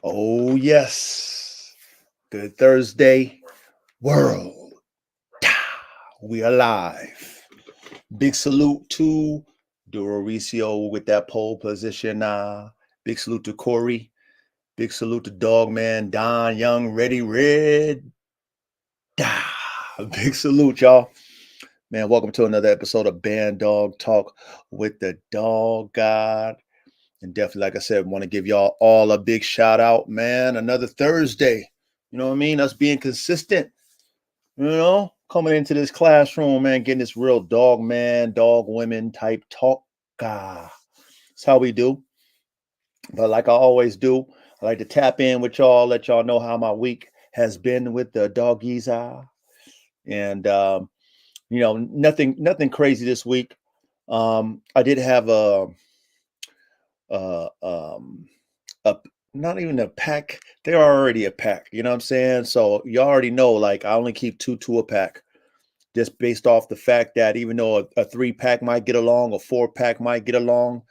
Oh, yes. Good Thursday, world. We are live. Big salute to Duracio with that pole position. Big salute to Corey. Big salute to Dogman, Don Young, Ready Red. Big salute, y'all. Man, welcome to another episode of Band Dog Talk with the Dog God. And definitely, like I said, want to give y'all all a big shout out, man. Another Thursday. You know what I mean? Us being consistent, coming into this classroom, man, getting this real dog man, dog women type talk. That's how we do. But like I always do, I like to tap in with y'all, let y'all know how my week has been with the doggies. And nothing crazy this week. I did have uh um a not even a pack. They're already a pack. You know what I'm saying? So you already know, like I only keep two a pack, just based off the fact that even though a three pack might get along, a four pack might get along,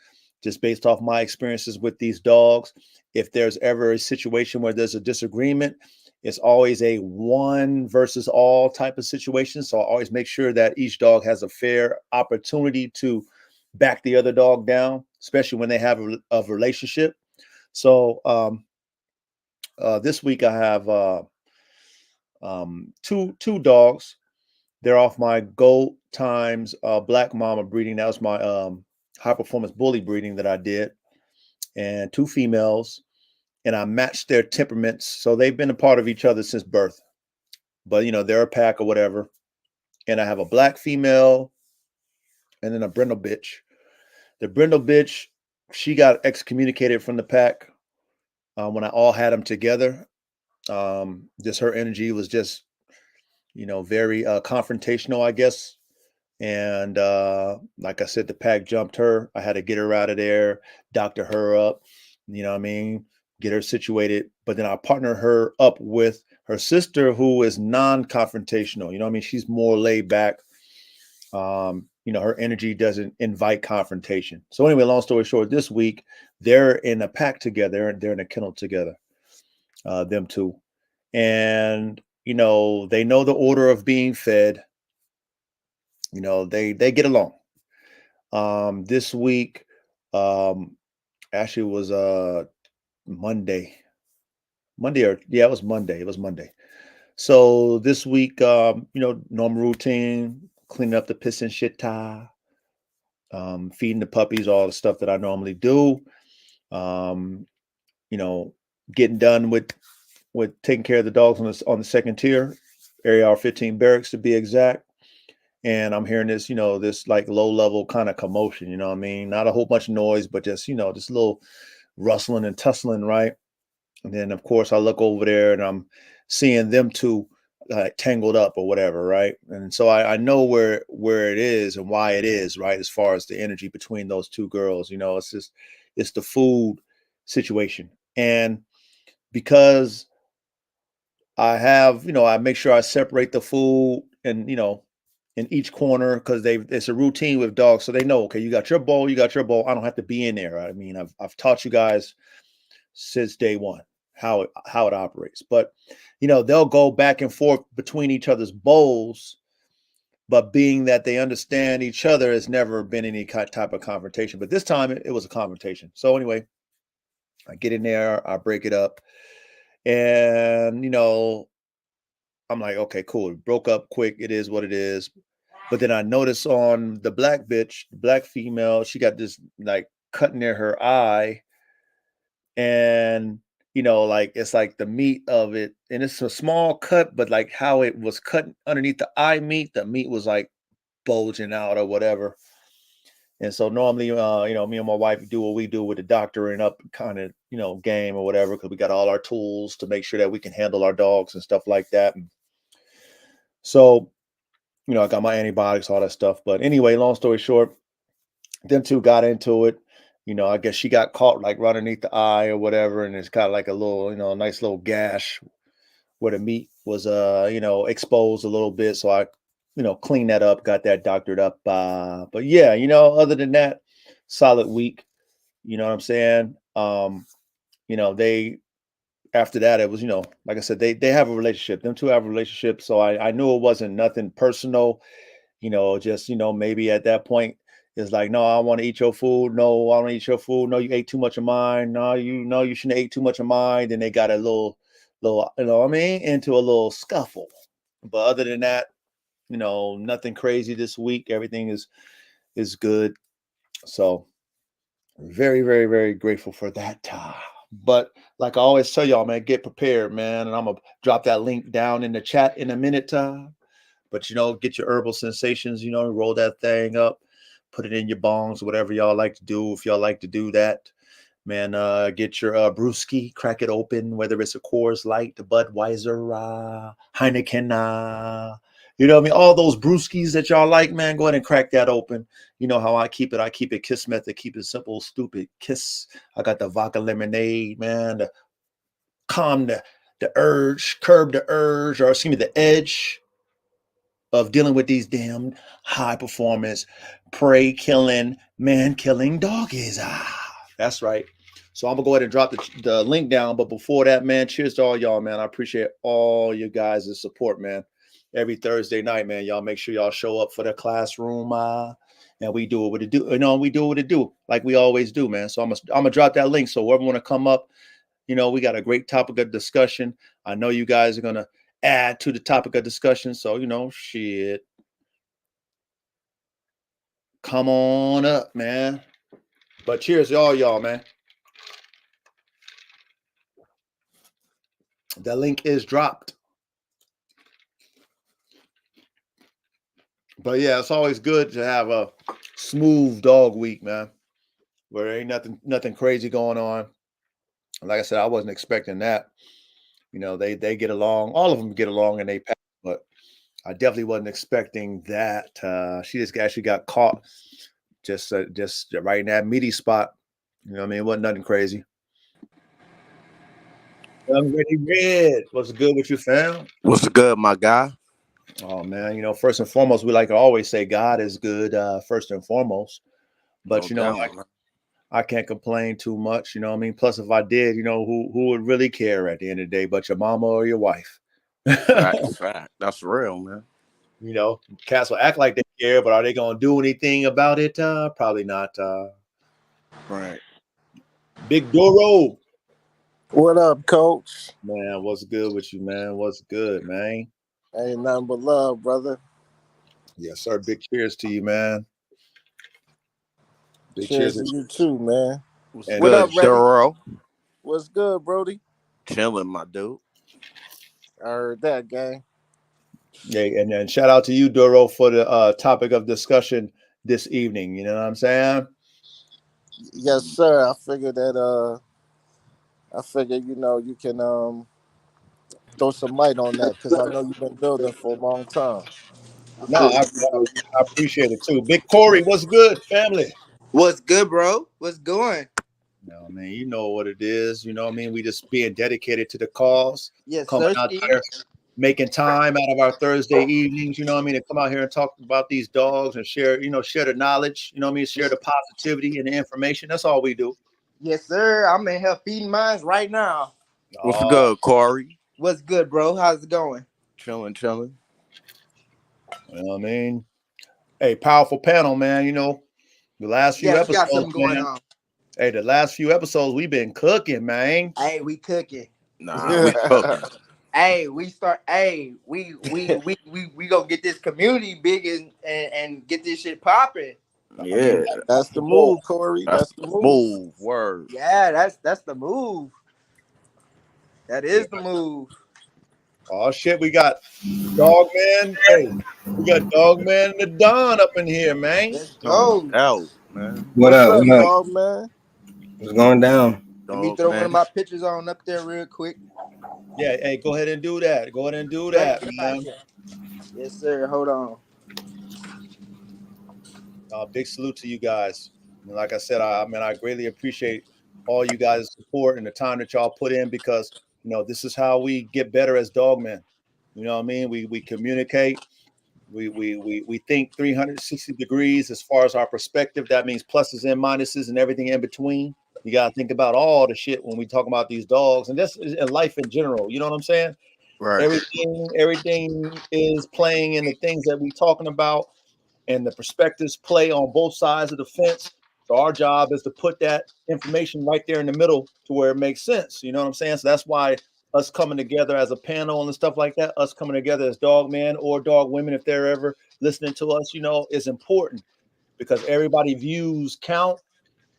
just based off my experiences with these dogs. If there's ever a situation where there's a disagreement, it's always a one versus all type of situation. So I always make sure that each dog has a fair opportunity to back the other dog down, especially when they have a relationship. So this week I have two dogs. They're off my Gold Times Black Mama breeding. That was my high performance bully breeding that I did, and two females. And I matched their temperaments, so they've been a part of each other since birth. But they're a pack or whatever. And I have a black female, and then a brindle bitch. The brindle bitch, she got excommunicated from the pack when I all had them together. Just her energy was just very confrontational, I guess. And like I said, the pack jumped her. I had to get her out of there, doctor her up, you know what I mean, get her situated. But then I partner her up with her sister, who is non-confrontational. You know what I mean? She's more laid back. Her energy doesn't invite confrontation. So anyway, long story short, this week they're in a pack together and they're in a kennel together, them two. And they know the order of being fed. They get along. This week, um, actually was Monday. Monday or yeah, it was Monday. It was Monday. So this week, normal routine, cleaning up the piss and shit tie, feeding the puppies, all the stuff that I normally do. Um, you know, getting done with taking care of the dogs on the second tier, Area R15 barracks to be exact. And I'm hearing this, this like low level kind of commotion, you know what I mean? Not a whole bunch of noise, but just, just a little rustling and tussling, right? And then of course I look over there and I'm seeing them two tangled up or whatever, right? And so I know where it is and why it is, right? As far as the energy between those two girls, it's the food situation. And because I make sure I separate the food and in each corner because it's a routine with dogs, so they know. Okay, you got your bowl, you got your bowl. I don't have to be in there. I mean, I've taught you guys since day one how it operates. But they'll go back and forth between each other's bowls, but being that they understand each other, has never been any type of confrontation. But this time it was a confrontation. So anyway, I get in there, I break it up, and I'm like, okay, cool. It broke up quick. It is what it is. But then I notice on the black bitch, the black female, she got this like cut near her eye. And, like it's like the meat of it. And it's a small cut, but like how it was cut underneath the meat was like bulging out or whatever. And so normally, me and my wife do what we do with the doctoring up kind of, game or whatever, because we got all our tools to make sure that we can handle our dogs and stuff like that. And so, I got my antibiotics, all that stuff. But anyway, long story short, them two got into it. I guess she got caught like right underneath the eye or whatever, and it's got like a little, nice little gash where the meat was, exposed a little bit. So I, cleaned that up, got that doctored up. But yeah, other than that, solid week. You know what I'm saying? They after that, it was, like I said, they have a relationship. Them two have a relationship. So I knew it wasn't nothing personal, just, maybe at that point it's like, no, I want to eat your food. No, I don't eat your food. No, you ate too much of mine. No, you shouldn't have ate too much of mine. Then they got a little, what I mean, into a little scuffle. But other than that, nothing crazy this week. Everything is good. So very, very, very grateful for that. But like I always tell y'all, man, get prepared, man. And I'm gonna drop that link down in the chat in a minute. But get your herbal sensations, roll that thing up, put it in your bongs, whatever y'all like to do. If y'all like to do that, man, get your brewski, crack it open, whether it's a Coors Light, the Budweiser, Heineken, you know what I mean? All those brewskis that y'all like, man, go ahead and crack that open. You know how I keep it. I keep it Kiss method, keep it simple, stupid. Kiss. I got the vodka lemonade, man, to calm the urge, curb the urge, or excuse me, the edge of dealing with these damn high performance, prey killing, man killing doggies. That's right. So I'm gonna go ahead and drop the link down. But before that, man, cheers to all y'all, man. I appreciate all you guys' support, man. Every Thursday night, man, y'all make sure y'all show up for the classroom. And we do what it do. We do what it do, like we always do, man. So I'm gonna drop that link. So whoever want to come up, we got a great topic of discussion. I know you guys are gonna add to the topic of discussion. So, shit. Come on up, man. But cheers to all y'all, man. The link is dropped. But yeah, it's always good to have a smooth dog week, man, where there ain't nothing crazy going on. Like I said, I wasn't expecting that. They get along. All of them get along and they pass, but I definitely wasn't expecting that. She just actually got caught just right in that meaty spot. You know what I mean? It wasn't nothing crazy. I'm ready, Red. What's good with you, fam? What's good, my guy? Oh man, first and foremost, we like to always say God is good, first and foremost. But No doubt. I can't complain too much. You know what I mean? Plus, if I did, who would really care at the end of the day, but your mama or your wife? Fact. That's real, man. Cats will act like they care, but are they gonna do anything about it? Probably not. Right. Big Doro. What up, Coach? Man, what's good with you, man? What's good, man? Ain't nothing but love, brother. Yes, sir. Big cheers to you, man. Big Cheers to you too, man. What's And, What good, up, Reggie? Duro? What's good, Brody? Chilling, my dude. I heard that, gang. yeah, and then shout out to you, Doro, for the topic of discussion this evening. You know what I'm saying? Yes, sir. I figured you can throw some light on that because I know you've been building for a long time. No, I appreciate it too. Big Corey, what's good, family? What's good, bro? What's going? No, man, you know what it is. You know what I mean? We just being dedicated to the cause, Yes, coming sir. out there, making time out of our Thursday evenings, you know what I mean, to come out here and talk about these dogs and share the knowledge, you know what I mean, share the positivity and the information. That's all we do. Yes, sir. I'm in here feeding mines right now. What's Oh, good, Corey? What's good, bro? How's it going? Chilling. you know what I mean? Hey, powerful panel, man. The last few Yes, we got episodes, something going man. on. Hey, the last few episodes we've been cooking, man. Hey, we cooking. Nah, we cooking. Hey, we start. Hey, we gonna get this community big and get this shit popping. Yeah, That's the move, Corey. that's That's the the move. move. Word. Yeah, that's the move. That is the move. Oh shit, we got Dog Man. Hey, we got Dog Man and the Don up in here, man. Let's No go. doubt, man. What What's up? up, What up? dog, man? What's going down? Let me Dog, throw one man. of my pictures on up there real quick. Yeah, hey, go ahead and do that. Go ahead and do Bring that, it man. back here. Yes, sir. Hold on. Big salute to you guys. And like I said, I greatly appreciate all you guys' support and the time that y'all put in because this is how we get better as dogmen. You know what I mean? We communicate. We think 360 degrees as far as our perspective. That means pluses and minuses and everything in between. You got to think about all the shit when we talk about these dogs and this is in life in general. You know what I'm saying? Right. Everything is playing in the things that we're talking about, and the perspectives play on both sides of the fence. So our job is to put that information right there in the middle to where it makes sense. You know what I'm saying? So that's why us coming together as a panel and stuff like that, us coming together as dog men or dog women, if they're ever listening to us, you know, is important because everybody views count,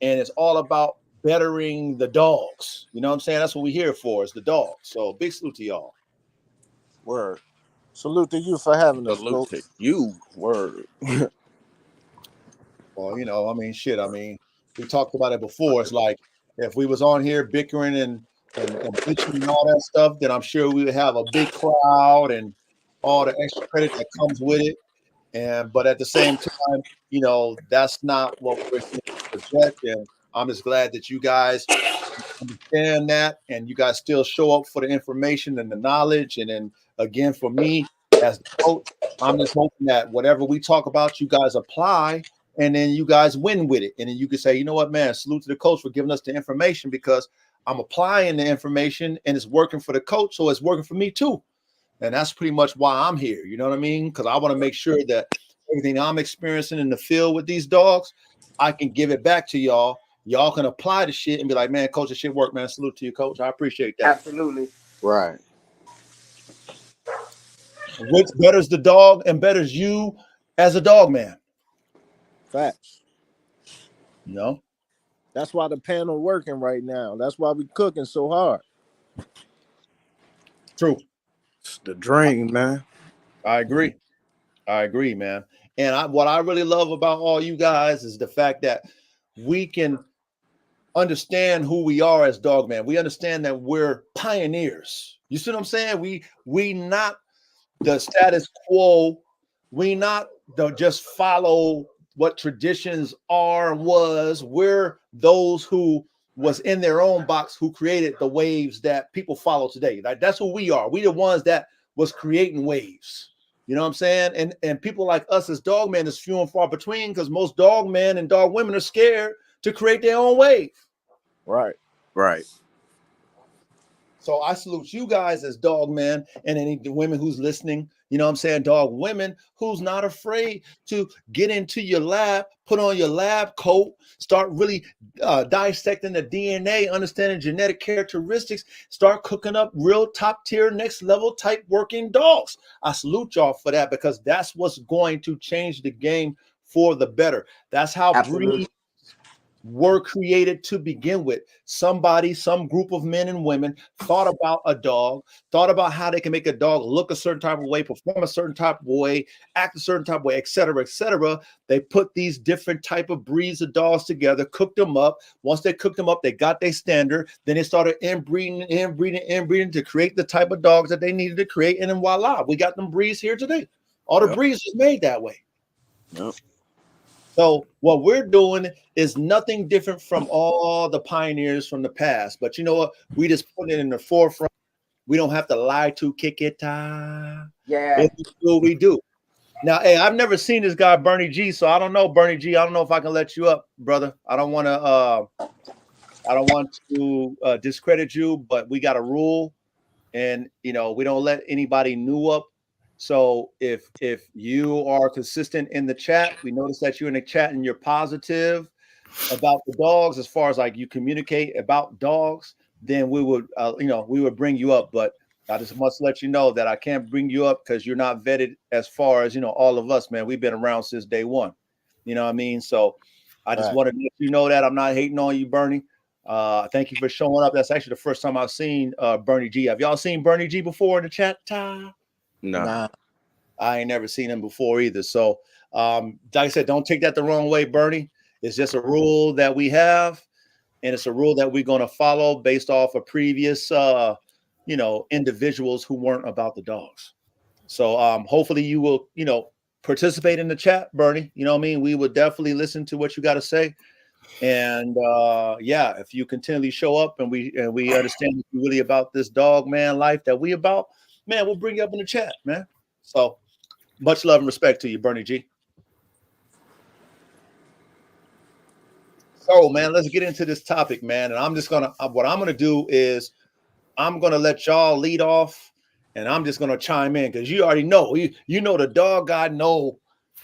and it's all about bettering the dogs. You know what I'm saying? That's what we're here for, is the dogs. So big salute to y'all. Word. Salute to you for having us, Salute Coach. to you. Word. Well, you know, I mean, shit. I mean, we talked about it before. It's like if we was on here bickering and bitching and all that stuff, then I'm sure we would have a big crowd and all the extra credit that comes with it. And but at the same time, you know, that's not what we're here to project. And I'm just glad that you guys understand that and you guys still show up for the information and the knowledge. And then again, for me as the coach, I'm just hoping that whatever we talk about, you guys apply and then you guys win with it. And then you can say, you know what, man, salute to the coach for giving us the information because I'm applying the information and it's working for the coach. So it's working for me too. And that's pretty much why I'm here. You know what I mean? Because I want to make sure that everything I'm experiencing in the field with these dogs, I can give it back to y'all. Y'all can apply the shit and be like, man, coach, this shit work, man. Salute to you, coach. I appreciate that. Absolutely. Right. Which betters the dog and betters you as a dog man. Facts. You know? That's why the panel working right now. That's why we cooking so hard. True. It's the dream, man. I agree, man. And what I really love about all you guys is the fact that we can understand who we are as dog man. We understand that we're pioneers. You see what I'm saying? We not the status quo. We not just follow what traditions are and was. We're those who was in their own box who created the waves that people follow today. Like, that's who we are. We the ones that was creating waves. You know what I'm saying? And people like us as dog men is few and far between because most dog men and dog women are scared to create their own wave. Right. Right. So I salute you guys as dog men and any women who's listening, you know what I'm saying, dog women who's not afraid to get into your lab, put on your lab coat, start really dissecting the DNA, understanding genetic characteristics, start cooking up real top tier, next level type working dogs. I salute y'all for that because that's what's going to change the game for the better. That's how breeds were created to begin with. Somebody, some group of men and women thought about a dog, thought about how they can make a dog look a certain type of way, perform a certain type of way, act a certain type of way, etc., etc. They put these different type of breeds of dogs together, cooked them up. Once they cooked them up, they got their standard. Then they started inbreeding to create the type of dogs that they needed to create. And then voila, we got them breeds here today. All the breeds is made that way. Yep. So what we're doing is nothing different from all the pioneers from the past. But you know what? We just put it in the forefront. We don't have to lie to kick it. Yeah. It's what we do. Now, hey, I've never seen this guy, Bernie G. So I don't know, Bernie G. I don't know if I can let you up, brother. I don't want to discredit you, but we got a rule, and you know we don't let anybody new up. So if you are consistent in the chat, we notice that you're in the chat and you're positive about the dogs as far as like you communicate about dogs, then we would we would bring you up. But I just must let you know that I can't bring you up because you're not vetted as far as all of us, man. We've been around since day one. You know what I mean? So I just wanted to let you know that I'm not hating on you, Bernie. Thank you for showing up. That's actually the first time I've seen Bernie G. Have y'all seen Bernie G before in the chat? Nah. I ain't never seen him before either. So, like I said, don't take that the wrong way, Bernie. It's just a rule that we have, and it's a rule that we're going to follow based off of previous, individuals who weren't about the dogs. So, hopefully, you will, participate in the chat, Bernie. You know what I mean? We would definitely listen to what you got to say. And if you continually show up and we understand that you're really about this dog man life that we about, man, we'll bring you up in the chat, man. So much love and respect to you, Bernie G. go, man. Let's get into this topic, man. And I'm just gonna what I'm gonna do is I'm gonna let y'all lead off, and I'm just gonna chime in because you already know. You know the dog God know.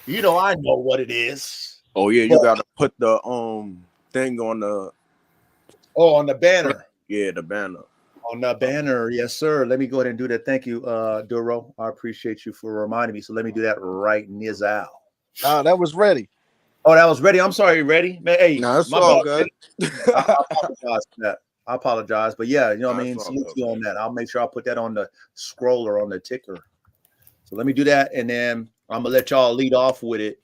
You know I know what it is. Oh yeah, you But, gotta put the thing on the on the banner. Yeah, the banner. On the banner, yes, sir. Let me go ahead and do that. Thank you, Duro. I appreciate you for reminding me. So let me do that right now. That was ready. Oh, that was ready. I'm sorry, ready? Man, hey, No, it's my all bad. good. I apologize for that. I apologize. But yeah, you know what I Nah, mean? it's all Salute good, you on man. that. I'll make sure I put that on the scroller on the ticker. So let me do that. And then I'm gonna let y'all lead off with it.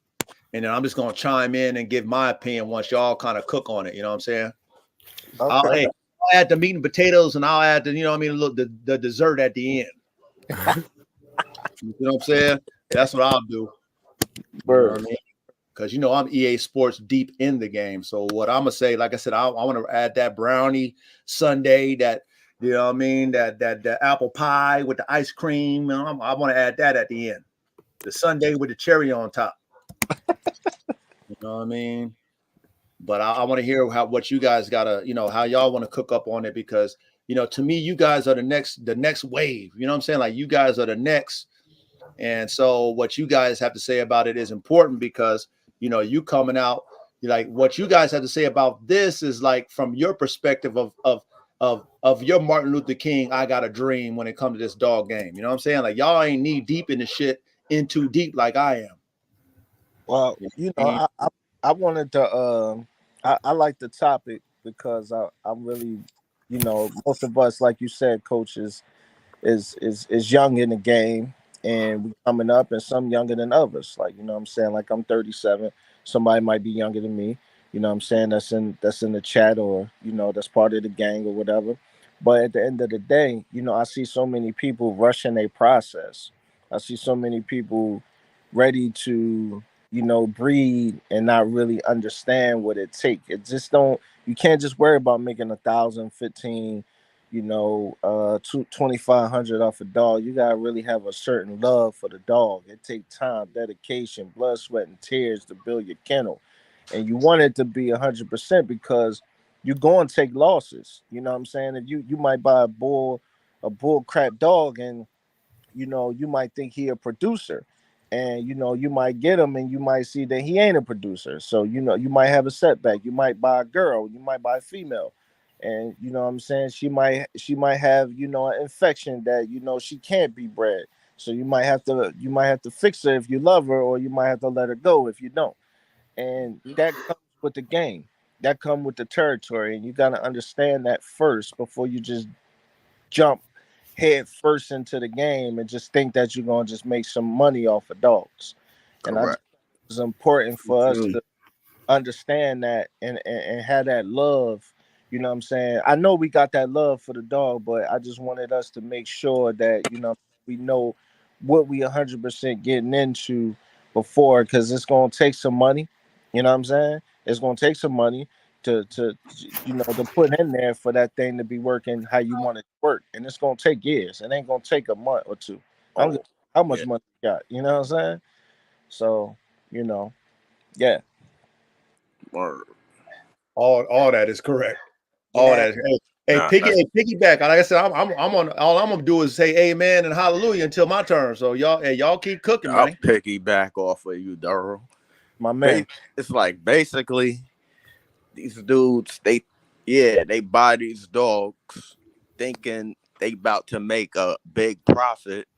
And then I'm just gonna chime in and give my opinion once y'all kind of cook on it. You know what I'm saying? Okay. I'll add the meat and potatoes and I'll add the, you know what I mean, look, the dessert at the end. You know what I'm saying? That's what I'll do. You know what I mean? Because I'm EA Sports deep in the game. So what I'm gonna say, like I said, I want to add that brownie sundae, that you know what I mean, that apple pie with the ice cream. I want to add that at the end. The sundae with the cherry on top. You know what I mean? But I want to hear what you guys gotta, how y'all want to cook up on it, because to me, you guys are the next wave. You know what I'm saying? Like you guys are the next. And so what you guys have to say about it is important, because you coming out, like what you guys have to say about this is like from your perspective of your Martin Luther King I Got a Dream when it comes to this dog game. You know what I'm saying? Like y'all ain't knee deep in the shit in too deep like I am. Well, I wanted to. I like the topic because I'm really, most of us, like you said, coaches, is young in the game, and we coming up, and some younger than others. Like what I'm saying, like I'm 37. Somebody might be younger than me. What I'm saying, that's in the chat, or that's part of the gang or whatever. But at the end of the day, I see so many people rushing a process. I see so many people ready to breed and not really understand what it takes. It just don't. You can't just worry about making 1,000, 15, 2,500 off a dog. You gotta really have a certain love for the dog. It takes time, dedication, blood, sweat, and tears to build your kennel, and you want it to be 100% because you're going to take losses. You know what I'm saying? If you might buy a bull crap dog, and you might think he a producer, and you might get him and you might see that he ain't a producer. So you might have a setback. You might buy a girl, you might buy a female, and what I'm saying, she might have an infection that she can't be bred. So you might have to fix her if you love her, or you might have to let her go if you don't. And that comes with the game, that comes with the territory, and you got to understand that first before you just jump head first into the game and just think that you're going to just make some money off of dogs. And I think Correct. it's important for us to understand that, and have that love. You know what I'm saying? I know we got that love for the dog, but I just wanted us to make sure that we know what we 100% getting into before, because it's going to take some money. You know what I'm saying? It's going to take some money to put in there for that thing to be working how you want it to work, and it's going to take years. It ain't going to take a month or two. I don't Oh, care how much yeah. money you got. You know what I'm saying? So yeah. Word. All that is correct. All Yeah. that. Hey, Nah, piggyback. Like I said, I'm on. All I'm gonna do is say amen and hallelujah until my turn. So y'all keep cooking, I'll man. piggyback off of you, Daryl. My man. It's like basically these dudes, they buy these dogs thinking they about to make a big profit,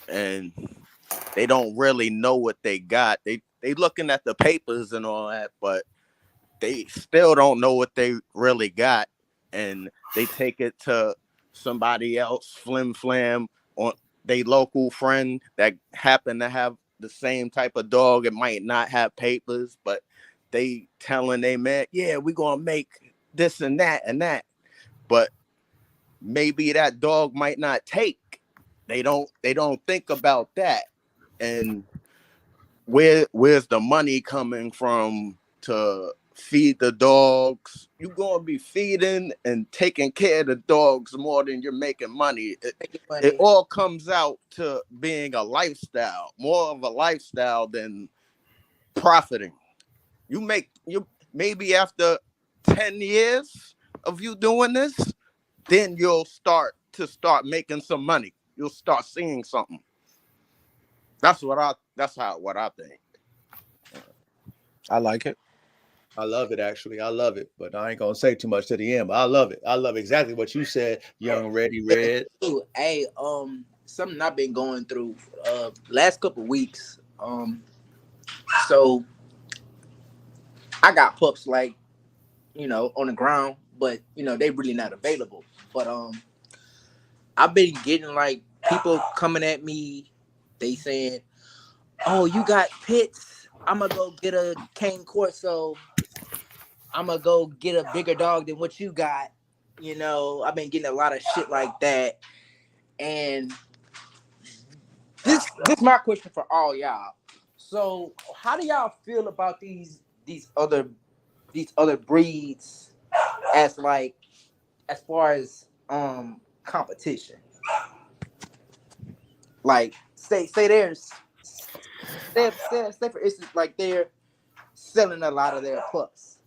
and they don't really know what they got. They looking at the papers and all that, but they still don't know what they really got, and they take it to somebody else, flim flam, on they local friend that happen to have the same type of dog. It might not have papers, but they telling they man, yeah, we gonna make this and that, but maybe that dog might not take. They don't think about that, and where's the money coming from to feed the dogs? You're gonna be feeding and taking care of the dogs more than you're making money. It all comes out to being a lifestyle, more of a lifestyle than profiting. You maybe after 10 years of you doing this, then you'll start making some money. You'll start seeing something. That's what I think. I like it. I love it, actually. I love it, but I ain't gonna say too much to the end. But I love it. I love exactly what you said, young Ready Red. Ooh, hey, something I've been going through last couple weeks. So I got pups like, on the ground, but they really not available. But I've been getting like people coming at me, they saying, "Oh, you got pits? I'm gonna go get a cane corso. I'm gonna go get a bigger dog than what you got." I've been getting a lot of shit like that. And this is my question for all y'all. So how do y'all feel about these other breeds as far as competition? Like say there's say for instance, like they're selling a lot of their pups.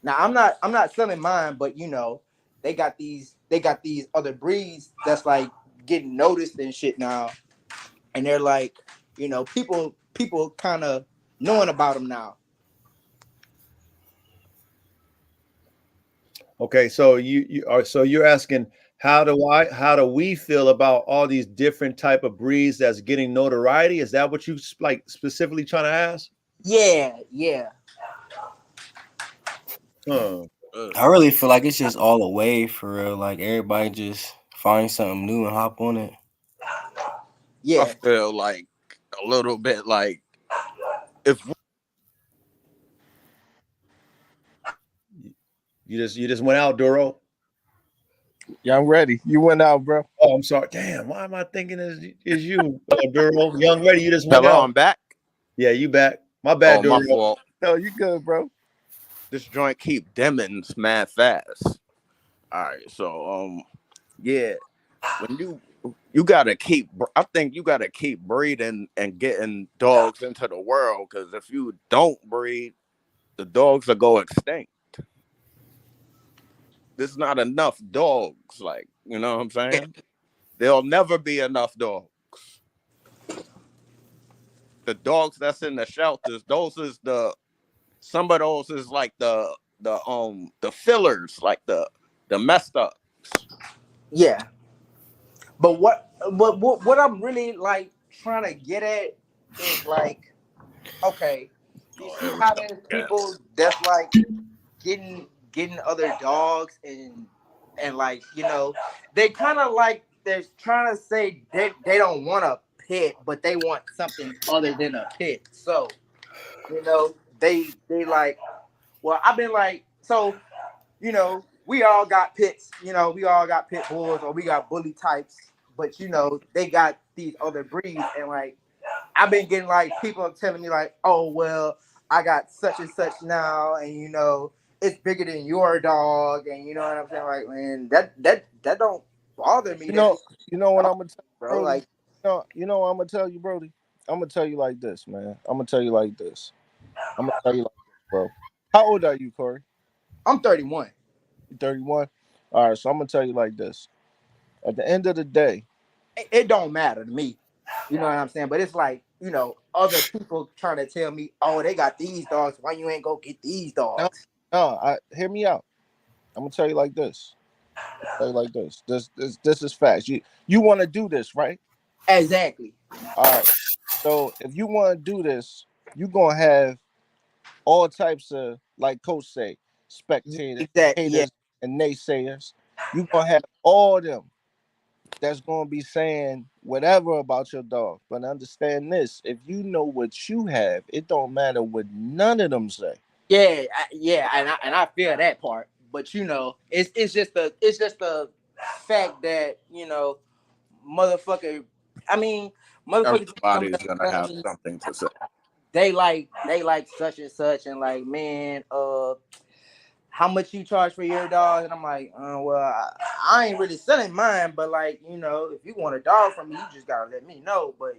Now I'm not selling mine, but they got these other breeds that's like getting noticed and shit now, and they're like, people kind of knowing about them now. Okay, so you're asking how do we feel about all these different type of breeds that's getting notoriety? Is that what you like specifically trying to ask? Yeah. Huh. I really feel like it's just all a wave for real. Like everybody just find something new and hop on it. I Yeah. feel like a little bit like if You just went out, Duro. Yeah, I'm ready. You went out, bro. Oh, I'm sorry. Damn, why am I thinking is you, Duro? Young Ready, you just went hello, out. I'm back. Yeah, you back. My bad, Oh, my Duro. fault. No, you good, bro. This joint keep dimming mad fast. All right, so yeah, when you gotta keep, I think you gotta keep breeding and getting dogs into the world, because if you don't breed, the dogs will go extinct. There's not enough dogs, like, you know what I'm saying? There'll never be enough dogs. The dogs that's in the shelters, some of those is like the fillers, like the messed up. Yeah. But what I'm really like trying to get at is like, okay, you Oh, see here we how go. there's Yeah. people that's like getting other dogs and like, they kind of like they're trying to say they don't want a pet, but they want something other than a pet. So, they like, well, I've been like, so, we all got pits, we all got pit bulls or we got bully types, but they got these other breeds, and like I've been getting like people telling me like, oh well, I got such and such now, and it's bigger than your dog, and you know what I'm saying? Like, man, that don't bother me. You That's know, just, you know what I'm gonna tell you, bro. Brody? Like, You know what I'm gonna tell you, Brody? I'm gonna tell you like this, man. I'm gonna tell you like this. I'm gonna tell you like this, bro. How old are you, Corey? I'm 31. You 31? All right, so I'm gonna tell you like this. At the end of the day, It don't matter to me. You know what I'm saying? But it's like, other people trying to tell me, oh, they got these dogs. Why you ain't go get these no, dogs? hear me out. I'm gonna tell you like this. Tell you like this. This is facts. You want to do this, right? Exactly. All right. So if you want to do this, you're gonna have all types of, like Coach say, spectators, Exactly. Yeah. haters, and naysayers. You're gonna have all them that's gonna be saying whatever about your dog. But understand this: if you know what you have, it don't matter what none of them say. Yeah, and I feel that part. But it's just the fact that motherfucker. I mean, motherfuckers coming Everybody's up gonna telling have me something to say. they like such and such, and like, man, how much you charge for your dog? And I'm like, well, I ain't really selling mine, but like, if you want a dog from me, you just gotta let me know. But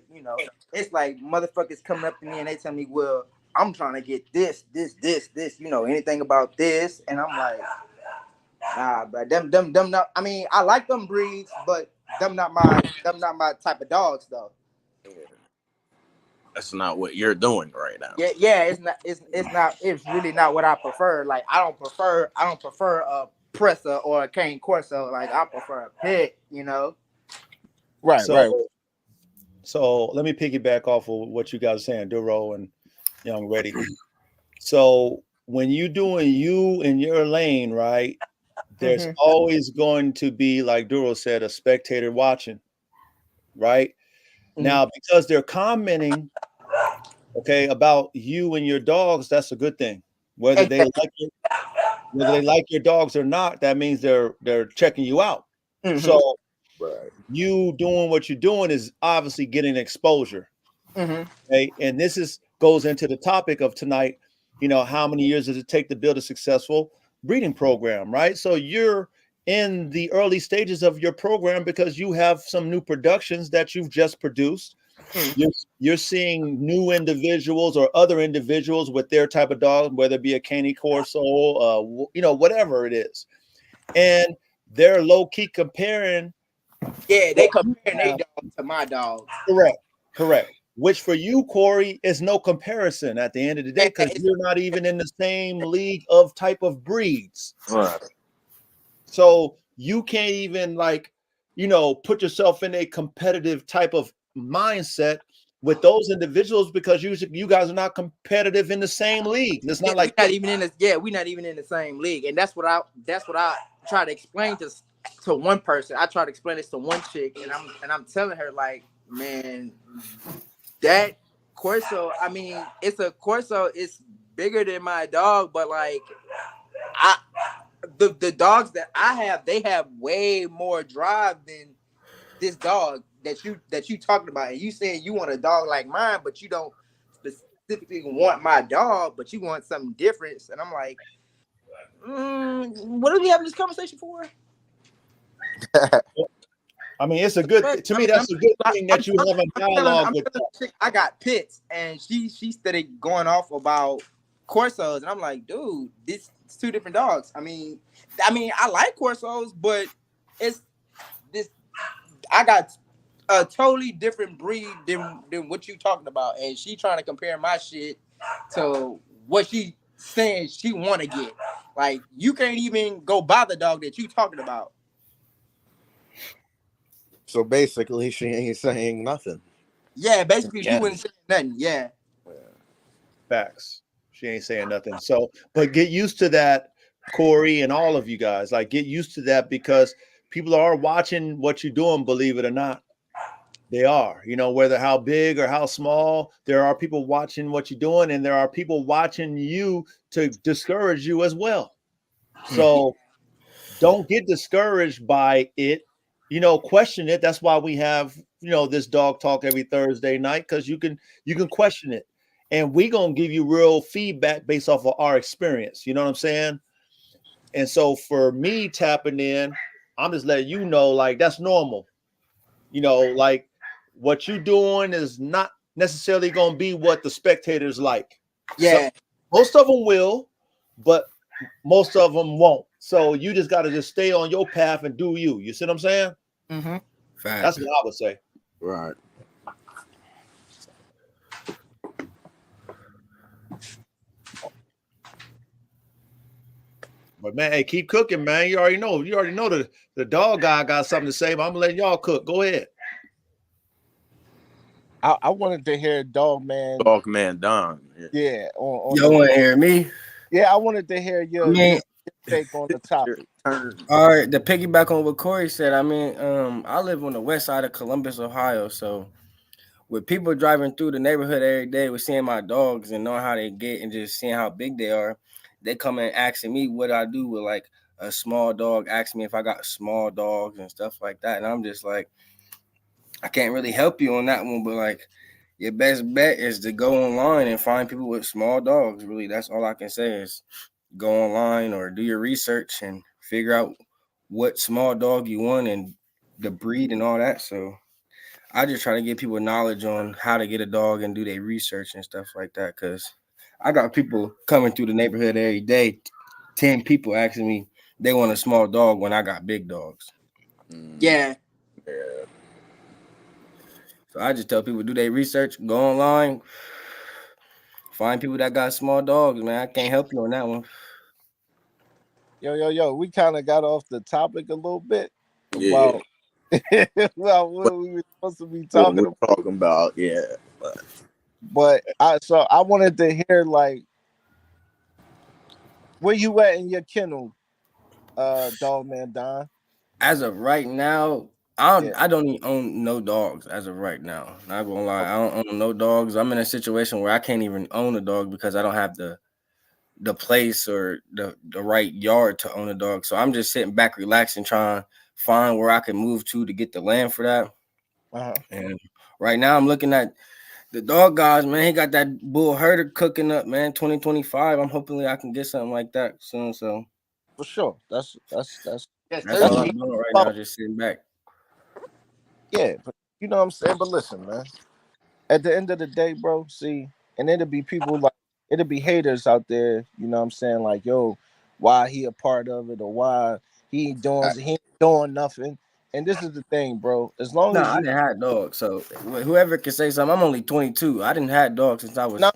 it's like motherfuckers coming up to me and they tell me, well, I'm trying to get this, you know, anything about this, and I'm like, nah, but them not. I mean, I like them breeds, but them not my type of dogs though. That's not what you're doing right now. Yeah, it's really not what I prefer. Like I don't prefer a Presser or a Cane Corso. Like I prefer a pit, you know. Right, So, right. so let me piggyback off of what you guys are saying, Duro and Young Ready. So when you doing you in your lane, right? There's always going to be, like Duro said, a spectator watching, right? Now, because they're commenting, okay, about you and your dogs, that's a good thing. Whether they like your dogs or not, that means they're checking you out. So you doing what you're doing is obviously getting exposure. Okay, and this goes into the topic of tonight. You know, how many years does it take to build a successful breeding program, right? So you're in the early stages of your program because you have some new productions that you've just produced. You're seeing new individuals or other individuals with their type of dog, whether it be a Cane Corso, you know, whatever it is, and they're low key comparing. Yeah, they comparing their dog to my dog. Correct. Which for you, Corey, is no comparison at the end of the day because you're not even in the same league of type of breeds. Right. So you can't even, like, you know, put yourself in a competitive type of mindset with those individuals because you guys are not competitive in the same league. It's not like we're not even in the same league, and that's what I try to explain to one person. I try to explain this to one chick, and I'm telling her like, man, that Corso, I mean, it's a Corso, it's bigger than my dog, but like the dogs that I have, they have way more drive than this dog that you talking about. And you saying you want a dog like mine, but you don't specifically want my dog, but you want something different. And I'm like, what are we having this conversation for? I mean, it's a good to me. That's a good thing that you have a dialogue with. I got pits, and she started going off about Corsos, and I'm like, dude, it's two different dogs. I mean, I like Corsos, but it's this. I got a totally different breed than what you talking about, and she trying to compare my shit to what she saying she want to get. Like, you can't even go buy the dog that you talking about. So basically, she ain't saying nothing. Yeah, basically, she wouldn't say nothing. Yeah. Facts. She ain't saying nothing. So, but get used to that, Corey, and all of you guys. Like, get used to that because people are watching what you're doing, believe it or not. They are, you know, whether how big or how small, there are people watching what you're doing, and there are people watching you to discourage you as well. So don't get discouraged by it. You know, question it. That's why we have, you know, this dog talk every Thursday night, because you can question it. And we're gonna give you real feedback based off of our experience. You know what I'm saying? And so for me tapping in, I'm just letting you know, like, that's normal. You know, like, what you doing is not necessarily gonna be what the spectators like. Yeah. So, most of them will, but most of them won't. So you just got to just stay on your path and do you. You see what I'm saying? Mm-hmm. That's what I would say. Right. But man, hey, keep cooking, man. You already know the dog guy got something to say, but I'm gonna let y'all cook. Go ahead. I wanted to hear Dog Man Don. Yeah. Y'all want to hear me? Yeah, I wanted to hear your take on the topic. All right, to piggyback on what Corey said, I mean, I live on the west side of Columbus, Ohio, so with people driving through the neighborhood every day, with seeing my dogs and knowing how they get and just seeing how big they are, they come and asking me what I do with like a small dog, asking me if I got small dogs and stuff like that, and I'm just like, I can't really help you on that one, but like, your best bet is to go online and find people with small dogs. Really, that's all I can say is go online or do your research and figure out what small dog you want and the breed and all that. So I just try to give people knowledge on how to get a dog and do their research and stuff like that, because I got people coming through the neighborhood every day. 10 people asking me they want a small dog when I got big dogs. Yeah. So I just tell people do their research, go online, find people that got small dogs, man. I can't help you on that one. Yo. We kind of got off the topic a little bit Yeah. about well, what we were supposed to be What talking we're about. talking about, yeah. But I wanted to hear like where you at in your kennel, dog man Don. As of right now, I don't even own no dogs as of right now. Not gonna lie, I don't own no dogs. I'm in a situation where I can't even own a dog because I don't have the place or the right yard to own a dog. So I'm just sitting back, relaxing, trying to find where I can move to get the land for that. Uh-huh. And right now I'm looking at the dog guys, man. He got that bull herder cooking up, man. 2025. I'm hopefully I can get something like that soon. So For sure. That's Yes, that's sir. all what I'm doing right now, just sitting back. yeah, but you know what I'm saying? But listen, man. At the end of the day, bro, see, and it'll be people like it'll be haters out there, you know what I'm saying? Like, yo, why he a part of it or why he ain't doing nothing. And this is the thing, bro. As long No, as I you didn't have dogs. So whoever can say something, I'm only 22. I didn't have dogs since I was no,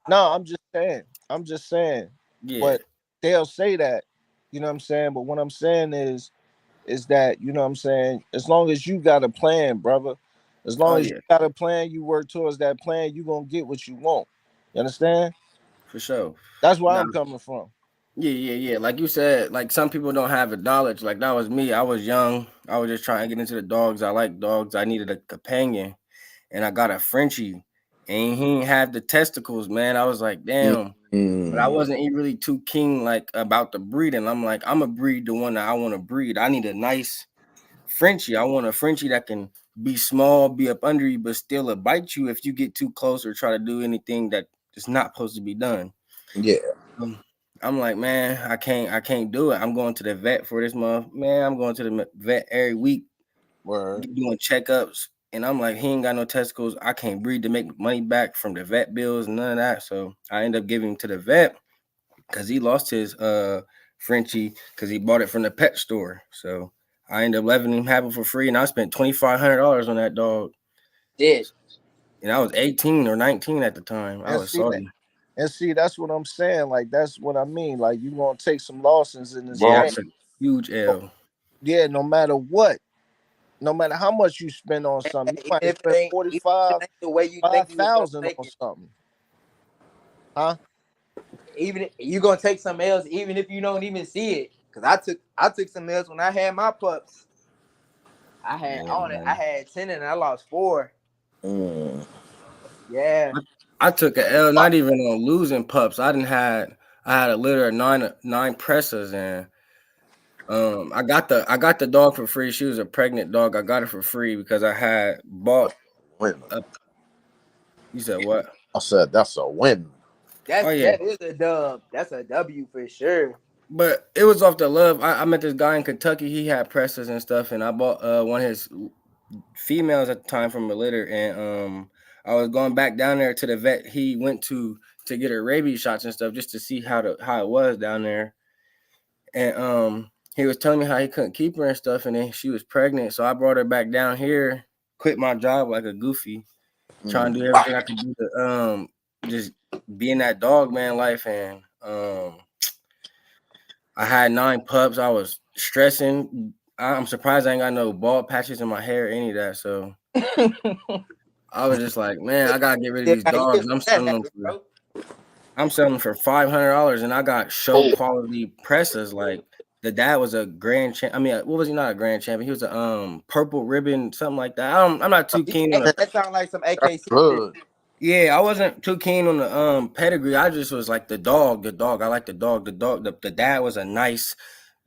no, I'm just saying. I'm just saying. yeah, But they'll say that, you know what I'm saying? But what I'm saying is that, you know what I'm saying, as long as you got a plan, brother, as oh long as you yeah, got a plan, you work towards that plan, you gonna get what you want. You understand? for sure. That's where Now, I'm coming from. yeah. Like you said, like some people don't have the knowledge. Like that was me. I was young. I was just trying to get into the dogs. I like dogs. I needed a companion, and I got a Frenchie, and he didn't have the testicles, man. I was like, damn. But I wasn't really too keen like about the breeding. I'm like, I'm gonna breed the one that I want to breed. I need a nice Frenchie. I want a Frenchie that can be small, be up under you, but still bite you if you get too close or try to do anything that is not supposed to be done. Yeah. I'm like, man, I can't do it. I'm going to the vet for this month, man. I'm going to the vet every week, Word. doing checkups, and I'm like, he ain't got no testicles. I can't breed to make money back from the vet bills, none of that. So I end up giving him to the vet because he lost his Frenchie because he bought it from the pet store. So I ended up letting him have it for free, and I spent $2,500 on that dog. Did. And I was 18 or 19 at the time. I And was see that, sorry. and see that's what I'm saying. Like that's what I mean. Like you gonna take some losses in this Yeah, game. I took a huge L. Yeah, no matter what, no matter how much you spend on something, you Even might if it spend ain't, even if it 45, ain't the way you think you was gonna 5,000 take on it, something. Huh? even if you gonna take some L's, even if you don't even see it. Cause I took some L's when I had my pups. Yeah, I man. had 10 and I lost 4. Yeah. I took a L, not even on losing pups. I had a litter of nine pressers, and I got the dog for free. She was a pregnant dog. I got it for free because I had bought Win. a. You said what? I said that's a win. Oh yeah, That is a dub. That's a W for sure. but it was off the love. I met this guy in Kentucky. He had pressers and stuff, and I bought one of his females at the time from a litter, and I was going back down there to the vet he went to get her rabies shots and stuff just to see how it was down there. And he was telling me how he couldn't keep her and stuff, and then she was pregnant. So I brought her back down here, quit my job like a goofy, trying to do everything I could do to just be in that dog man life. And I had 9 pups. I was stressing. I'm surprised I ain't got no bald patches in my hair, any of that. So I was just like, man, I gotta get rid of Yeah, these I dogs. get And that happen, bro. I'm selling them for $500, and I got show quality presses. Like the dad was a grand champ. I mean, what was he? Not a grand champion. He was a purple ribbon, something like that. I'm not too keen on the. That sounds like some That's AKC. good. Yeah, I wasn't too keen on the pedigree. I just was like the dog. I like the dog. The dad was a nice,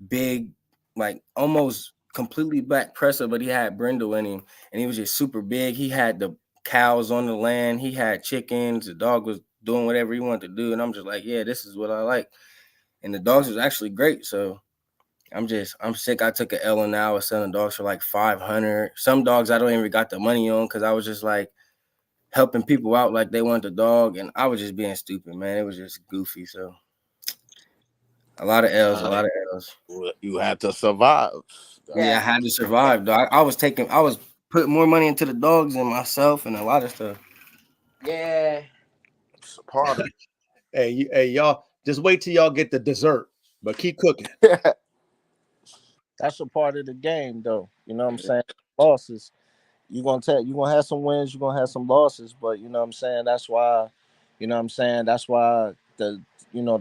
big, like almost completely black presser, but he had brindle in him, and he was just super big. He had the cows on the land. He had chickens. The dog was doing whatever he wanted to do, and I'm just like, yeah, this is what I like. And the dogs was actually great. So I'm sick. I took an L and now I was selling dogs for like 500. Some dogs I don't even got the money on because I was just like, helping people out like they want the dog, and I was just being stupid, man. It was just goofy. So a lot of L's, a lot of L's. You had to survive. Yeah, I had to survive, though. I was putting more money into the dogs than myself and a lot of stuff. Yeah. It's a part of Hey, y'all, just wait till y'all get the dessert, but keep cooking. That's a part of the game, though. You know what I'm saying? Losses. You're gonna have some wins, you're gonna have some losses, but you know what I'm saying? That's why, you know what I'm saying? That's why the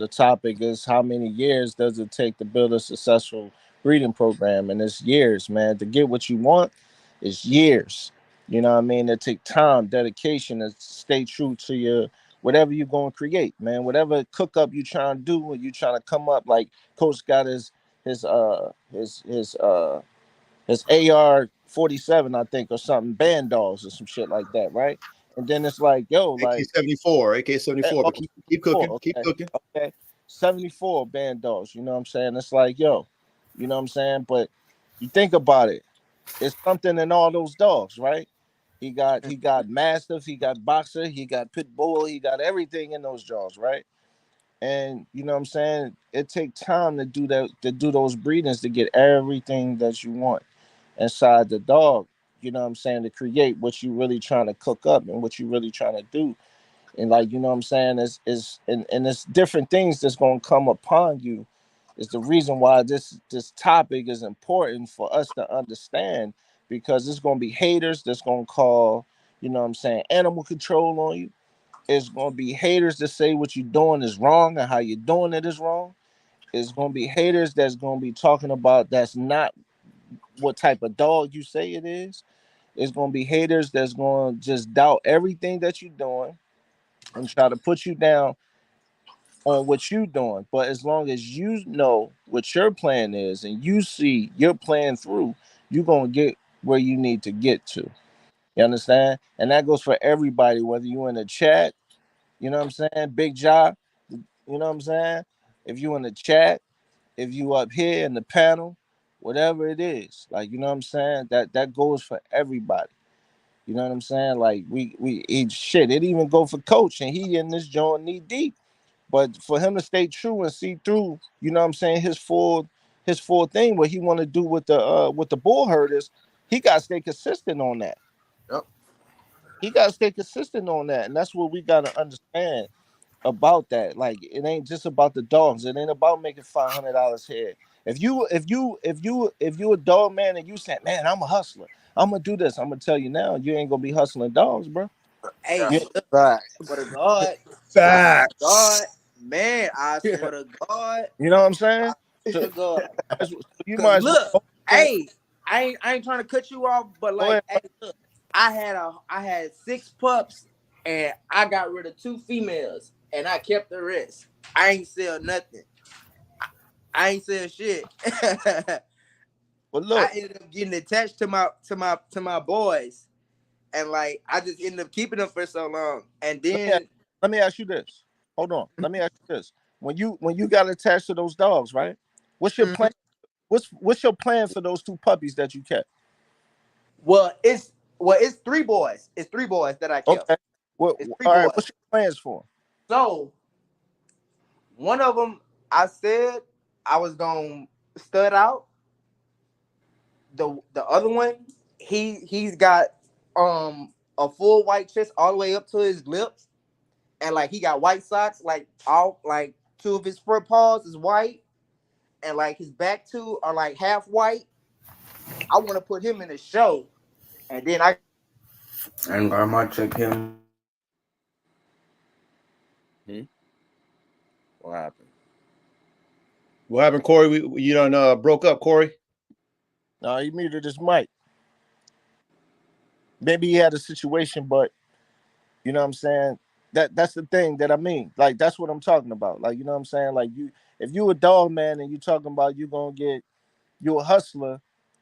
topic is how many years does it take to build a successful breeding program? And it's years, man. To get what you want, it's years. You know what I mean? It take time, dedication, to stay true to your whatever you're gonna create, man. Whatever cook up you trying to do, and you trying to come up like Coach got his his AR-47, I think, or something, band dogs or some shit like that, right? And then it's like, yo, like AK-74, but keep cooking, keep okay, cooking. okay, 74 band dogs. You know what I'm saying? It's like, yo, you know what I'm saying? But you think about it, it's something in all those dogs, right? He got mastiff, he got boxer, he got pit bull, he got everything in those jaws, right? And you know what I'm saying? It takes time to do that, to do those breedings, to get everything that you want inside the dog, you know what I'm saying, to create what you really trying to cook up and what you really trying to do. And like, you know what I'm saying, and it's different things that's gonna come upon you. Is the reason why this topic is important for us to understand, because there's gonna be haters that's gonna call, you know what I'm saying, animal control on you. It's gonna be haters that say what you're doing is wrong and how you're doing it is wrong. It's gonna be haters that's gonna be talking about that's not what type of dog you say it is. It's gonna be haters that's gonna just doubt everything that you're doing and try to put you down on what you're doing. But as long as you know what your plan is and you see your plan through, you're gonna get where you need to get to. You understand? And that goes for everybody, whether you're in the chat, you know what I'm saying? Big job, you know what I'm saying? If you in the chat, if you up here in the panel, whatever it is, like, you know what I'm saying, that goes for everybody. You know what I'm saying? Like, shit, it even go for Coach, and he in this joint knee deep, but for him to stay true and see through, you know what I'm saying, his full thing, what he want to do with the bull herders, he got to stay consistent on that. Yep. He got to stay consistent on that, and that's what we got to understand about that. Like, it ain't just about the dogs. It ain't about making $500 here. If you a dog man and you saying, man, I'm a hustler, I'm gonna do this, I'm gonna tell you now, you ain't gonna be hustling dogs, bro. Hey, Yeah, look, Right. swear to God, Facts. God, man, I swear to God, you know what I'm saying? swear So, to God. so you Cause might as well look, go ahead. hey, I ain't trying to cut you off, but Go like, ahead. hey, look, I had 6 pups and I got rid of 2 females and I kept the rest. I ain't sell nothing. I ain't sell shit. But I look, ended up getting attached to my boys, and like I just ended up keeping them for so long, and let me, then let me ask you this. Hold on. Let me ask you this. When you got attached to those dogs, right? What's your plan? What's your plan for those 2 puppies that you kept? it's 3 boys. It's 3 boys that I kept. Okay. What? It's 3 All right. boys. What's your plans for 'em? So one of them, I said I was gonna stud out. The other one, he's got a full white chest all the way up to his lips, and like he got white socks, like all like 2 of his front paws is white, and like his back 2 are like half white. I want to put him in a show, and then And I might check him. What happened? What happened, Corey? You done broke up, Corey? No, he muted his mic. Maybe he had a situation, but you know what I'm saying? That's the thing that I mean. Like, that's what I'm talking about. Like, you know what I'm saying? Like, if you a dog man and you talking about you a hustler,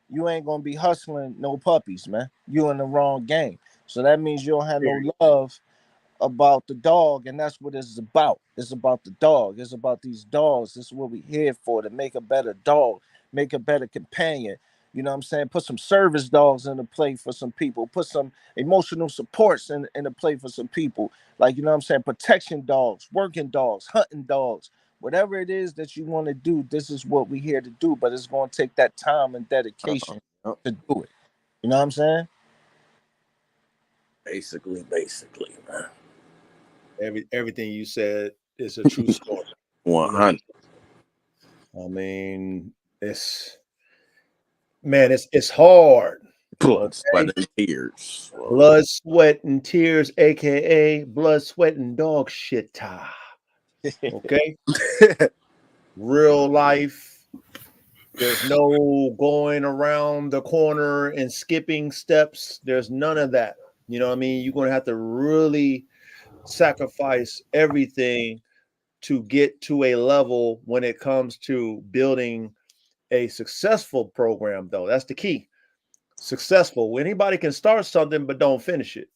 you ain't gonna be hustling no puppies, man. You in the wrong game. So that means you don't have no love about the dog, and that's what it's about. It's about the dog. It's about these dogs. This is what we here for, to make a better dog, make a better companion. You know what I'm saying? Put some service dogs in the play for some people. Put some emotional supports in the play for some people. Like, you know what I'm saying? Protection dogs, working dogs, hunting dogs. Whatever it is that you want to do, this is what we're here to do. But it's going to take that time and dedication Yep. to do it. You know what I'm saying? Basically, man. Everything you said is a true story. 100. I mean, it's hard. Blood, sweat, and tears. Blood, sweat, and tears, aka blood, sweat, and dog shit time. Okay. Real life. There's no going around the corner and skipping steps. There's none of that. You know what I mean? You're gonna have to really sacrifice everything to get to a level when it comes to building a successful program, though. That's the key. Successful. Anybody can start something but don't finish it.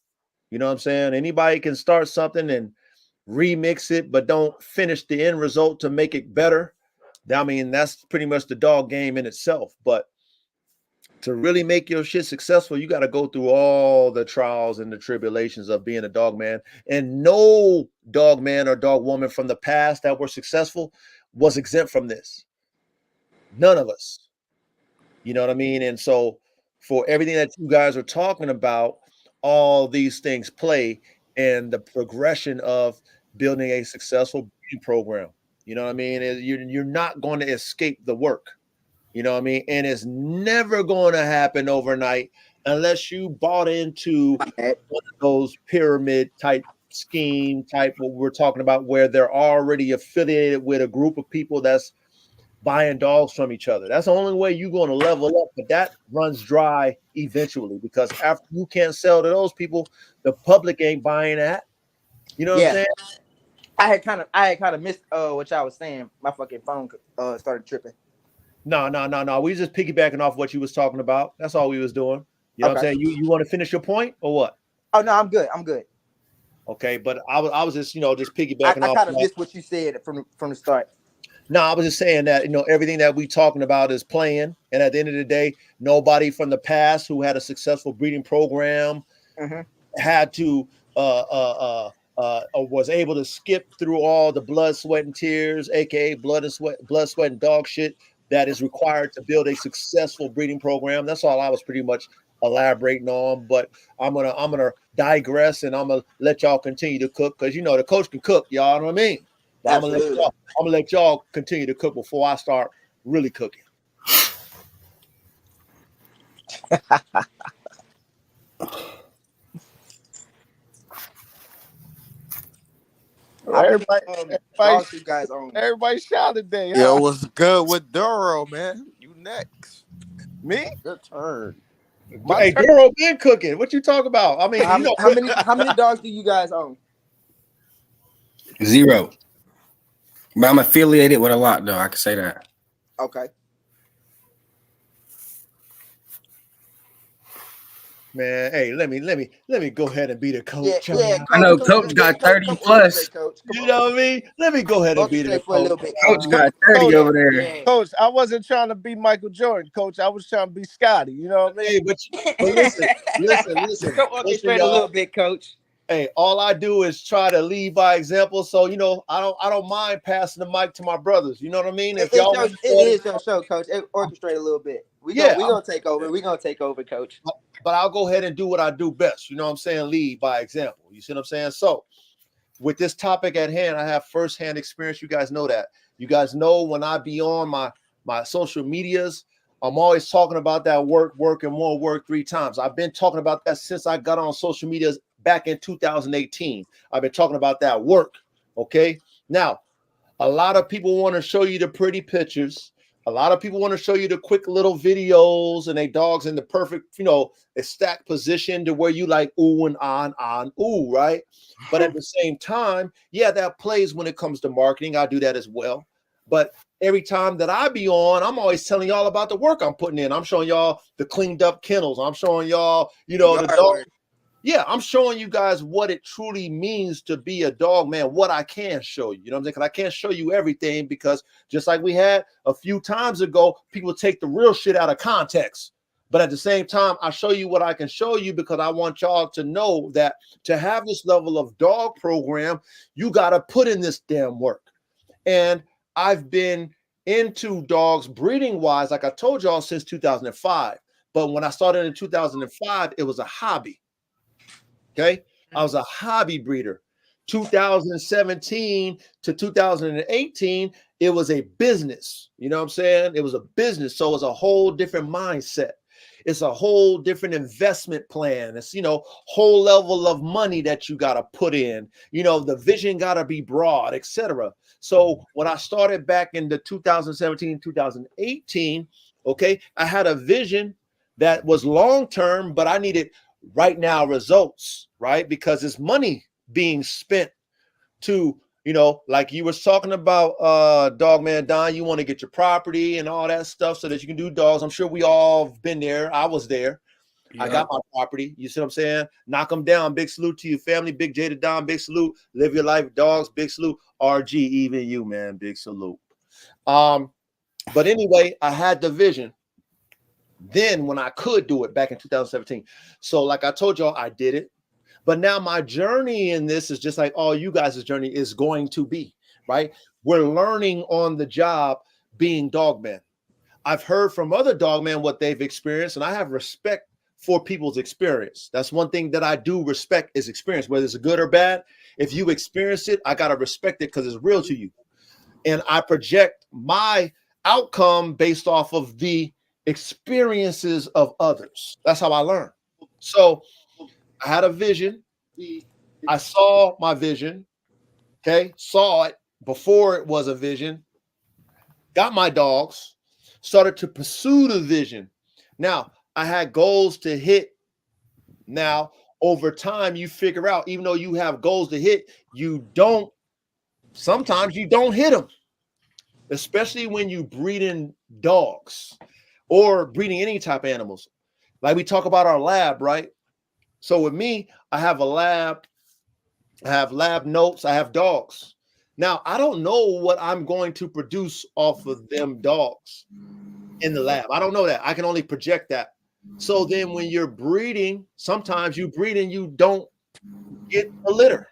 You know what I'm saying? Anybody can start something and remix it but don't finish the end result to make it better. I mean, that's pretty much the dog game in itself. But to really make your shit successful, you got to go through all the trials and the tribulations of being a dog man. And no dog man or dog woman from the past that were successful was exempt from this. None of us. You know what I mean? And so for everything that you guys are talking about, all these things play in the progression of building a successful breeding program. You know what I mean? You're not going to escape the work. You know what I mean? And it's never going to happen overnight unless you bought into one of those pyramid type scheme type what we're talking about, where they're already affiliated with a group of people that's buying dogs from each other. That's the only way you're going to level up. But that runs dry eventually, because after you can't sell to those people, the public ain't buying that. You know what I'm saying? I had kind of missed what y'all was saying. My fucking phone started tripping. No. We just piggybacking off what you was talking about. That's all we was doing. You know what I'm saying? You want to finish your point or what? Oh no, I'm good. Okay, but I was just just piggybacking off. I kind of missed what you said from the start. No, I was just saying that everything that we talking about is playing, and at the end of the day, nobody from the past who had a successful breeding program had to was able to skip through all the blood, sweat, and tears, aka blood, sweat, and dog shit that is required to build a successful breeding program. That's all I was pretty much elaborating on. But I'm gonna digress, and I'm gonna let y'all continue to cook, because the coach can cook, y'all know what I mean. I'm gonna let y'all continue to cook before I start really cooking. Everybody shout today. Huh? Yo, what's good with Duro, man? You next. Me? Your turn. Hey, Duro been cooking. What you talk about? I mean, how many dogs do you guys own? 0. But I'm affiliated with a lot, though. I can say that. Okay. Man, hey, let me go ahead and be the coach. Yeah, I know Coach got 30 plus. You know what I mean? Let me go ahead and be the coach. Coach got 30 over there. Yeah. Coach, I wasn't trying to be Michael Jordan, Coach. I was trying to be Scotty. You know what I mean? Hey, but listen. Go orchestrate a little bit, Coach. Hey, all I do is try to lead by example. So I don't mind passing the mic to my brothers. You know what I mean? If y'all it is your show, Coach. Orchestrate a little bit. We're gonna take over. We're gonna take over, Coach. But I'll go ahead and do what I do best. You know what I'm saying? Lead by example. You see what I'm saying? So with this topic at hand, I have firsthand experience. You guys know that. You guys know when I be on my social medias, I'm always talking about that work, and more work 3 times. I've been talking about that since I got on social medias back in 2018. I've been talking about that work. Okay. Now, a lot of people want to show you the pretty pictures. A lot of people want to show you the quick little videos and they dogs in the perfect, a stacked position to where you like ooh and on, ooh, right? But at the same time, yeah, that plays when it comes to marketing. I do that as well. But every time that I be on, I'm always telling y'all about the work I'm putting in. I'm showing y'all the cleaned up kennels. I'm showing y'all, the dog. yeah, I'm showing you guys what it truly means to be a dog man, what I can show you. You know what I'm saying? Because I can't show you everything, because just like we had a few times ago, people take the real shit out of context. But at the same time, I show you what I can show you, because I want y'all to know that to have this level of dog program, you got to put in this damn work. And I've been into dogs breeding wise, like I told y'all, since 2005. But when I started in 2005, it was a hobby. Okay. I was a hobby breeder. 2017 to 2018, it was a business. You know what I'm saying? It was a business. So it's a whole different mindset. It's a whole different investment plan. It's, whole level of money that you got to put in. The vision got to be broad, etc. So when I started back in the 2017, 2018, okay, I had a vision that was long-term, but I needed right now results, right? Because it's money being spent to, like you were talking about, Dog Man Don, you want to get your property and all that stuff so that you can do dogs. I'm sure we all been there. I was there. Yeah. I got my property. You see what I'm saying? Knock them down. Big salute to your family. Big J to Don. Big salute. Live your life, dogs. Big salute. RG, even you, man. Big salute. But anyway, I had the vision then when I could do it back in 2017. So like I told y'all, I did it. But now my journey in this is just like all you guys' journey is going to be, right? We're learning on the job being dogmen. I've heard from other dogmen what they've experienced, and I have respect for people's experience. That's one thing that I do respect is experience, whether it's good or bad. If you experience it, I got to respect it because it's real to you. And I project my outcome based off of the experiences of others. That's how I learn. So I had a vision. I saw my vision. Okay. Saw it before it was a vision. Got my dogs. Started to pursue the vision. Now, I had goals to hit. Now, over time, you figure out, even though you have goals to hit, sometimes you don't hit them. Especially when you breeding dogs or breeding any type of animals. Like we talk about our lab, right? So with me, I have a lab, I have lab notes, I have dogs. Now, I don't know what I'm going to produce off of them dogs in the lab. I don't know that. I can only project that. So then when you're breeding, sometimes you breed and you don't get a litter.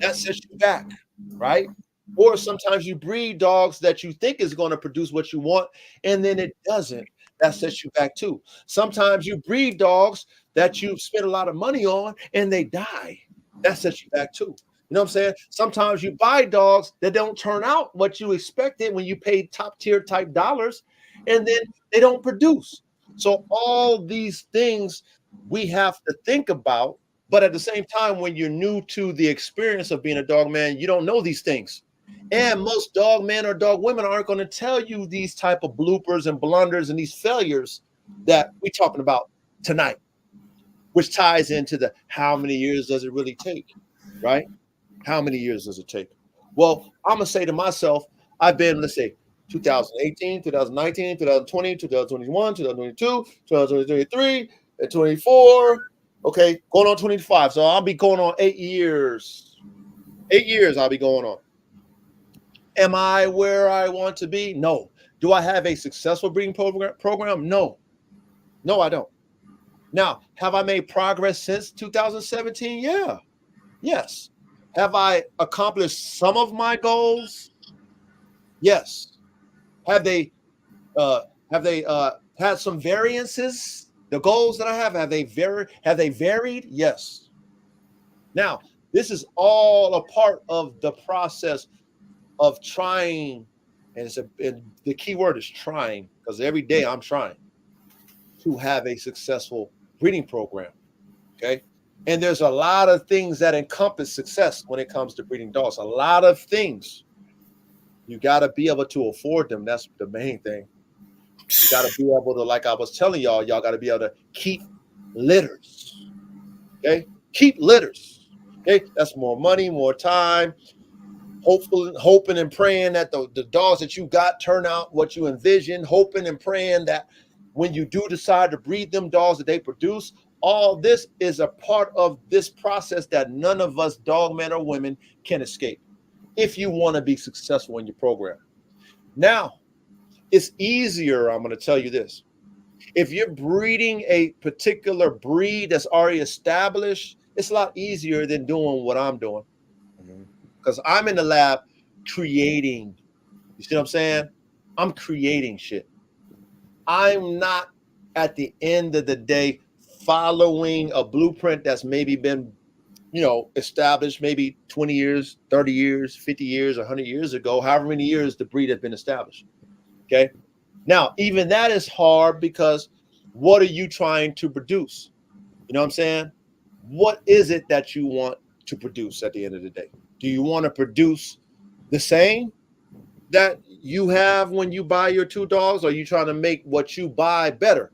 That sets you back, right? Or sometimes you breed dogs that you think is going to produce what you want, and then it doesn't. That sets you back too. Sometimes you breed dogs that you've spent a lot of money on and they die. That sets you back too. You know what I'm saying? Sometimes you buy dogs that don't turn out what you expected when you paid top tier type dollars, and then they don't produce. So all these things we have to think about. But at the same time, when you're new to the experience of being a dog man, you don't know these things. And most dog men or dog women aren't going to tell you these type of bloopers and blunders and these failures that we're talking about tonight, which ties into the how many years does it really take, right? How many years does it take? Well, I'm going to say to myself, I've been, let's say, 2018, 2019, 2020, 2021, 2022, 2023, and 24. Okay, going on 25. So I'll be going on 8 years. 8 years I'll be going on. Am I where I want to be? No. Do I have a successful breeding program? No. No, I don't. Now, have I made progress since 2017? Yeah. Yes. Have I accomplished some of my goals? Yes. Have they had some variances? The goals that I have they varied? Yes. Now, this is all a part of the process of trying, and the key word is trying, because every day I'm trying to have a successful breeding program. Okay. And there's a lot of things that encompass success when it comes to breeding dogs. A lot of things. You got to be able to afford them. That's the main thing. You got to be able to, like I was telling y'all got to be able to keep litters. Okay. Keep litters. Okay. That's more money, more time. Hoping and praying that the dogs that you got turn out what you envision, hoping and praying that when you do decide to breed them dogs that they produce, All this is a part of this process that none of us dog men or women can escape if you want to be successful in your program. Now, it's easier, I'm going to tell you this. If you're breeding a particular breed that's already established, it's a lot easier than doing what I'm doing. Because I'm in the lab creating. You see what I'm saying? I'm creating shit. I'm not at the end of the day following a blueprint that's maybe been, established maybe 20 years, 30 years, 50 years, 100 years ago, however many years the breed has been established. Okay. Now, even that is hard because what are you trying to produce? You know what I'm saying? What is it that you want to produce at the end of the day? Do you want to produce the same that you have when you buy your 2 dogs? Or are you trying to make what you buy better?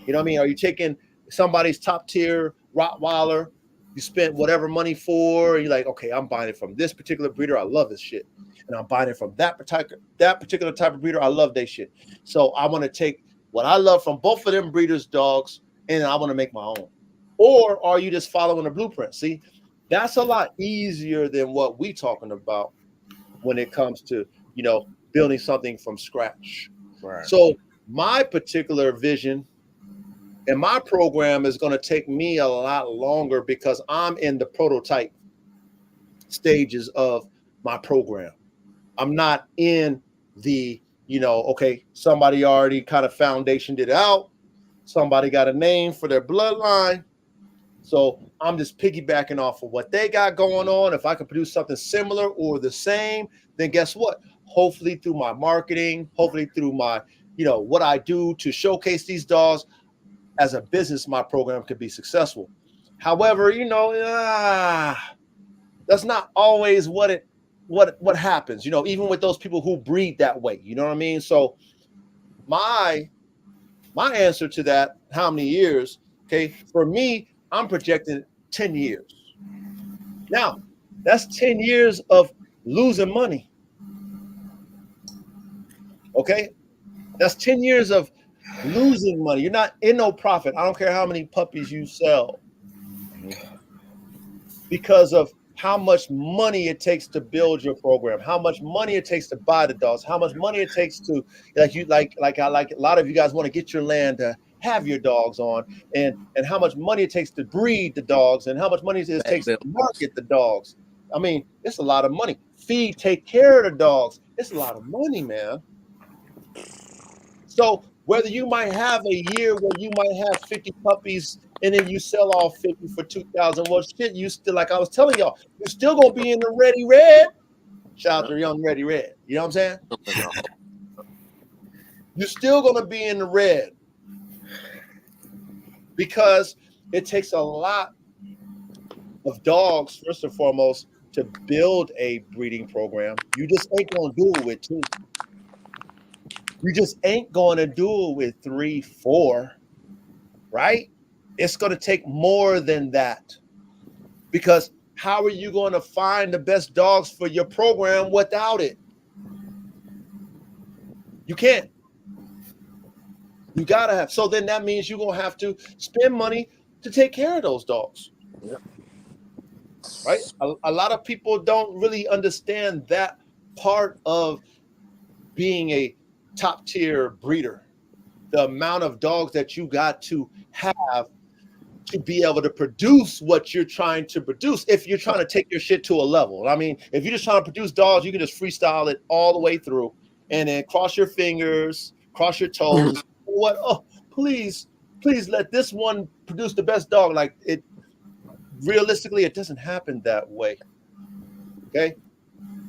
You know what I mean? Are you taking somebody's top tier Rottweiler you spent whatever money for, and you're like, okay, I'm buying it from this particular breeder. I love this shit. And I'm buying it from that particular type of breeder. I love that shit. So I want to take what I love from both of them breeders' dogs, and I want to make my own. Or are you just following a blueprint? See, that's a lot easier than what we talking about when it comes to, building something from scratch. Right. So my particular vision and my program is going to take me a lot longer because I'm in the prototype stages of my program. I'm not in the, okay, somebody already kind of foundationed it out. Somebody got a name for their bloodline. So I'm just piggybacking off of what they got going on. If I can produce something similar or the same, then guess what? Hopefully through my marketing, hopefully through my, what I do to showcase these dogs as a business, my program could be successful. However, that's not always what happens, even with those people who breed that way, you know what I mean? So my answer to that, how many years, okay, for me, I'm projecting 10 years. Now, that's 10 years of losing money. Okay? That's 10 years of losing money. You're not in no profit. I don't care how many puppies you sell. Because of how much money it takes to build your program, how much money it takes to buy the dogs, how much money it takes to like a lot of you guys want to get your land to have your dogs on, and how much money it takes to breed the dogs, and how much money it takes to market the dogs. I mean, it's a lot of money. Feed, take care of the dogs. It's a lot of money, man. So whether you might have a year where you might have 50 puppies and then you sell all 50 for 2,000, well, shit, you still, like I was telling y'all, you're still gonna be in the Ready Red. Shout out to Young Ready Red. You know what I'm saying? You're still gonna be in the red because it takes a lot of dogs, first and foremost, to build a breeding program. You just ain't gonna do it with 2. You just ain't going to do it with 3, 4, right? It's going to take more than that, because how are you going to find the best dogs for your program without it? You can't. You got to have. So then that means you're going to have to spend money to take care of those dogs. Yep. Right? A lot of people don't really understand that part of being a top tier breeder, the amount of dogs that you got to have to be able to produce what you're trying to produce. If you're trying to take your shit to a level, I mean, if you're just trying to produce dogs, you can just freestyle it all the way through and then cross your fingers, cross your toes. What? Oh, please let this one produce the best dog. Like, it realistically, it doesn't happen that way. Okay,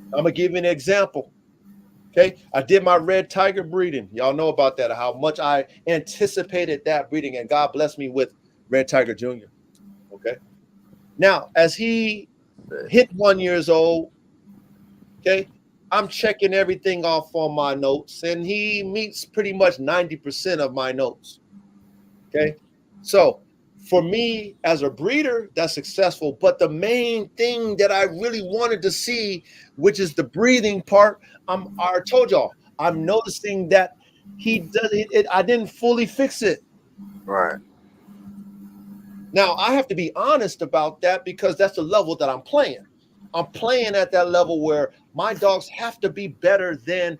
I'm gonna give you an example. Okay, I did my red tiger breeding. Y'all know about that, how much I anticipated that breeding, and God blessed me with Red Tiger Jr. Okay, now as he hit 1 year old, okay, I'm checking everything off on my notes, and he meets pretty much 90% of my notes. Okay, so for me as a breeder, that's successful. But the main thing that I really wanted to see, which is the breathing part, I told y'all, I'm noticing that he does it. I didn't fully fix it. Right. Now, I have to be honest about that because that's the level that I'm playing. I'm playing at that level where my dogs have to be better than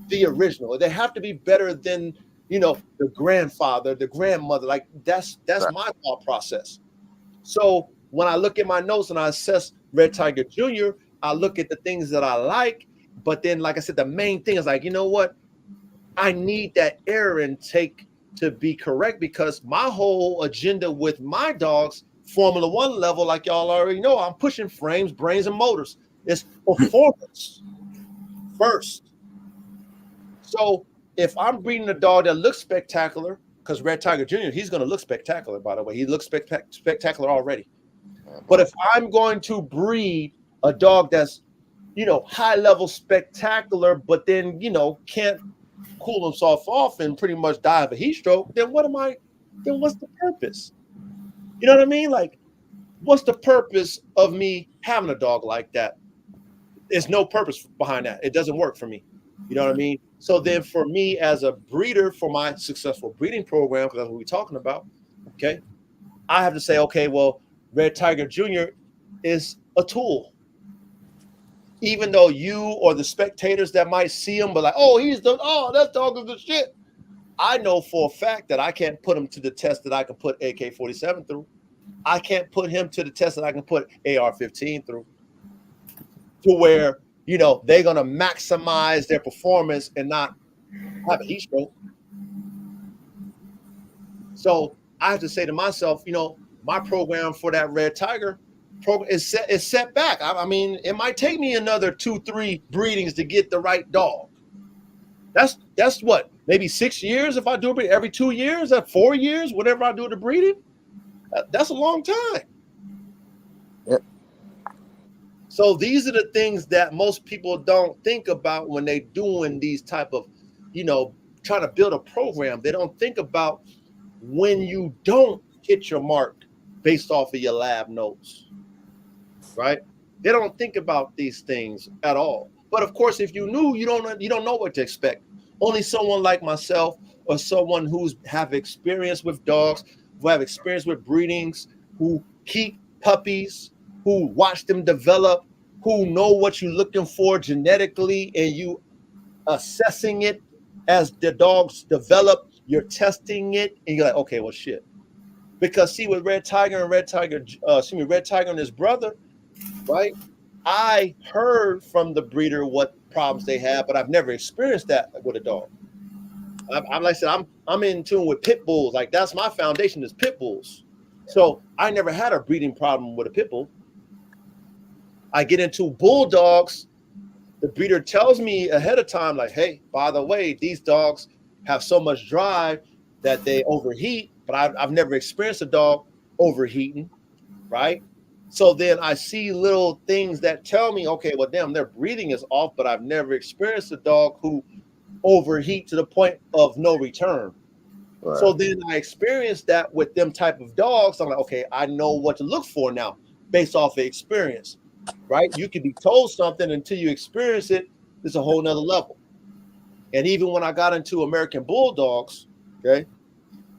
the original. They have to be better than, you know, the grandfather, the grandmother. Like that's Right. my thought process. So when I look at my notes and I assess Red Tiger Jr., I look at the things that I like. But then, like I said, the main thing is like, you know what? I need that air intake to be correct because my whole agenda with my dogs, Formula One level, like y'all already know, I'm pushing frames, brains, and motors. It's performance first. So if I'm breeding a dog that looks spectacular, because Red Tiger Jr., he's going to look spectacular, by the way. He looks spectacular already. But if I'm going to breed a dog that's, you know, high level spectacular, but then, you know, can't cool himself off and pretty much die of a heat stroke, then what's the purpose? You know what I mean? Like, what's the purpose of me having a dog like that? There's no purpose behind that. It doesn't work for me. You know what I mean? So then for me as a breeder for my successful breeding program, because that's what we're talking about, okay, I have to say, okay, well, Red Tiger Jr. is a tool. Even though you or the spectators that might see him, but like, that dog is the shit. I know for a fact that I can't put him to the test that I can put AK-47 through. I can't put him to the test that I can put AR-15 through. To where, you know, they're going to maximize their performance and not have a heat stroke. So I have to say to myself, you know, my program for that Red Tiger program is set back. I mean, it might take me another 2-3 breedings to get the right dog. That's what, maybe 6 years if I do it every 2 years, 4 years, whatever I do the breeding. That's a long time. Yep. So these are the things that most people don't think about when they're doing these type of, you know, trying to build a program. They don't think about when you don't hit your mark based off of your lab notes, right? They don't think about these things at all. But of course, if you knew, you don't know what to expect. Only someone like myself or someone who's have experience with dogs, who have experience with breedings, who keep puppies, who watch them develop, who know what you're looking for genetically, and you assessing it as the dogs develop, you're testing it, and you're like, okay, well, shit. Because see, with Red Tiger and his brother, right? I heard from the breeder what problems they have, but I've never experienced that with a dog. I'm like I said, I'm in tune with pit bulls. Like that's my foundation is pit bulls. So I never had a breeding problem with a pit bull. I get into bulldogs. The breeder tells me ahead of time, like, hey, by the way, these dogs have so much drive that they overheat, but I've never experienced a dog overheating, right? So then I see little things that tell me, okay, well, damn, their breathing is off, but I've never experienced a dog who overheat to the point of no return. Right. So then I experienced that with them type of dogs. I'm like, okay, I know what to look for now based off of experience, right? You can be told something until you experience it. It's a whole nother level. And even when I got into American Bulldogs, okay,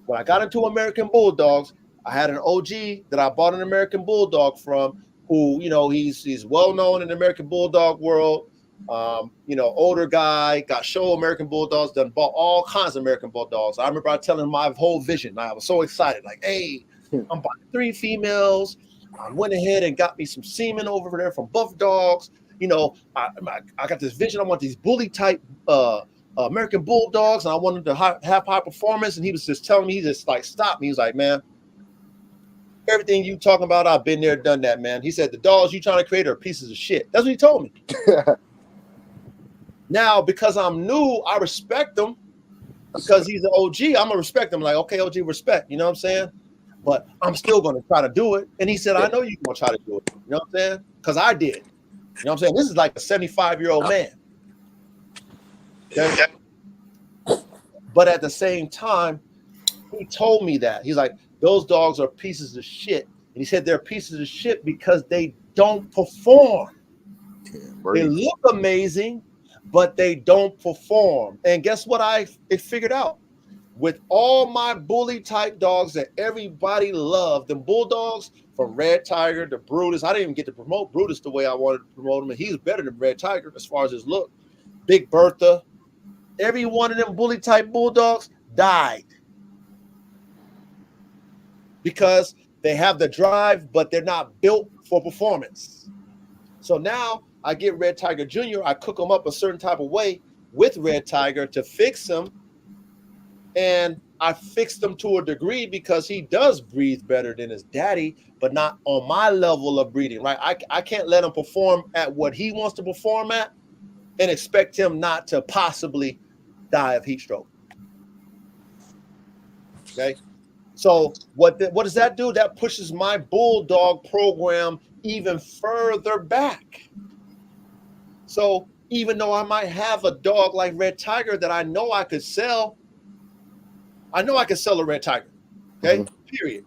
when I got into American Bulldogs, I had an OG that I bought an American Bulldog from who, you know, he's well known in the American Bulldog world. You know, older guy, got show American Bulldogs, done bought all kinds of American Bulldogs. I remember I telling him my whole vision. I was so excited, like, hey, I'm buying 3 females. I went ahead and got me some semen over there from Buff Dogs. You know, I got this vision. I want these bully type American Bulldogs, and I wanted to have high performance. And he was just telling me, he just like stopped me. He was like, man, everything you talking about, I've been there, done that, man. He said, the dogs you trying to create are pieces of shit. That's what he told me. Now, because I'm new, I respect him because he's an OG. I'm going to respect him. Like, okay, OG, respect. You know what I'm saying? But I'm still going to try to do it. And he said, I know you're going to try to do it. You know what I'm saying? Because I did. You know what I'm saying? This is like a 75-year-old man. Okay? But at the same time, he told me that. He's like, those dogs are pieces of shit. And he said they're pieces of shit because they don't perform. They look amazing, but they don't perform. And guess what I figured out? with all my bully type dogs that everybody loved, them bulldogs from Red Tiger to Brutus. I didn't even get to promote Brutus the way I wanted to promote him, and he's better than Red Tiger as far as his look. Big Bertha, every one of them bully type bulldogs died because they have the drive, but they're not built for performance. So now I get Red Tiger Jr., I cook him up a certain type of way with Red Tiger to fix him. And I fixed him to a degree because he does breathe better than his daddy, but not on my level of breathing, right? I can't let him perform at what he wants to perform at and expect him not to possibly die of heat stroke. Okay. So what does that do? That pushes my bulldog program even further back. So even though I might have a dog like Red Tiger that I know I could sell, I know I can sell a Red Tiger, okay, period.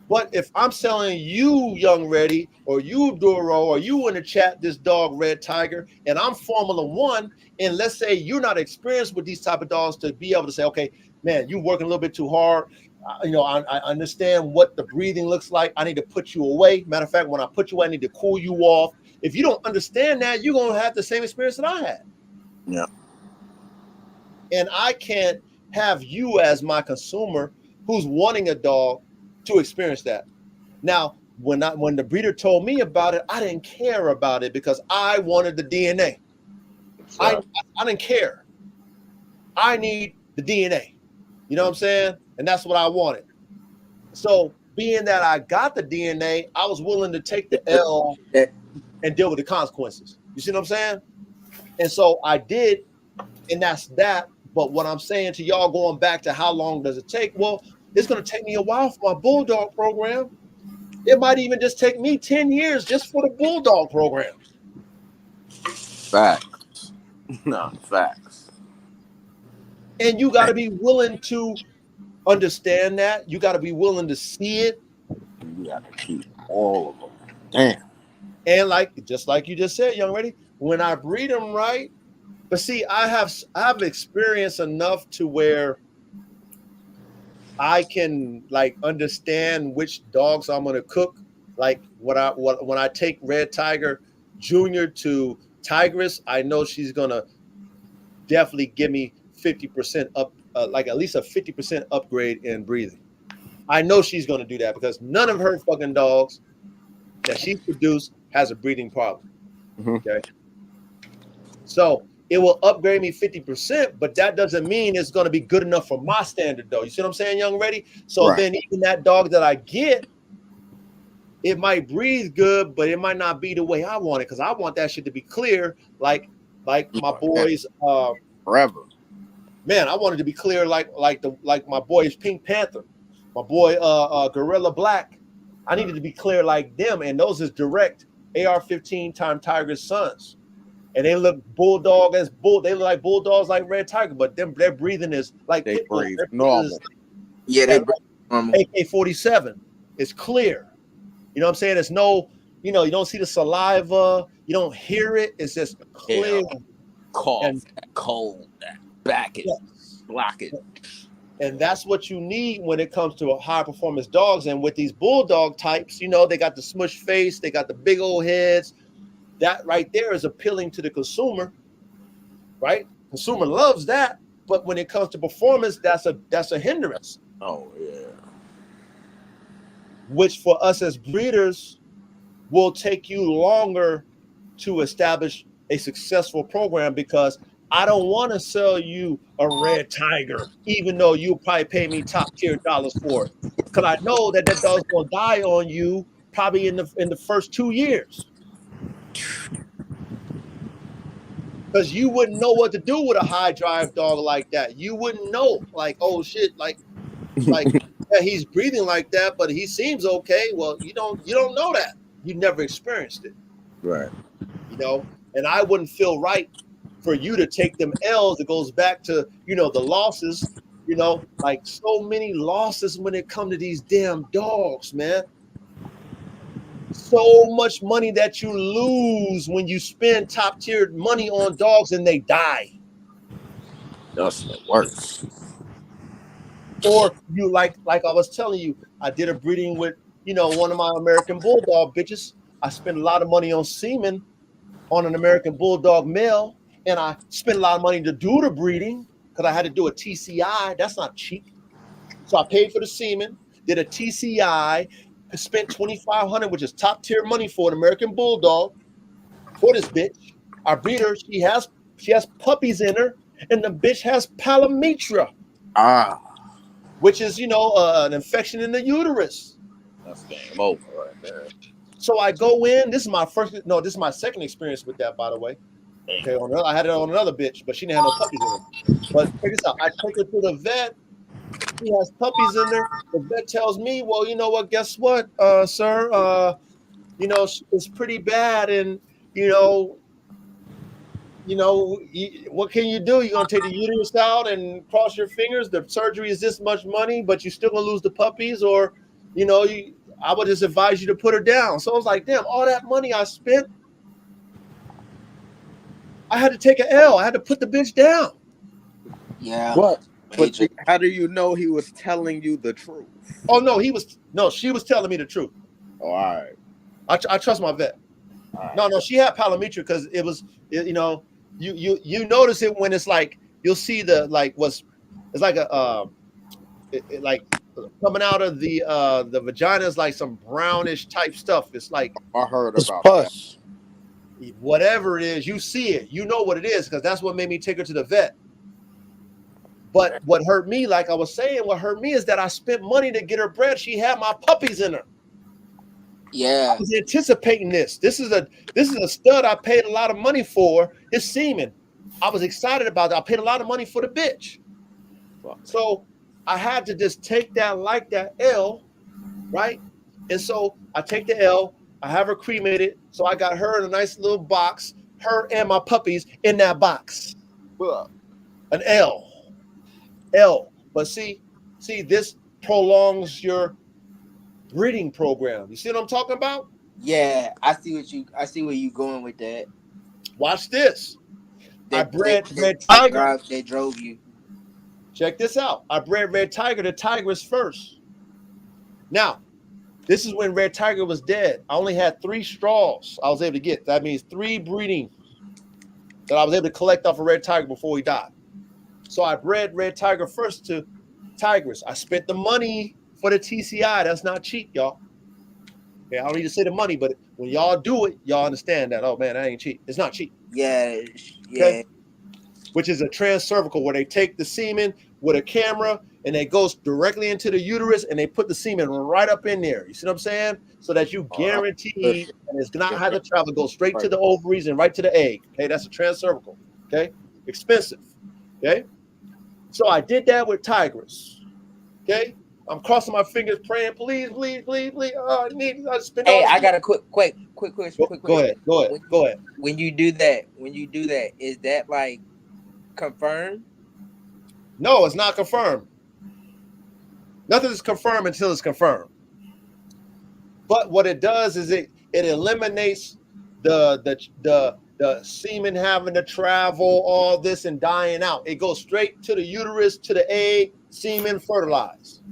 But if I'm selling you, Young Ready, or you, Duro, or you in the chat, this dog, Red Tiger, and I'm Formula One, and let's say you're not experienced with these type of dogs to be able to say, okay, man, you're working a little bit too hard. I understand what the breathing looks like. I need to put you away. Matter of fact, when I put you away, I need to cool you off. If you don't understand that, you're going to have the same experience that I had. Yeah. And I can't have you as my consumer who's wanting a dog to experience that. Now, when the breeder told me about it, I didn't care about it because I wanted the DNA. I didn't care. I need the DNA. You know what I'm saying? And that's what I wanted. So being that I got the DNA, I was willing to take the L and deal with the consequences. You see what I'm saying? And so I did, and that's that. But what I'm saying to y'all, going back to how long does it take? Well, it's going to take me a while for my bulldog program. It might even just take me 10 years just for the bulldog program. Facts. No, facts. And you got to be willing to understand that. You got to be willing to see it. You got to keep all of them. Damn. And just like you just said, Young Ready, when I breed them right. But see, I have experience enough to where I can understand which dogs I'm gonna cook. Like when I take Red Tiger Jr. to Tigress, I know she's gonna definitely give me 50% up, at least a 50% upgrade in breathing. I know she's gonna do that because none of her fucking dogs that she produced has a breathing problem. Okay, so it will upgrade me 50%, but that doesn't mean it's going to be good enough for my standard, though. You see what I'm saying, Young Ready? So right. Then even that dog that I get, it might breathe good, but it might not be the way I want it because I want that shit to be clear, like my boys. Forever. Man, I wanted to be clear, like my boys Pink Panther, my boy Gorilla Black. I needed to be clear like them, and those is direct AR-15 time Tiger's sons. And they look bulldog as bull. They look like bulldogs like Red Tiger, but their breathing is like they breathe normal. Yeah, they breathe normal. AK-47 is clear. You know what I'm saying? There's no, you don't see the saliva. You don't hear it. It's just clear. Yeah. Cough, that cold, that back it, block it. And that's what you need when it comes to high performance dogs. And with these bulldog types, they got the smush face, they got the big old heads. That right there is appealing to the consumer, right? Consumer loves that, but when it comes to performance, that's a hindrance. Oh yeah. Which for us as breeders will take you longer to establish a successful program because I don't want to sell you a Red Tiger, even though you'll probably pay me top tier dollars for it, because I know that dog's gonna die on you probably in the first 2 years. Because you wouldn't know what to do with a high drive dog like that. You wouldn't know, like, oh shit, like yeah, he's breathing like that, but he seems okay. Well, you don't know that. You never experienced it. Right. And I wouldn't feel right for you to take them L's. It goes back to, the losses, like so many losses when it comes to these damn dogs, man. So much money that you lose when you spend top tier money on dogs and they die. That's the worst. Or you like I was telling you, I did a breeding with, one of my American Bulldog bitches. I spent a lot of money on semen on an American Bulldog male, and I spent a lot of money to do the breeding because I had to do a TCI. That's not cheap. So I paid for the semen, did a TCI, spent $2,500, which is top tier money for an American Bulldog for this bitch. Our breeder, she has puppies in her, and the bitch has palametra, which is an infection in the uterus. That's game over right there. So I go in. This is my second experience with that, by the way. Okay, I had it on another bitch, but she didn't have no puppies in her. But check this out. I take her to the vet. She has puppies in there. The vet tells me, well, you know what? Guess what, sir? It's pretty bad, and what can you do? You're gonna take the uterus out and cross your fingers. The surgery is this much money, but you're still gonna lose the puppies, or I would just advise you to put her down. So I was like, damn, all that money I spent, I had to take an L. I had to put the bitch down. Yeah. What? But how do you know he was telling you the truth? Oh no, she was telling me the truth. Oh, all right. I trust my vet. Right. No, she had palametra because it was, you notice it when it's like you'll see it's like a like coming out of the vagina is like some brownish type stuff. It's like I heard It's about pus. whatever it is, you see it, you know what it is, because that's what made me take her to the vet. But what hurt me, like I was saying, is that I spent money to get her bred. She had my puppies in her. Yeah. I was anticipating this. This is a stud I paid a lot of money for. His semen. I was excited about that. I paid a lot of money for the bitch. So I had to just take that L, right? And so I take the L, I have her cremated. So I got her in a nice little box, her and my puppies in that box. An L. But see, this prolongs your breeding program. You see what I'm talking about? Yeah, I see where you going with that. Watch this. I bred Red Tiger. They drove you. Check this out. I bred Red Tiger to Tigress first. Now, this is when Red Tiger was dead. I only had 3 straws I was able to get. That means 3 breeding that I was able to collect off of Red Tiger before he died. So I bred Red Tiger first to Tigress. I spent the money for the TCI. That's not cheap, y'all. Okay, I don't need to say the money, but when y'all do it, y'all understand that. Oh man, that ain't cheap. It's not cheap. Yeah. Okay? Which is a transcervical, where they take the semen with a camera and it goes directly into the uterus and they put the semen right up in there. You see what I'm saying? So that you guarantee and it's not have to travel, go straight to the ovaries and right to the egg. Okay, that's a transcervical. Okay, expensive. Okay, so I did that with Tigress. Okay, I'm crossing my fingers, praying, please. Oh, I spend. Hey, I got a quick question. Go ahead. When you do that, is that like confirmed? No, it's not confirmed. Nothing is confirmed until it's confirmed. But what it does is it eliminates the semen having to travel, all this, and dying out. It goes straight to the uterus, to the egg, semen fertilized.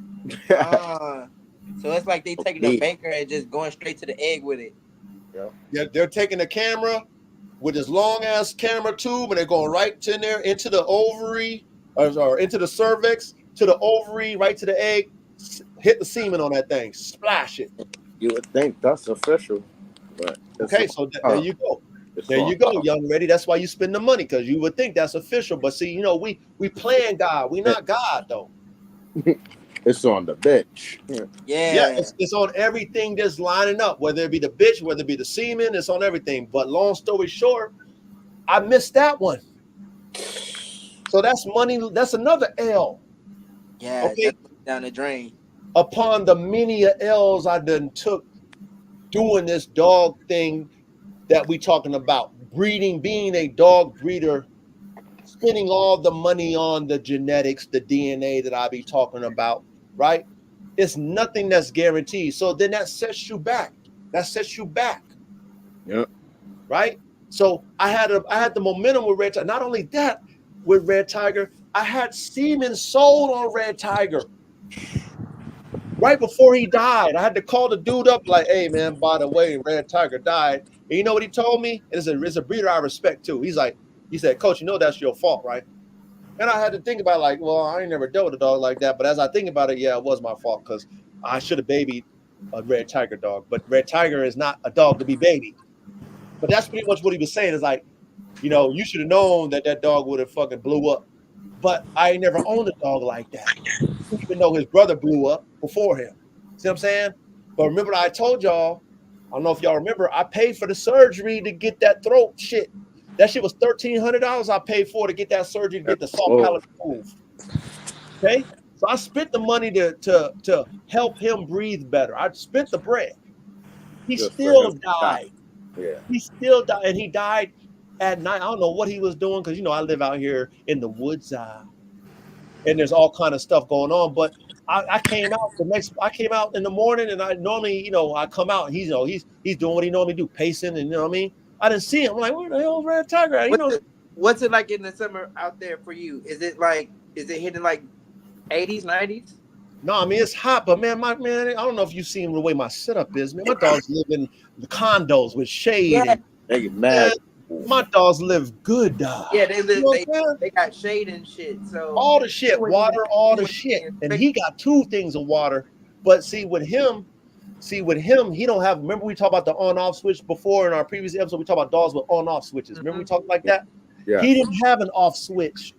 So it's like they taking a baker and just going straight to the egg with it. Yeah, they're taking the camera with this long ass camera tube, and they're going right in there into the ovary or into the cervix, to the ovary, right to the egg. Hit the semen on that thing, splash it. You would think that's official, but okay, so there you go. There you go, young lady. That's why you spend the money, because you would think that's official. But see, we playing God. We not God though. It's on the bitch. Yeah, it's on everything that's lining up, whether it be the bitch, whether it be the semen, it's on everything. But long story short, I missed that one. So that's money. That's another L. Yeah, okay, down the drain. Upon the many L's I done took doing this dog thing that we talking about, breeding, being a dog breeder, spending all the money on the genetics, the DNA that I be talking about, right? It's nothing that's guaranteed. So then that sets you back. Yep. Right? So I had the momentum with Red Tiger. Not only that, with Red Tiger, I had semen sold on Red Tiger. Right before he died, I had to call the dude up like, hey, man, by the way, Red Tiger died. And you know what he told me? It's a breeder I respect, too. He said, Coach, you know that's your fault, right? And I had to think about like, well, I ain't never dealt with a dog like that. But as I think about it, yeah, it was my fault because I should have babied a Red Tiger dog. But Red Tiger is not a dog to be babied. But that's pretty much what he was saying is like, you should have known that dog would have fucking blew up. But I ain't never owned a dog like that, even though his brother blew up before him. See what I'm saying? But remember, I told y'all, I don't know if y'all remember, I paid for the surgery to get that throat shit. That shit was $1,300 I paid for to get that surgery to get the soft palate moved. Okay? So I spent the money to help him breathe better. I spent the bread. He still died. Yeah. He still died. And he died at night. I don't know what he was doing because, I live out here in the woods. And there's all kind of stuff going on. But I came out in the morning and I normally, I come out and he's doing what he normally do, pacing and you know what I mean? I didn't see him. I'm like, where the hell is Red Tiger at? What's it like in the summer out there for you? Is it hitting like 80s, 90s? No, I mean it's hot, but man, I don't know if you've seen the way my setup is, man. My dogs live in the condos with shade. Yeah. And, They get mad. man, my dogs live good, dog. Yeah, they live. You know what I'm saying? They got shade and shit. So all the shit, water, all the shit, and he got 2 things of water. But see, with him, he don't have. Remember we talked about the on-off switch before in our previous episode. We talked about dogs with on-off switches. Remember we talked like that? Yeah. He didn't have an off switch.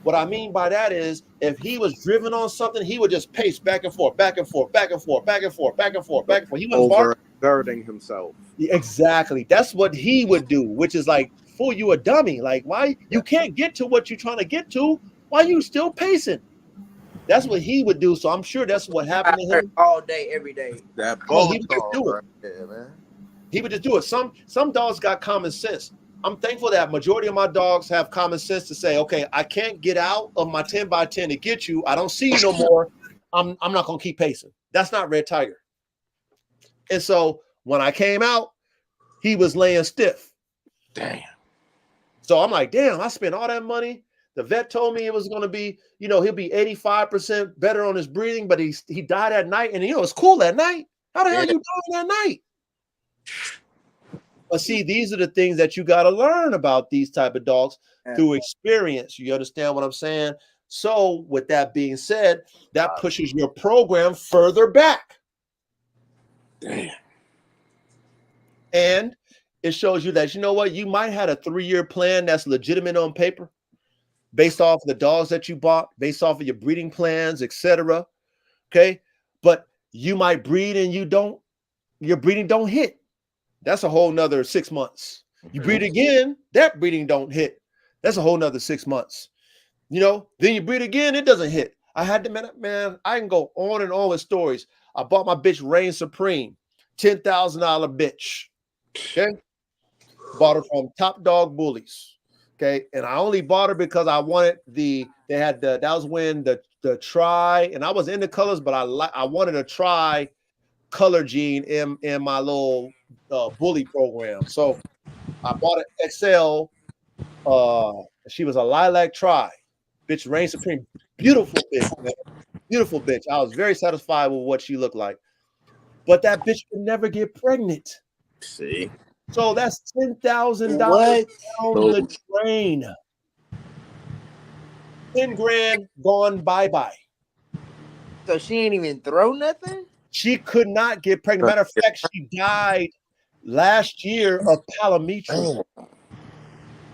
What I mean by that is, if he was driven on something, he would just pace back and forth, back and forth, back and forth, back and forth, back and forth, back and forth. He wouldn't bark. Overexerting himself. Exactly. That's what he would do, which is like, fool, you a dummy. Like, why you can't get to what you're trying to get to? Why you still pacing? That's what he would do. So I'm sure that's what happened to him all day, every day. That Oh, he would just do it. right there, man. He would just do it. Some dogs got common sense. I'm thankful that majority of my dogs have common sense to say, okay, I can't get out of my 10 by 10 to get you. I don't see you no more. I'm not gonna keep pacing. That's not Red Tiger. And so when I came out, he was laying stiff. Damn. So I'm like, damn, I spent all that money. The vet told me it was going to be, he'll be 85% better on his breathing, but he died at night. And, it's cool at night. How the hell you doing at night? But see, these are the things that you got to learn about these type of dogs through experience. You understand what I'm saying? So with that being said, that pushes your program further back. Damn. And it shows you that, you might have a 3-year plan that's legitimate on paper based off the dogs that you bought, based off of your breeding plans, etc. Okay. But you might breed and your breeding don't hit. That's a whole nother 6 months. You breed again, that breeding don't hit. That's a whole nother 6 months. Then you breed again, it doesn't hit. I had to, man, I can go on and on with stories. I bought my bitch Reign Supreme, $10,000 bitch. Okay. Bought her from Top Dog Bullies. Okay. And I only bought her because I wanted that was when the try, and I was into colors, but I wanted a try color gene in my little bully program. So I bought an XL. She was a lilac try. Bitch, Reign Supreme. Beautiful bitch, man. Beautiful bitch. I was very satisfied with what she looked like. But that bitch could never get pregnant. See? So that's $10,000 down the drain. 10 grand gone bye-bye. So she ain't even throw nothing? She could not get pregnant. Matter of fact, she died last year of palometrium.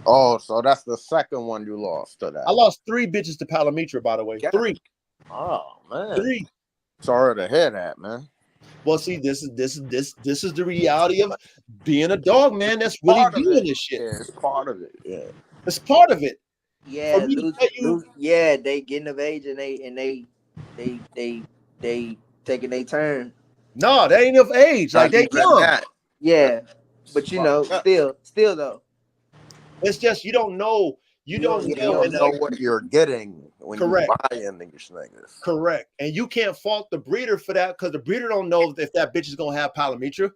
Oh, so that's the second one you lost to that. I lost 3 bitches to palometrium, by the way. 3. Oh man. 3. Sorry to hear that, man. Well, see, this is the reality of being a dog, man. That's really doing this shit. Yeah, it's part of it. Yeah. It's part of it. Yeah, they getting of age and they taking their turn. No, they ain't of age. Like they young. Yeah, but still though. It's just you don't know. You don't know what you're getting when you buy into these niggas. Correct. And you can't fault the breeder for that because the breeder don't know if that bitch is gonna have palometra.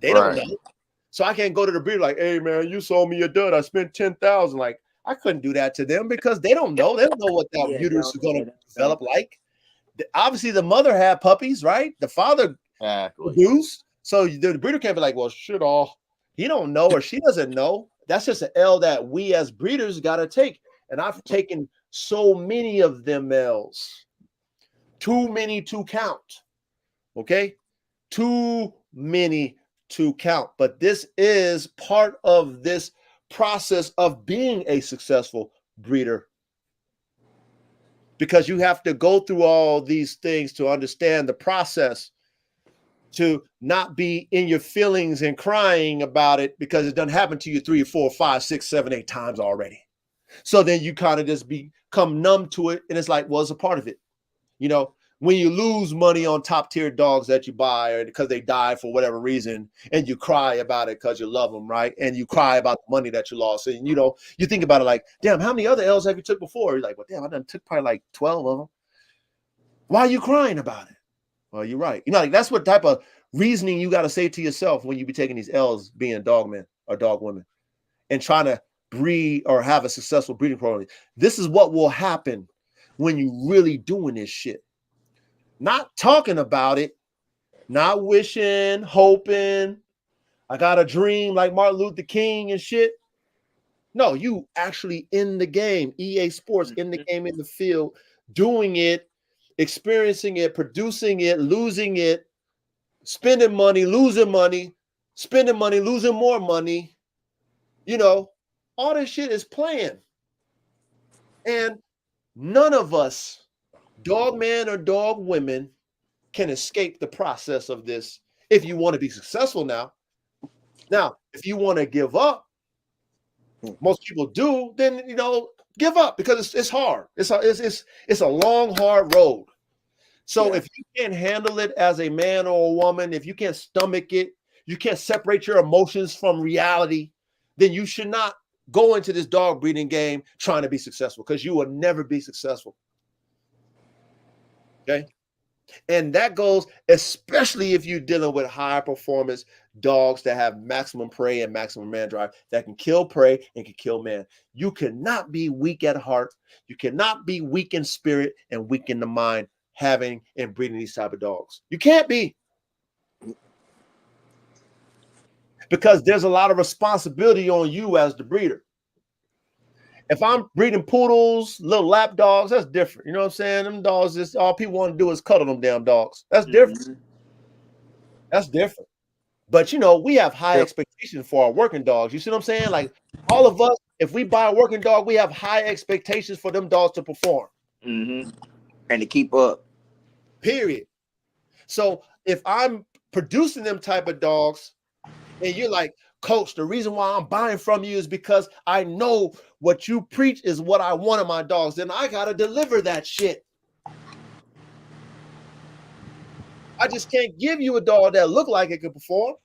They don't know. So I can't go to the breeder like, hey man, you sold me a dud. I spent $10,000. Like I couldn't do that to them because they don't know. They don't know what that uterus is gonna develop like. Obviously the mother had puppies, right? The father Exactly. produced. So the breeder can't be like, well, shit, all he don't know or she doesn't know. That's just an L that we as breeders got to take. And I've taken so many of them L's. Too many to count. Okay? Too many to count. But this is part of this process of being a successful breeder. Because you have to go through all these things to understand the process, to not be in your feelings and crying about it because it doesn't happen to you 3 or 4, 5, 6, 7, 8 times already. So then you kind of just become numb to it. And it's like, well, it's a part of it. You know, when you lose money on top tier dogs that you buy or because they die for whatever reason, and you cry about it because you love them, right? And you cry about the money that you lost. And, you know, you think about it like, damn, how many other L's have you took before? You're like, well, damn, I done took probably like 12 of them. Why are you crying about it? Well, you're right. You know, like that's what type of reasoning you got to say to yourself when you be taking these L's being a dog man or dog woman and trying to breed or have a successful breeding program. This is what will happen when you really doing this shit. Not talking about it, not wishing, hoping, I got a dream like Martin Luther King and shit. No, you actually in the game, EA Sports in the game, in the field, doing it, experiencing it, producing it, losing it, spending money, losing money, spending money, losing more money. You know, all this shit is playing. And none of us, dog men or dog women, can escape the process of this if you want to be successful now. Now, if you want to give up, most people do, then, you know, give up because it's hard. It's a long, hard road. So if you can't handle it as a man or a woman, if you can't stomach it, you can't separate your emotions from reality, then you should not go into this dog breeding game trying to be successful because you will never be successful. Okay. And that goes, especially if you're dealing with high performance dogs that have maximum prey and maximum man drive that can kill prey and can kill man. You cannot be weak at heart. You cannot be weak in spirit and weak in the mind having and breeding these type of dogs. You can't be. Because there's a lot of responsibility on you as the breeder. If I'm breeding poodles, little lap dogs, that's different. You know what I'm saying? Them dogs, just all people want to do is cuddle them damn dogs. That's different. That's different. But, you know, we have high expectations for our working dogs. You see what I'm saying? Like all of us, if we buy a working dog, we have high expectations for them dogs to perform. And to keep up. Period. So if I'm producing them type of dogs and you're like, Coach, the reason why I'm buying from you is because I know what you preach is what I want of my dogs. Then I got to deliver that shit. I just can't give you a dog that look like it could perform.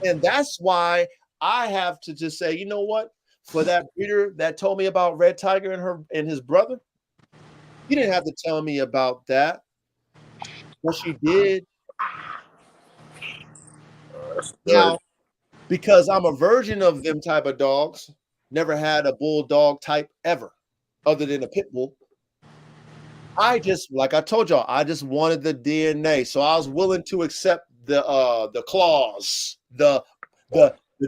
And that's why I have to just say, you know what? For that breeder that told me about Red Tiger and his brother, he didn't have to tell me about that. What she did. Now, because I'm a version of them type of dogs, never had a bulldog type ever, other than a pit bull. I just, like I told y'all, I just wanted the DNA, so I was willing to accept the clause, the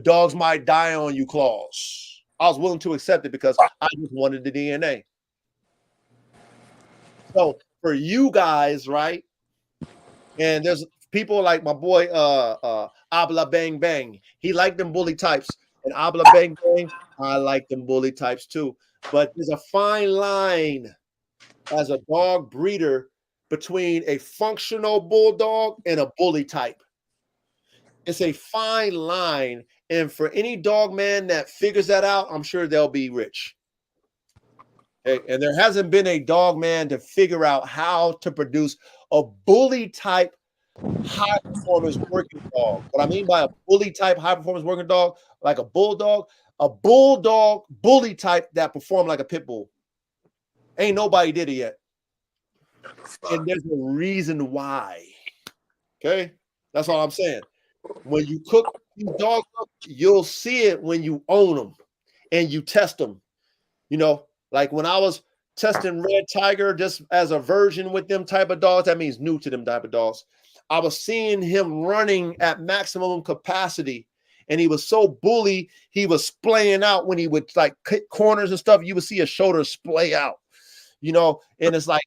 dogs might die on you clause. I was willing to accept it because I just wanted the DNA. So for you guys, right? And there's people like my boy Abla Bang Bang. He liked them bully types. And Abla Bang Bang, I like them bully types too. But there's a fine line as a dog breeder between a functional bulldog and a bully type. It's a fine line. And for any dog man that figures that out, I'm sure they'll be rich. Okay? And there hasn't been a dog man to figure out how to produce a bully type high performance working dog. What I mean by a bully type high performance working dog, like a bulldog bully type that perform like a pit bull. Ain't nobody did it yet. And there's a reason why. Okay, that's all I'm saying. When you cook these dogs up, you'll see it when you own them and you test them. You know, Like when I was testing Red Tiger just as a version with them type of dogs, that means new to them type of dogs. I was seeing him running at maximum capacity, and he was so bully, he was splaying out when he would like cut corners and stuff. You would see his shoulders splay out, you know, and it's like,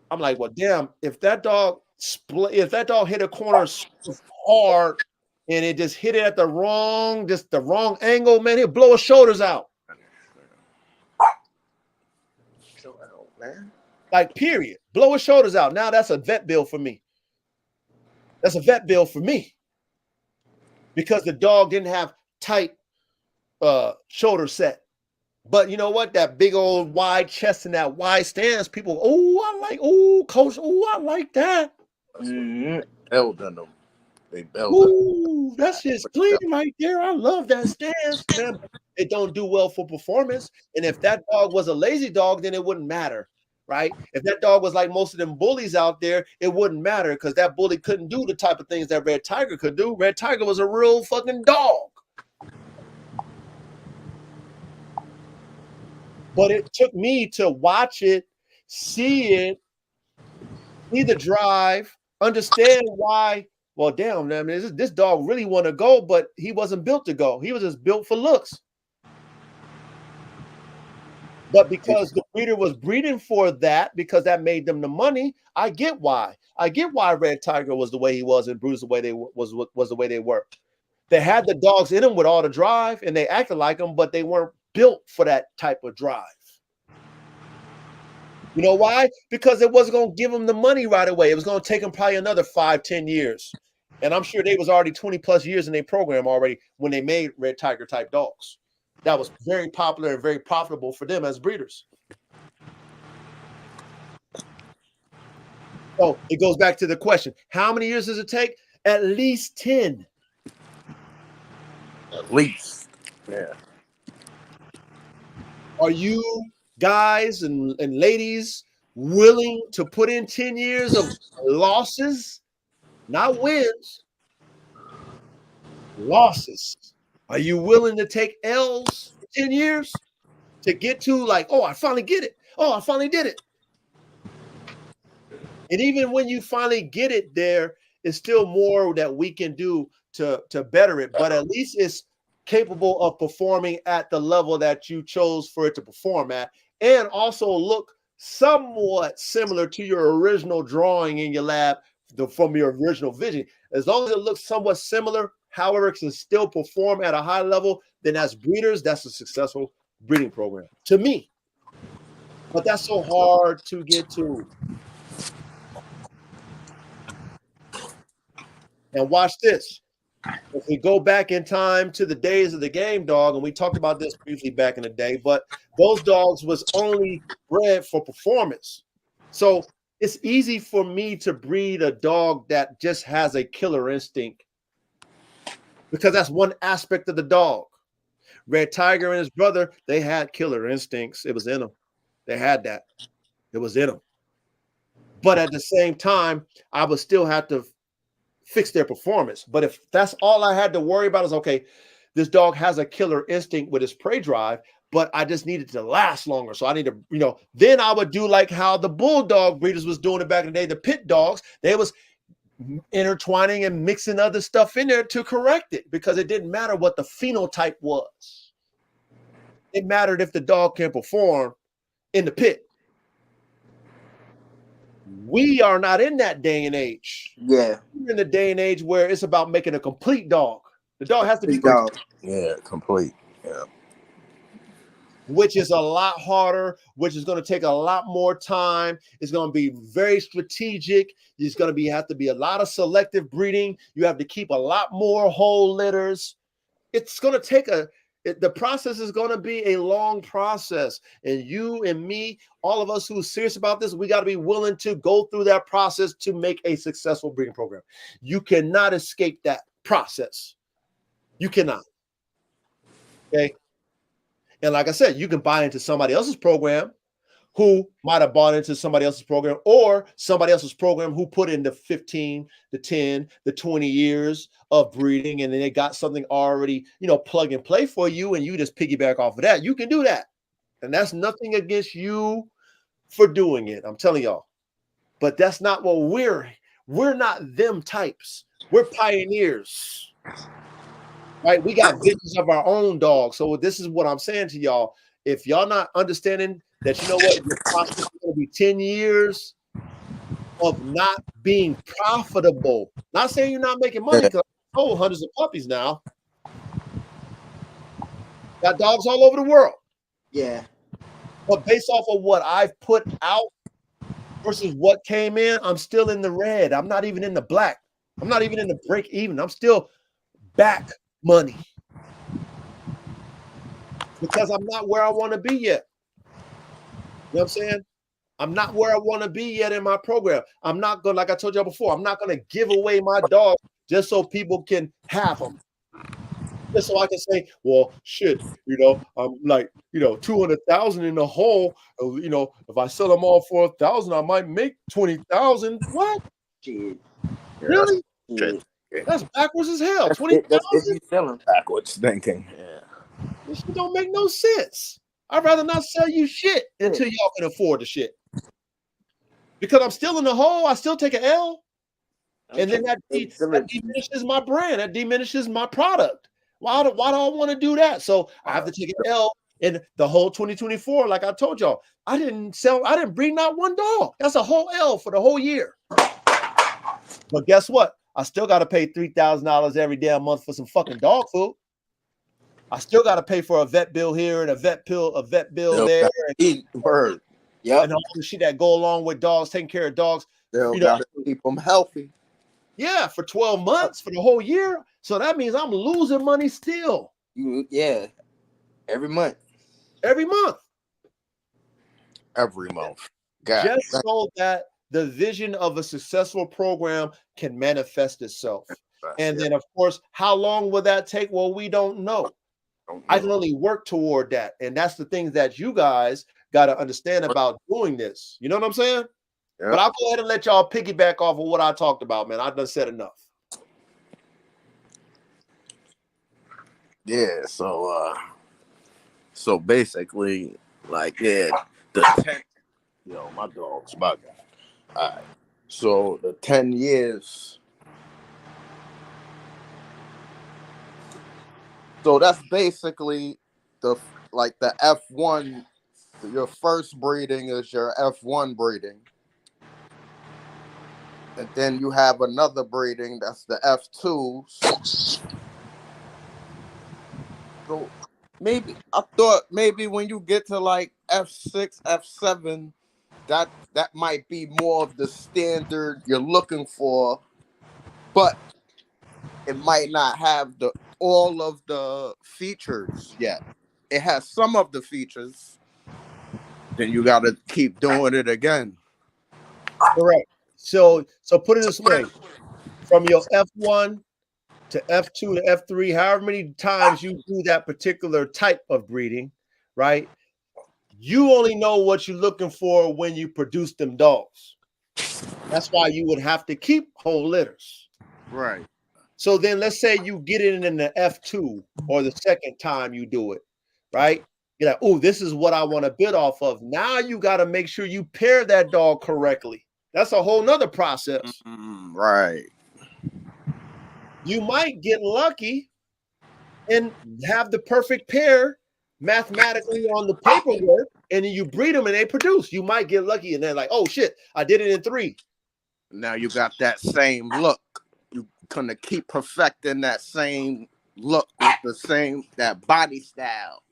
I'm like, well, damn, if that dog hit a corner so hard and it just hit it at the wrong angle, man, he'll blow his shoulders out. Like, period. Blow his shoulders out. Now that's a vet bill for me. That's a vet bill for me. Because the dog didn't have tight shoulder set. But you know what? That big old wide chest and that wide stance, people, coach, I like that. Belled on them. They belled. Ooh, that's just clean right there. I love that stance, man. It don't do well for performance. And if that dog was a lazy dog, then it wouldn't matter, right? If that dog was like most of them bullies out there, it wouldn't matter because that bully couldn't do the type of things that Red Tiger could do. Red Tiger was a real fucking dog. But it took me to watch it, see the drive, understand why. Well, damn, I mean, this dog really want to go, but he wasn't built to go. He was just built for looks. But because the breeder was breeding for that, because that made them the money, I get why. I get why Red Tiger was the way he was and Bruce the way they was the way they were. They had the dogs in them with all the drive, and they acted like them, but they weren't built for that type of drive. You know why? Because it wasn't going to give them the money right away. It was going to take them probably another 5-10 years. And I'm sure they was already 20 plus years in their program already when they made Red Tiger type dogs. That was very popular and very profitable for them as breeders. So it goes back to the question. How many years does it take? At least 10. At least. Yeah. Are you guys and ladies willing to put in 10 years of losses, not wins, losses? Are you willing to take L's for 10 years to get to like, oh, I finally get it. Oh, I finally did it. And even when you finally get it, there is still more that we can do to better it, but at least it's capable of performing at the level that you chose for it to perform at, and also look somewhat similar to your original drawing in your lab from your original vision. As long as it looks somewhat similar, however, it can still perform at a high level, then as breeders, that's a successful breeding program to me. But that's so hard to get to. And watch this. If we go back in time to the days of the game dog, and we talked about this briefly back in the day, but those dogs was only bred for performance. So it's easy for me to breed a dog that just has a killer instinct because that's one aspect of the dog. Red Tiger and his brother, they had killer instincts. It was in them. They had that. It was in them. But at the same time, I would still have to fix their performance. But if that's all I had to worry about is, okay, this dog has a killer instinct with his prey drive, but I just needed to last longer. So I need to, then I would do like how the bulldog breeders was doing it back in the day, the pit dogs, they was intertwining and mixing other stuff in there to correct it because it didn't matter what the phenotype was. It mattered if the dog can perform in the pit. We are not in that day and age. Yeah. We're in the day and age where it's about making a complete dog. The dog has to be dog. Yeah, complete. Yeah. Which is a lot harder, which is going to take a lot more time. It's going to be very strategic. It's going to have to be a lot of selective breeding. You have to keep a lot more whole litters. It's going to take the process is going to be a long process. And you and me, all of us who are serious about this, we got to be willing to go through that process to make a successful breeding program. You cannot escape that process. You cannot. Okay. And like I said, you can buy into somebody else's program who might have bought into somebody else's program, or somebody else's program who put in the 15, the 10, the 20 years of breeding, and then they got something already, plug and play for you, and you just piggyback off of that. You can do that. And that's nothing against you for doing it. I'm telling y'all. But that's not what we're not them types. We're pioneers. Right? We got visions of our own dogs. So this is what I'm saying to y'all. If y'all not understanding that, you know what, your process is going to be 10 years of not being profitable. Not saying you're not making money, because I sold hundreds of puppies now. Got dogs all over the world. Yeah. But based off of what I've put out versus what came in, I'm still in the red. I'm not even in the black. I'm not even in the break even. I'm still back money. Because I'm not where I want to be yet. You know what I'm saying? I'm not where I want to be yet in my program. I'm not going, like I told y'all before, I'm not going to give away my dog just so people can have them. Just so I can say, well, shit, you know, I'm like, you know, 200,000 in the hole. You know, if I sell them all for 1,000, I might make 20,000. What? Shit. Really? Shit. That's backwards as hell. That's 20,000? if you selling. Backwards thinking. Yeah. This shit don't make no sense. I'd rather not sell you shit until y'all can afford the shit. Because I'm still in the hole. I still take an L. And then that diminishes my brand. That diminishes my product. Why do I want to do that? So I have to take an L in the whole 2024. Like I told y'all, I didn't breed not one dog. That's a whole L for the whole year. But guess what? I still got to pay $3,000 every damn month for some fucking dog food. I still got to pay for a vet bill here and a vet bill there. Word. Yep. And all the shit that go along with dogs, taking care of dogs. They'll gotta keep them healthy. Yeah, for 12 months, for the whole year. So that means I'm losing money still. Yeah. Every month. Every month. Every month. Just so that the vision of a successful program can manifest itself. And then, of course, how long will that take? Well, we don't know. I can only work toward that. And that's the things that you guys got to understand about doing this. You know what I'm saying? But I'll go ahead and let y'all piggyback off of what I talked about, man. I done said enough. Yeah, so basically, like, the 10, my dog's bugging. All right. So the 10 years. So that's basically the F1. Your first breeding is your F1 breeding. And then you have another breeding, that's the F2s. So I thought maybe when you get to like F6, F7, that might be more of the standard you're looking for, but it might not have all of the features yet. It has some of the features. Then you got to keep doing it again. Correct. So put it this way: from your F1 to F2 to F3, however many times you do that particular type of breeding, right? You only know what you're looking for when you produce them dogs. That's why you would have to keep whole litters. Right. So then let's say you get it in the F2 or the second time you do it, right? You're like, oh, this is what I want to build off of. Now you got to make sure you pair that dog correctly. That's a whole nother process. Right. You might get lucky and have the perfect pair mathematically on the paperwork, and then you breed them and they produce. You might get lucky and they're like, oh shit, I did it in 3. Now you got that same look. You're gonna keep perfecting that same look with that body style.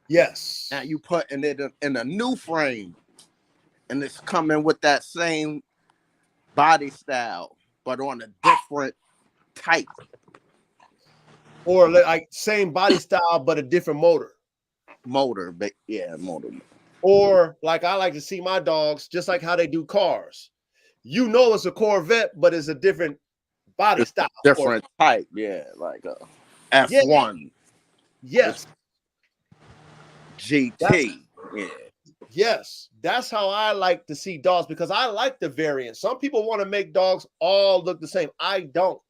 Yes. Now you putting it in a new frame, and it's coming with that same body style, but on a different type. Or like same body style, but a different motor. Motor. Or like I like to see my dogs, just like how they do cars. You know it's a Corvette, but it's a different body style. Different type, yeah. Like a F1. Yes. GT. Yeah. Yes. That's how I like to see dogs, because I like the variance. Some people want to make dogs all look the same. I don't.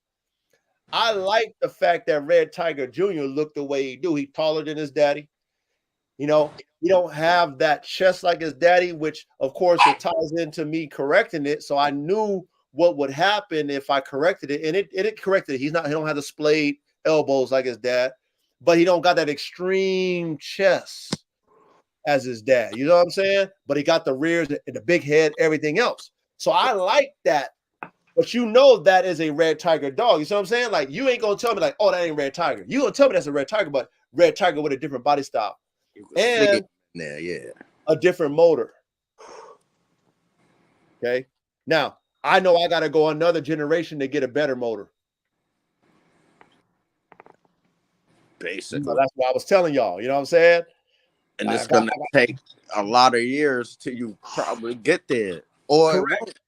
I like the fact that Red Tiger Jr. looked the way he do. He taller than his daddy. You know, he don't have that chest like his daddy, which of course it ties into me correcting it. So I knew what would happen if I corrected it, and it corrected it. He don't have the splayed elbows like his dad, but he don't got that extreme chest as his dad. You know what I'm saying? But he got the rears and the big head, everything else. So I like that. But you know that is a red tiger dog. You see what I'm saying? Like you ain't gonna tell me like, oh, that ain't red tiger. You gonna tell me that's a red tiger, but red tiger with a different body style You can see and it in there, yeah. a different motor. Okay. Now I know I gotta go another generation to get a better motor. Basically. That's what I was telling y'all. You know what I'm saying? And it's gonna take a lot of years till you probably get there. Or it won't.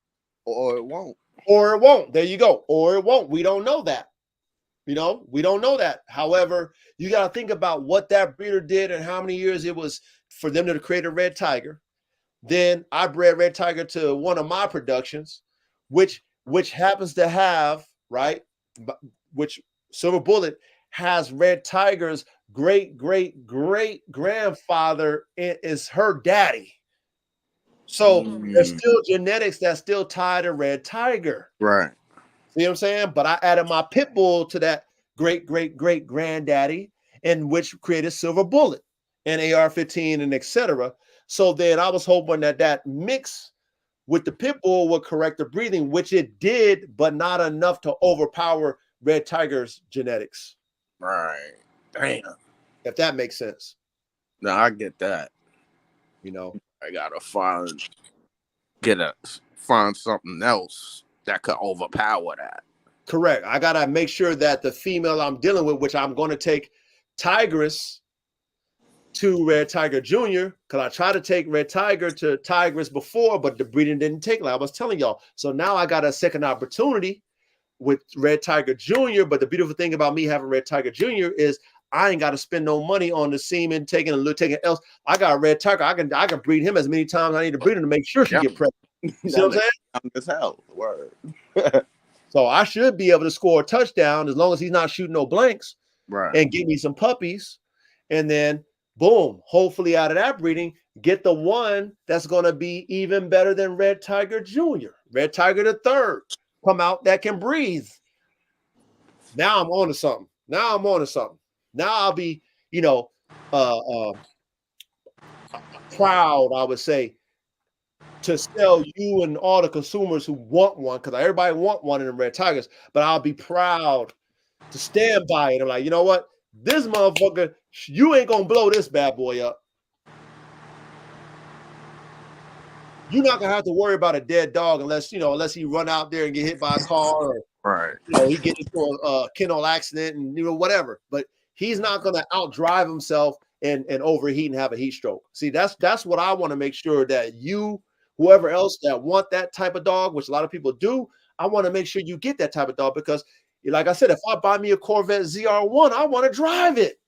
Or it won't. Or it won't. There you go. Or it won't. We don't know that. You know, we don't know that. However, you got to think about what that breeder did and how many years it was for them to create a red tiger. Then I bred red tiger to one of my productions, which happens to have, right, which Silver Bullet has red tiger's great grandfather is her daddy. So there's still genetics that still tie to red tiger. Right. See what I'm saying? But I added my pit bull to that great granddaddy, and which created Silver Bullet and AR-15 and etc. So then I was hoping that mix with the pit bull would correct the breathing, which it did, but not enough to overpower red tiger's genetics. Right. Damn. If that makes sense. No, I get that. You know, I gotta find something else that could overpower that. correct. I gotta make sure that the female I'm dealing with, which I'm going to take Tigress to Red Tiger Jr., because I tried to take Red Tiger to Tigress before, but the breeding didn't take like I was telling y'all. So now I got a second opportunity with Red Tiger Jr. But the beautiful thing about me having Red Tiger Jr. is I ain't got to spend no money on the semen taking else. I got a Red Tiger. I can breed him as many times I need to breed him to make sure she get pregnant. You see what I'm saying? I'm as hell. Word. So I should be able to score a touchdown as long as he's not shooting no blanks, Right. and give me some puppies, and then boom, hopefully out of that breeding, get the one that's going to be even better than Red Tiger Jr., Red Tiger the third, come out that can breathe. Now I'm on to something. Now I'll be, proud, I would say, to sell you and all the consumers who want one, because everybody want one in the Red Tigers, but I'll be proud to stand by it. I'm like, you know what? This motherfucker, you ain't gonna blow this bad boy up. You're not gonna have to worry about a dead dog unless he run out there and get hit by a car, or Right. he get into a kennel accident and whatever. But he's not gonna outdrive himself and overheat and have a heat stroke. See, that's what I want to make sure that you, whoever else that want that type of dog, which a lot of people do, I want to make sure you get that type of dog, because like I said, if I buy me a Corvette ZR1, I want to drive it.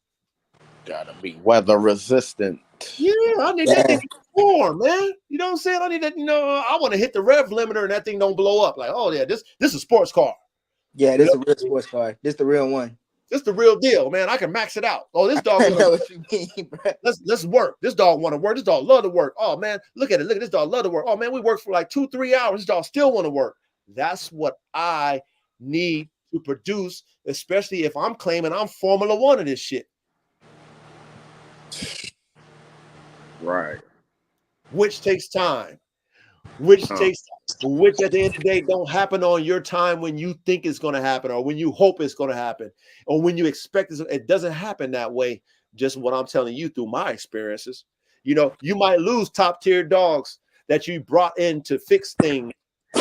Gotta be weather resistant. Yeah, I need that thing to perform, man. You know what I'm saying? I need that, I want to hit the rev limiter and that thing don't blow up. Like, oh yeah, this is a sports car. Yeah, this is a real sports car. This the real one. This the real deal, man. I can max it out. Oh, this dog. I know what you mean, bro. Let's work. This dog want to work. This dog love to work. Oh man, look at it. Look at this dog love to work. Oh man, we work for like 2-3 hours. This dog still want to work. That's what I need to produce, especially if I'm claiming I'm Formula One of this shit. Right. Which takes time. Which at the end of the day don't happen on your time when you think it's going to happen, or when you hope it's going to happen, or when you expect it. It doesn't happen that way. Just what I'm telling you through my experiences. You might lose top tier dogs that you brought in to fix things,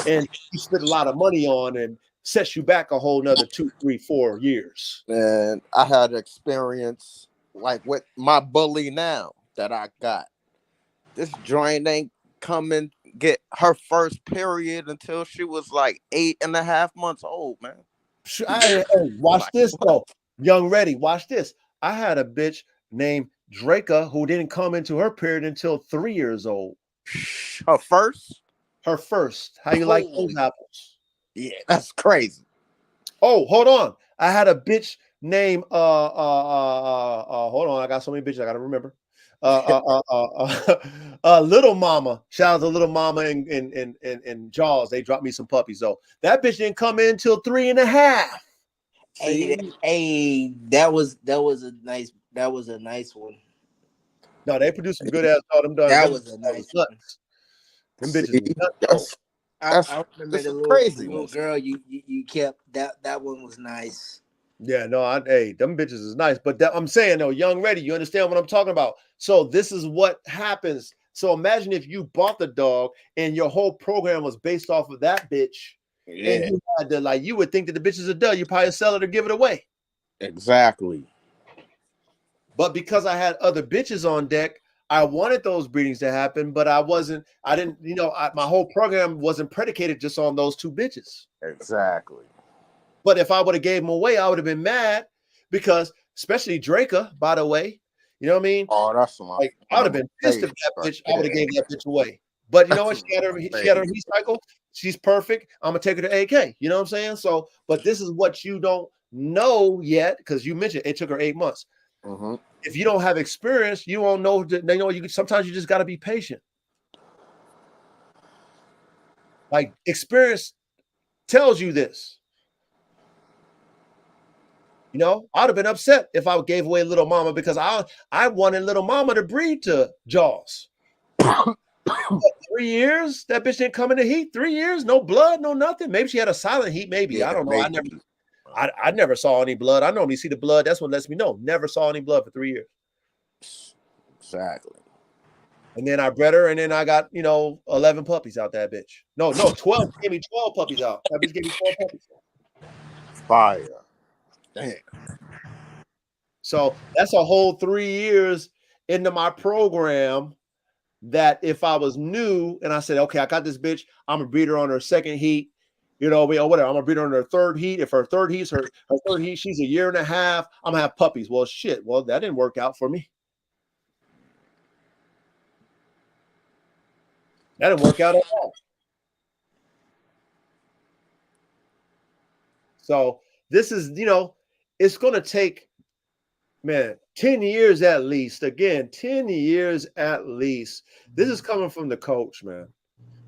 and you spent a lot of money on, and sets you back a whole nother 2, 3, 4 years. And I had experience like with my bully now that I got. This joint ain't coming get her first period until she was like 8.5 months old, man. Watch this though, Young Ready. Watch this. I had a bitch named Draca who didn't come into her period until 3 years old. Her first. How you like those apples? Yeah, that's crazy. Oh, hold on. I had a bitch named hold on. I got so many bitches I gotta remember. Little Mama. Shout out to Little Mama and Jaws. They dropped me some puppies. So that bitch didn't come in till 3.5. Hey, that was a nice one. No, they produced some good ass. Them done. That Them, was a nice nuts. one. Them bitches. See, Was nuts. I remember that's the little craziness. girl you kept. That one was nice. Yeah, no, hey, them bitches is nice. But I'm saying though, Young Ready, you understand what I'm talking about? So this is what happens. So imagine if you bought the dog and your whole program was based off of that bitch. Yeah, And you had to, like, you would think that the bitch is a dud. You probably sell it or give it away. exactly. But because I had other bitches on deck, I wanted those breedings to happen, but I didn't, my whole program wasn't predicated just on those two bitches. Exactly. But if I would have gave them away, I would have been mad because, especially Draca, by the way, you know what I mean? Oh, that's my. Like, I would have been pissed if that bitch, I would have gave that bitch away. But you know what? She had her heat cycle. She's perfect. I'm gonna take her to AK. You know what I'm saying? So, but this is what you don't know yet, because you mentioned it took her 8 months. Mm-hmm. If you don't have experience, you won't know. Sometimes you just got to be patient. Like, experience tells you this. You know, I'd have been upset if I gave away Little Mama because I wanted Little Mama to breed to Jaws. 3 years? That bitch didn't come in the heat. 3 years? No blood, no nothing. Maybe she had a silent heat. Maybe. Yeah, I don't know. maybe. I never saw any blood. I normally see the blood. That's what lets me know. Never saw any blood for 3 years. Exactly. And then I bred her, and then I got, 11 puppies out that bitch. No, 12. She gave me 12 puppies out. That bitch gave me 12 puppies. Fire. Damn. So that's a whole 3 years into my program that if I was new and I said, okay, I got this bitch, I'm gonna breed her on her second heat, or whatever. I'm gonna breed her on her third heat. If her third heat's her third heat, she's 1.5 years, I'm gonna have puppies. Well, shit. Well, that didn't work out for me. That didn't work out at all. So this is, it's gonna take, man, 10 years at least. Again, 10 years at least. This is coming from the coach, man.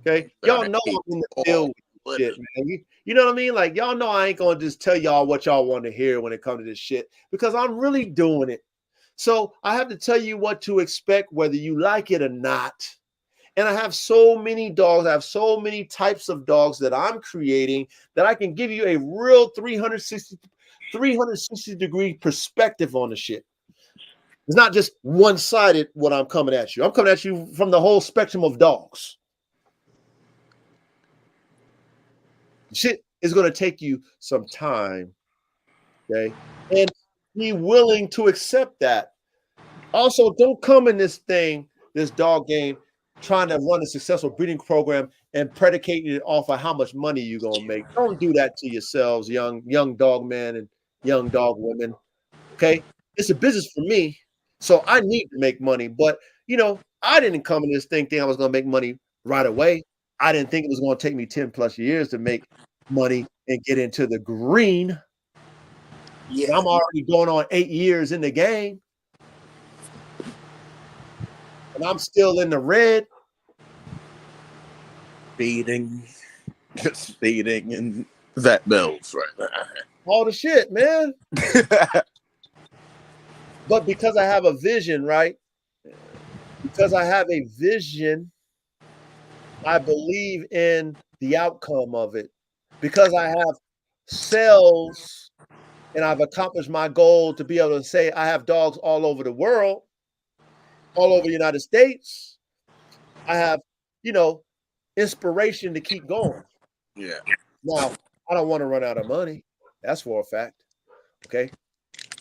Okay. Y'all know I'm in the field with shit, man. You know what I mean? Like, y'all know I ain't gonna just tell y'all what y'all want to hear when it comes to this shit, because I'm really doing it. So I have to tell you what to expect, whether you like it or not. And I have so many dogs. I have so many types of dogs that I'm creating that I can give you a real 360 degree perspective on the shit. It's not just one-sided what I'm coming at you. I'm coming at you from the whole spectrum of dogs. Shit is going to take you some time, okay? And be willing to accept that. Also, don't come in this dog game, trying to run a successful breeding program and predicating it off of how much money you're going to make. Don't do that to yourselves, young dog men and young dog women, okay? It's a business for me, so I need to make money. But, I didn't come in this thing thinking I was going to make money right away. I didn't think it was going to take me 10 plus years to make money and get into the green. Yeah, I'm already going on 8 years in the game. And I'm still in the red. Just feeding and vet bills right now. All the shit, man. But because I have a vision, right? Because I have a vision, I believe in the outcome of it. Because I have sales and I've accomplished my goal to be able to say I have dogs all over the world, all over the United States. I have, inspiration to keep going. Yeah. Now, I don't want to run out of money. That's for a fact. Okay.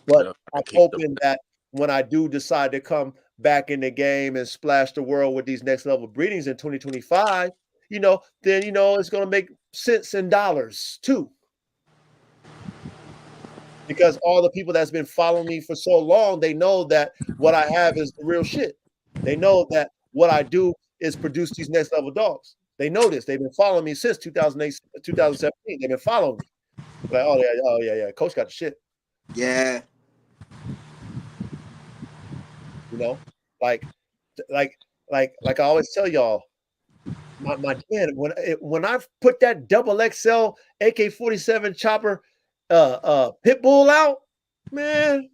But I'm hoping that when I do decide to come back in the game and splash the world with these next level breedings in 2025, then, it's going to make cents and dollars too. Because all the people that's been following me for so long, they know that what I have is the real shit. They know that what I do is produce these next level dogs. They know this. They've been following me since 2008, 2017. They've been following me. Like, oh yeah. Coach got the shit. Yeah. like I always tell y'all, my man, when I put that double XL AK-47 chopper pit bull out, man,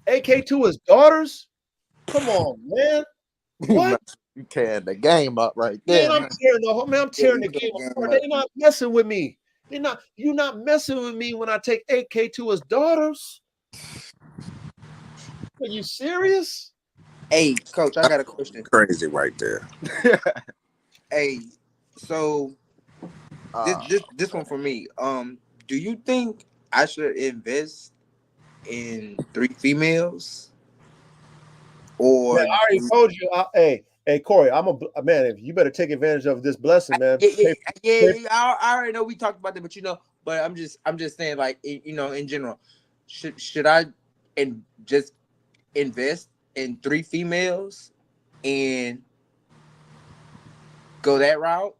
AK to his daughters. Come on, man. What? You tearing the game up right Man, there, I'm man. tearing you the put game the apart. game They're not messing with me. You're not messing with me when I take AK to his daughters. Are you serious? Hey, coach, I got a question. Crazy right there. Hey, so this one for me. Do you think I should invest in 3 females, Man, or I already told you. Hey, Corey, I'm a man. If you better take advantage of this blessing, man. yeah, I already know we talked about that, but I'm just saying, like, in general, should I just invest in 3 females and go that route,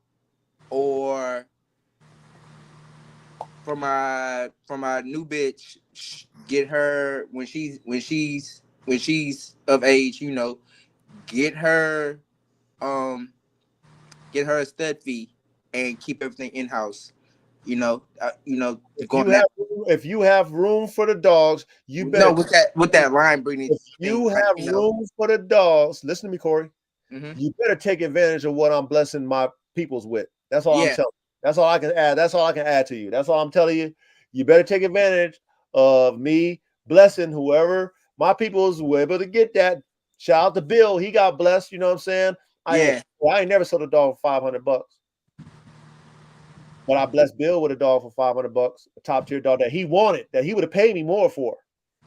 or for my new bitch, get her when she's of age, get her a stud fee and keep everything in house. Going that. If you have room for the dogs, you better. No, with that line breeding If thing, you have room for the dogs, listen to me, Corey. Mm-hmm. You better take advantage of what I'm blessing my peoples with. That's all I'm Yeah. telling you. That's all I can add. That's all I can add to you. That's all I'm telling you. You better take advantage of me blessing whoever my peoples were able to get that. Shout out to Bill. He got blessed. You know what I'm saying? I ain't never sold a dog for $500. But I blessed Bill with a dog for $500, a top tier dog that he wanted, that he would have paid me more for.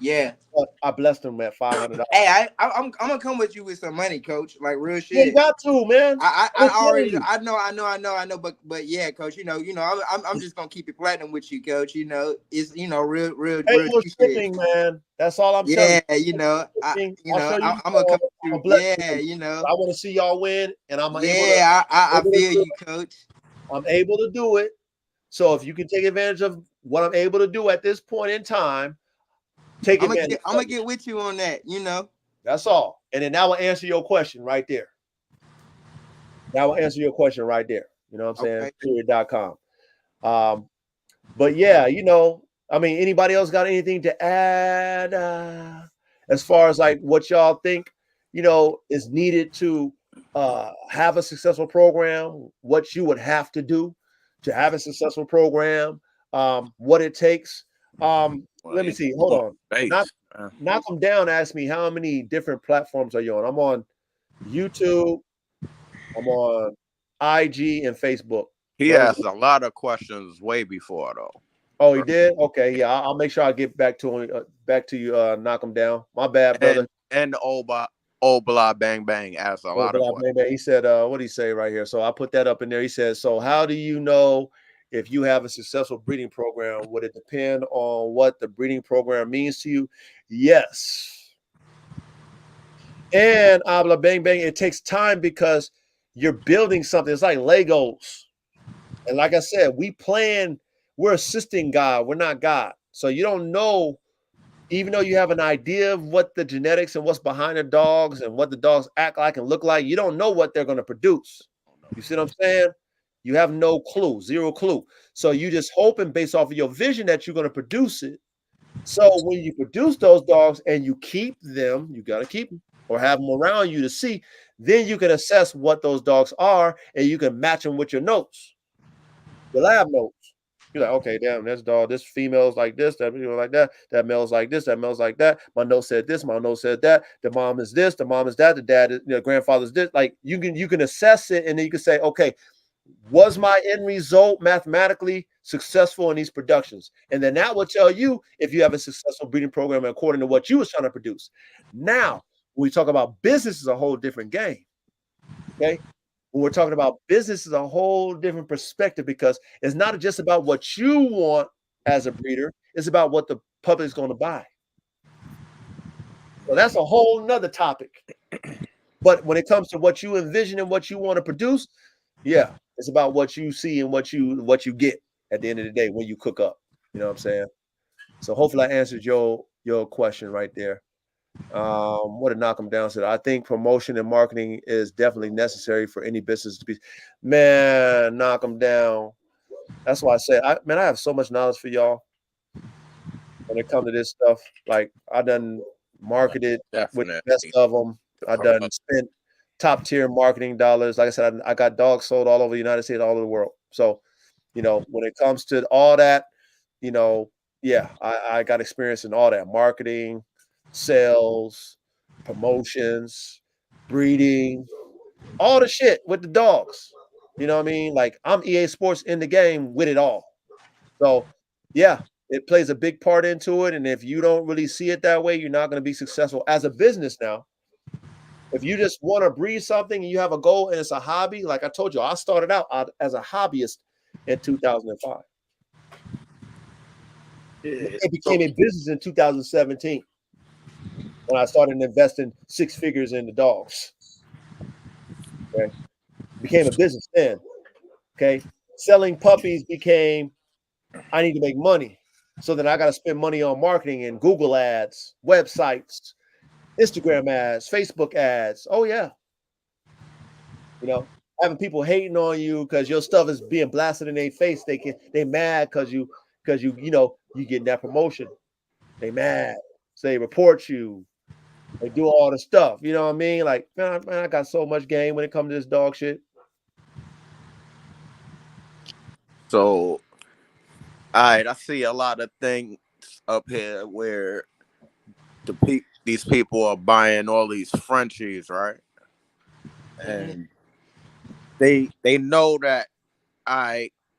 Yeah. But I blessed him at $500. Hey, I'm gonna come with you with some money, coach. Like real shit. You got to, man. I already I know, but yeah, coach. I'm just gonna keep it platinum with you, coach. It's real shipping, man. That's all I'm telling you. I'm gonna come with you. Yeah, I want to see y'all win, and I'm able to. I feel you, coach. I'm able to do it. So if you can take advantage of what I'm able to do at this point in time, take advantage. I'm gonna get with you on that. That's all. And then that will answer your question right there. That will answer your question right there. You know what I'm saying? Period.com. But yeah, I mean, anybody else got anything to add as far as like what y'all think, is needed to have a successful program, what you would have to do to have a successful program, what it takes. Let me see. Hold on. Knock them down. Ask me how many different platforms are you on? I'm on YouTube. I'm on IG and Facebook. He asked a lot of questions way before, though. Oh, he did? Okay, yeah. I'll make sure I get back to you. Knock him down. My bad, brother. And Old Blah Bang Bang asked a lot of questions. He said, what did he say right here? So I put that up in there. He says, so how do you know if you have a successful breeding program? Would it depend on what the breeding program means to you? Yes. And Abla Bang Bang, it takes time because you're building something. It's like Legos. And like I said, we're assisting God. We're not God. So you don't know, even though you have an idea of what the genetics and what's behind the dogs and what the dogs act like and look like, you don't know what they're going to produce. You see what I'm saying? You have no clue, zero clue. So you just hoping based off of your vision that you're going to produce it. So when you produce those dogs and you keep them, you got to keep them or have them around you to see, then you can assess what those dogs are and you can match them with your notes, your lab notes. You're like, okay, damn, this dog, this female's like this, that like that, that male's like this, that male's like that. My note said this, my note said that. The mom is this, the mom is that, the dad is, grandfather's this. Like you can assess it, and then you can say, okay, was my end result mathematically successful in these productions? And then that will tell you if you have a successful breeding program according to what you was trying to produce. Now, when we talk about business, is a whole different game. Okay. When we're talking about business, is a whole different perspective because it's not just about what you want as a breeder, it's about what the public is going to buy. So that's a whole nother topic. But when it comes to what you envision and what you want to produce, yeah, it's about what you see and what you get at the end of the day when you cook up. You know what I'm saying? So hopefully I answered your question right there. What did Knock 'em Down said? I think promotion and marketing is definitely necessary for any business to be. Man, Knock 'em down. That's why I say, I have so much knowledge for y'all when it comes to this stuff. Like I done marketed with the best Definitely. of them. I done spent top tier marketing dollars. Like I said, I got dogs sold all over the United States, all over the world. So, when it comes to all that, yeah, I got experience in all that marketing, sales, promotions, breeding, all the shit with the dogs. You know what I mean? Like I'm EA Sports in the game with it all. So, yeah, it plays a big part into it. And if you don't really see it that way, you're not going to be successful as a business now. If you just want to breed something and you have a goal and it's a hobby, like I told you, I started out as a hobbyist in 2005. It became a business in 2017 when I started investing 6 figures in the dogs. Okay. Became a business then. Okay. Selling puppies became, I need to make money. So then I got to spend money on marketing and Google ads, websites, Instagram ads, Facebook ads. Oh, yeah. Having people hating on you because your stuff is being blasted in their face. They mad because you getting that promotion. They mad. So they report you. They do all the stuff. You know what I mean? Like, man, I got so much game when it comes to this dog shit. So, all right, I see a lot of things up here where these people are buying all these Frenchies, right? And they know that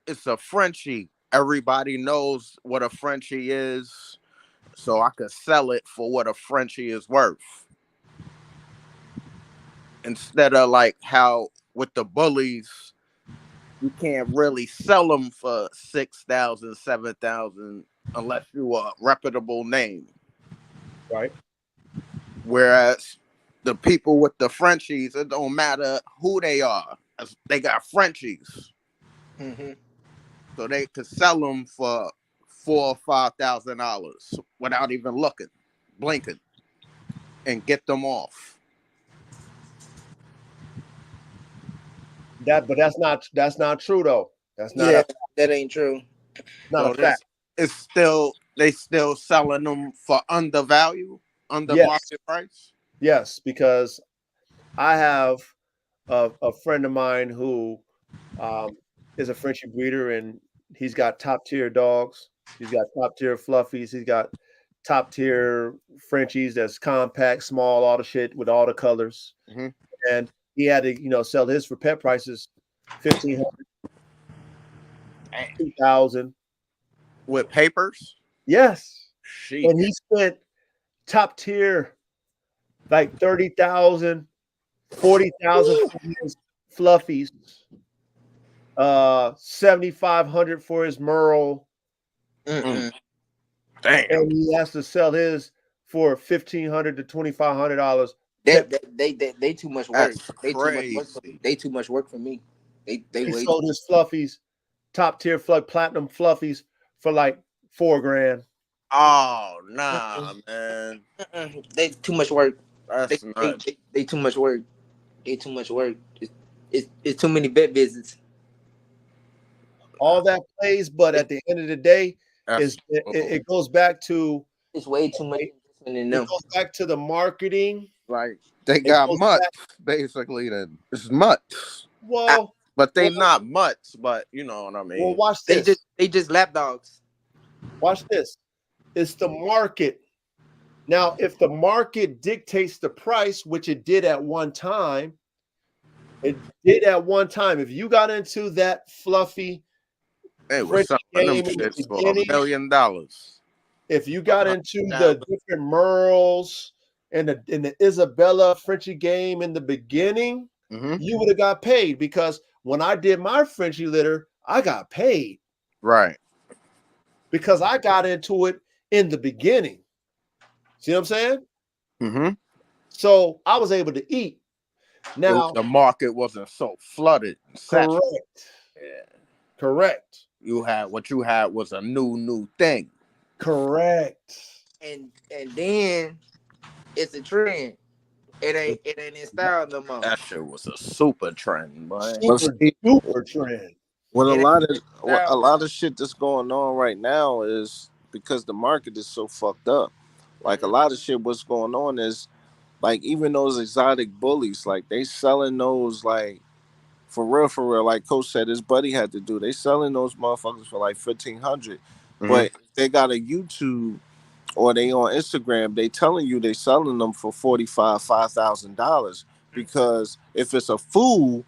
it's a Frenchie. Everybody knows what a Frenchie is, so I could sell it for what a Frenchie is worth. Instead of like how with the bullies, you can't really sell them for 6,000, 7,000 unless you are a reputable name. Right. Whereas the people with the Frenchies, it don't matter who they are. They got Frenchies. Mm-hmm. So they could sell them for $4,000 or $5,000 without even blinking, and get them off. But that's not true though. That's not that ain't true. a fact. They still selling them for under Yes. market price. Yes, because I have a friend of mine who is a Frenchie breeder, and he's got top tier dogs. He's got top tier fluffies. He's got top tier Frenchies that's compact, small, all the shit with all the colors. Mm-hmm. And he had to, sell his for pet prices, $1,500, $2,000 with papers. Yes, Sheet. and he spent top tier like 30,000, 40,000 for his fluffies, 7,500 for his Merle. Damn. And he has to sell his for $1,500 to $2,500. They too much work. They too much work for me. They sold his fluffies, top tier platinum fluffies for like $4,000. Oh nah, man. They too much work. That's nuts. They too much work. They too much work. It's too many vet visits. All that plays, but at the end of the day, it goes back to it's way too much investment in them. It goes back to the marketing. Like they got mutts, basically. Then it's mutts. Well, but they not mutts. But you know what I mean. Well, watch this. They just lap dogs. Watch this. It's the market. Now, if the market dictates the price, which it did at one time, if you got into that fluffy, it was some of them shits for $1 million. If you got into the different Merles and the Isabella Frenchie game in the beginning, you would have got paid, because when I did my Frenchie litter, I got paid. Right. Because I got into it in the beginning. See what I'm saying? Mm-hmm. So I was able to eat. Now the market wasn't so flooded. Correct. Yeah. Correct. What you had was a new thing. Correct. And then It's a trend. It ain't in style no more. That shit was a super trend, boy. But Super see, duper trend. what It ain't in a style. lot of shit that's going on right now is because the market is so fucked up. Like a lot of shit, what's going on is like even those exotic bullies, like they selling those like for real. Like Coach said, his buddy had to do. They selling those motherfuckers for like 1,500, Mhm. but they got a YouTube or they on Instagram. They telling you they selling them for $5,000 because if it's a fool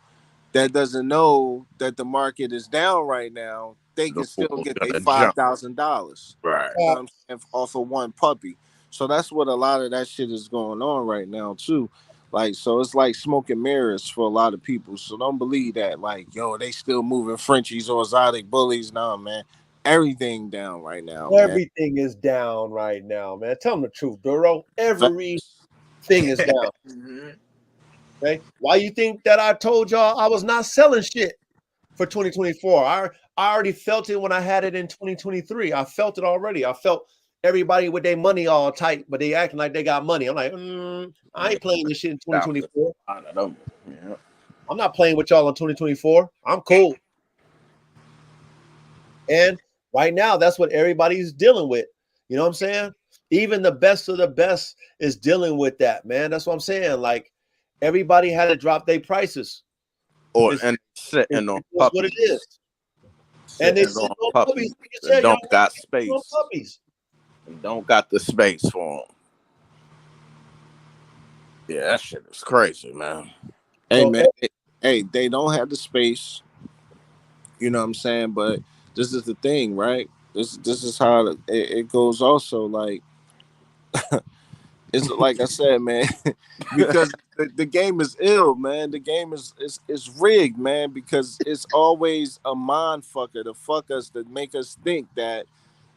that doesn't know that the market is down right now, they The can still fool's get their gonna jump. $5,000. Right. You know what I'm saying, off of one puppy. So that's what a lot of that shit is going on right now too. Like, so it's like smoke and mirrors for a lot of people. So don't believe that, like, yo, they still moving Frenchies or exotic bullies. Nah, man. Everything down right now, man. Everything is down right now, man. Tell them the truth, Duro. Everything Facts. is down. Mhm. Okay. Why you think that I told y'all I was not selling shit for 2024? I already felt it when I had it in 2023. I felt it already. I felt everybody with their money all tight, but they acting like they got money. I'm like, I ain't playing this shit in 2024. I don't know. Yeah. I'm not playing with y'all in 2024. I'm cool. And right now, that's what everybody's dealing with. You know what I'm saying? Even the best of the best is dealing with that, man. That's what I'm saying. Like everybody had to drop their prices. Or It's, and sitting it's on what it puppies. is. And they Sitting sit on on puppies puppies. Like you that said, y'all don't got sit on space. puppies. Don't got the space for them. Yeah, that shit is crazy, man. Hey, So man. Hey, they don't have the space. You know what I'm saying? But this is the thing, right? This is how it goes. Also, like it's like I said, man, because the game is ill, man. The game is rigged, man. Because it's always a mind fucker to fuck us to make us think that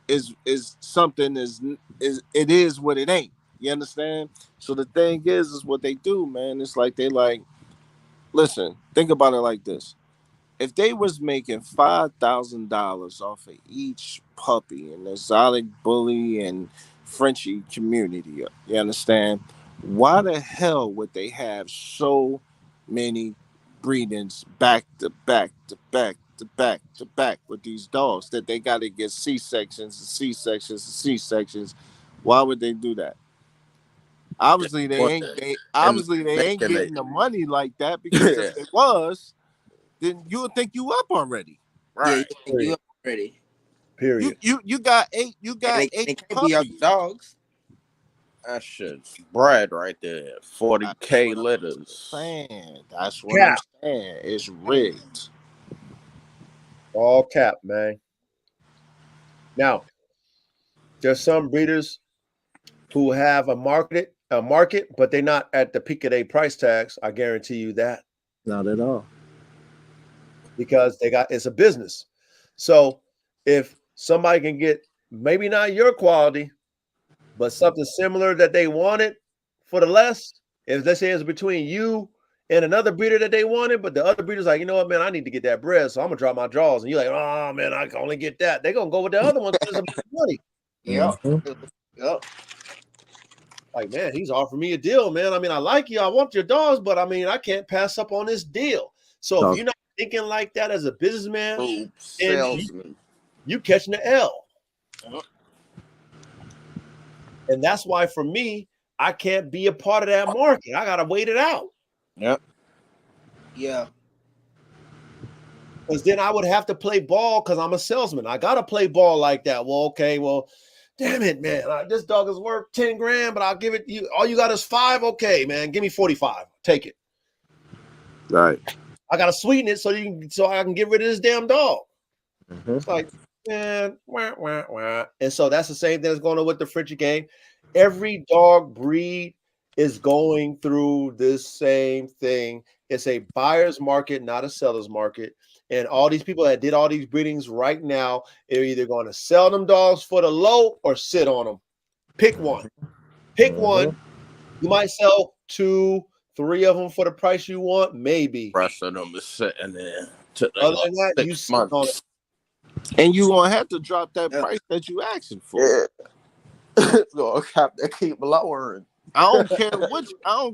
is something is it is what it ain't. You understand? So the thing is what they do, man. It's like they like listen. Think about it like this. If they was making $5,000 off of each puppy in the exotic bully and Frenchie community, you understand? Why the hell would they have so many breedings back to back to back to back to back with these dogs that they got to get C-sections and C-sections and C-sections? Why would they do that? Obviously they ain't And making getting it. the money like that because if it was, then you would think you up already. Yeah, Right. you think you up already. period. You got eight And they can't be your puppies. dogs. That shit's bread right there. That's 40K what I'm litters. saying. That's what Cap. I'm saying. It's rigged. All cap, man. Now, there's some breeders who have a market, but they're not at the peak of their price tags. I guarantee you that. Not at all. Because it's a business. So if somebody can get maybe not your quality, but something similar that they wanted for the less, if let's say it's between you and another breeder that they wanted, but the other breeder's like, you know what, man, I need to get that bread, so I'm gonna drop my jaws. And you're like, oh man, I can only get that. They're gonna go with the other one because it's money. Yep. Yep. Like, man, he's offering me a deal, man. I mean, I like you, I want your dogs, but I mean, I can't pass up on this deal. So if you're not thinking like that as a businessman, Ooh, and salesman. you catching the L. Yep. And that's why for me, I can't be a part of that market. I gotta wait it out. Yep. Yeah. Because then I would have to play ball because I'm a salesman. I gotta play ball like that. Well, okay, well, damn it, man. This dog is worth 10 grand, but I'll give it you. All you got is 5. Okay, man. Give me 45. Take it. Right. I gotta sweeten it so I can get rid of this damn dog. Mm-hmm. It's like, man, wah, wah, wah. And so that's the same thing that's going on with the Frenchie game. Every dog breed is going through this same thing. It's a buyer's market, not a seller's market. And all these people that did all these breedings right now, they're either going to sell them dogs for the low or sit on them. Pick one. Pick one. You might sell 2, 3 of them for the price you want, maybe. The rest of them is sitting there. To Other than that, you 6 sit on months. it. And you gonna have to drop that Yeah. price that you asking for. Yeah. It's gonna have to keep lowering. I don't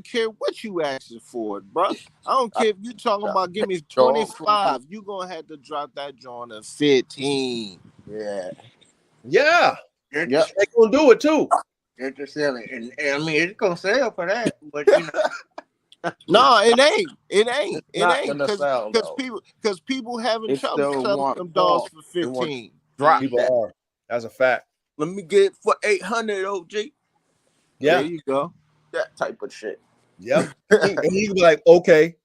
care what you asking for, bro. I don't care if you talking about give me 25. You gonna have to drop that joint at 15. Yeah. Yeah, You're Yep. they gonna do it too. just selling. And I mean it's gonna sell for that, but you know. No, it ain't. It ain't. It Not ain't gonna sell though. because people having It trouble still selling want them dogs more. for They want 15. drop People that. are. That's a fact. Let me get for 800 OG. Yeah. There you go. That type of shit. Yep. And you can be like, okay.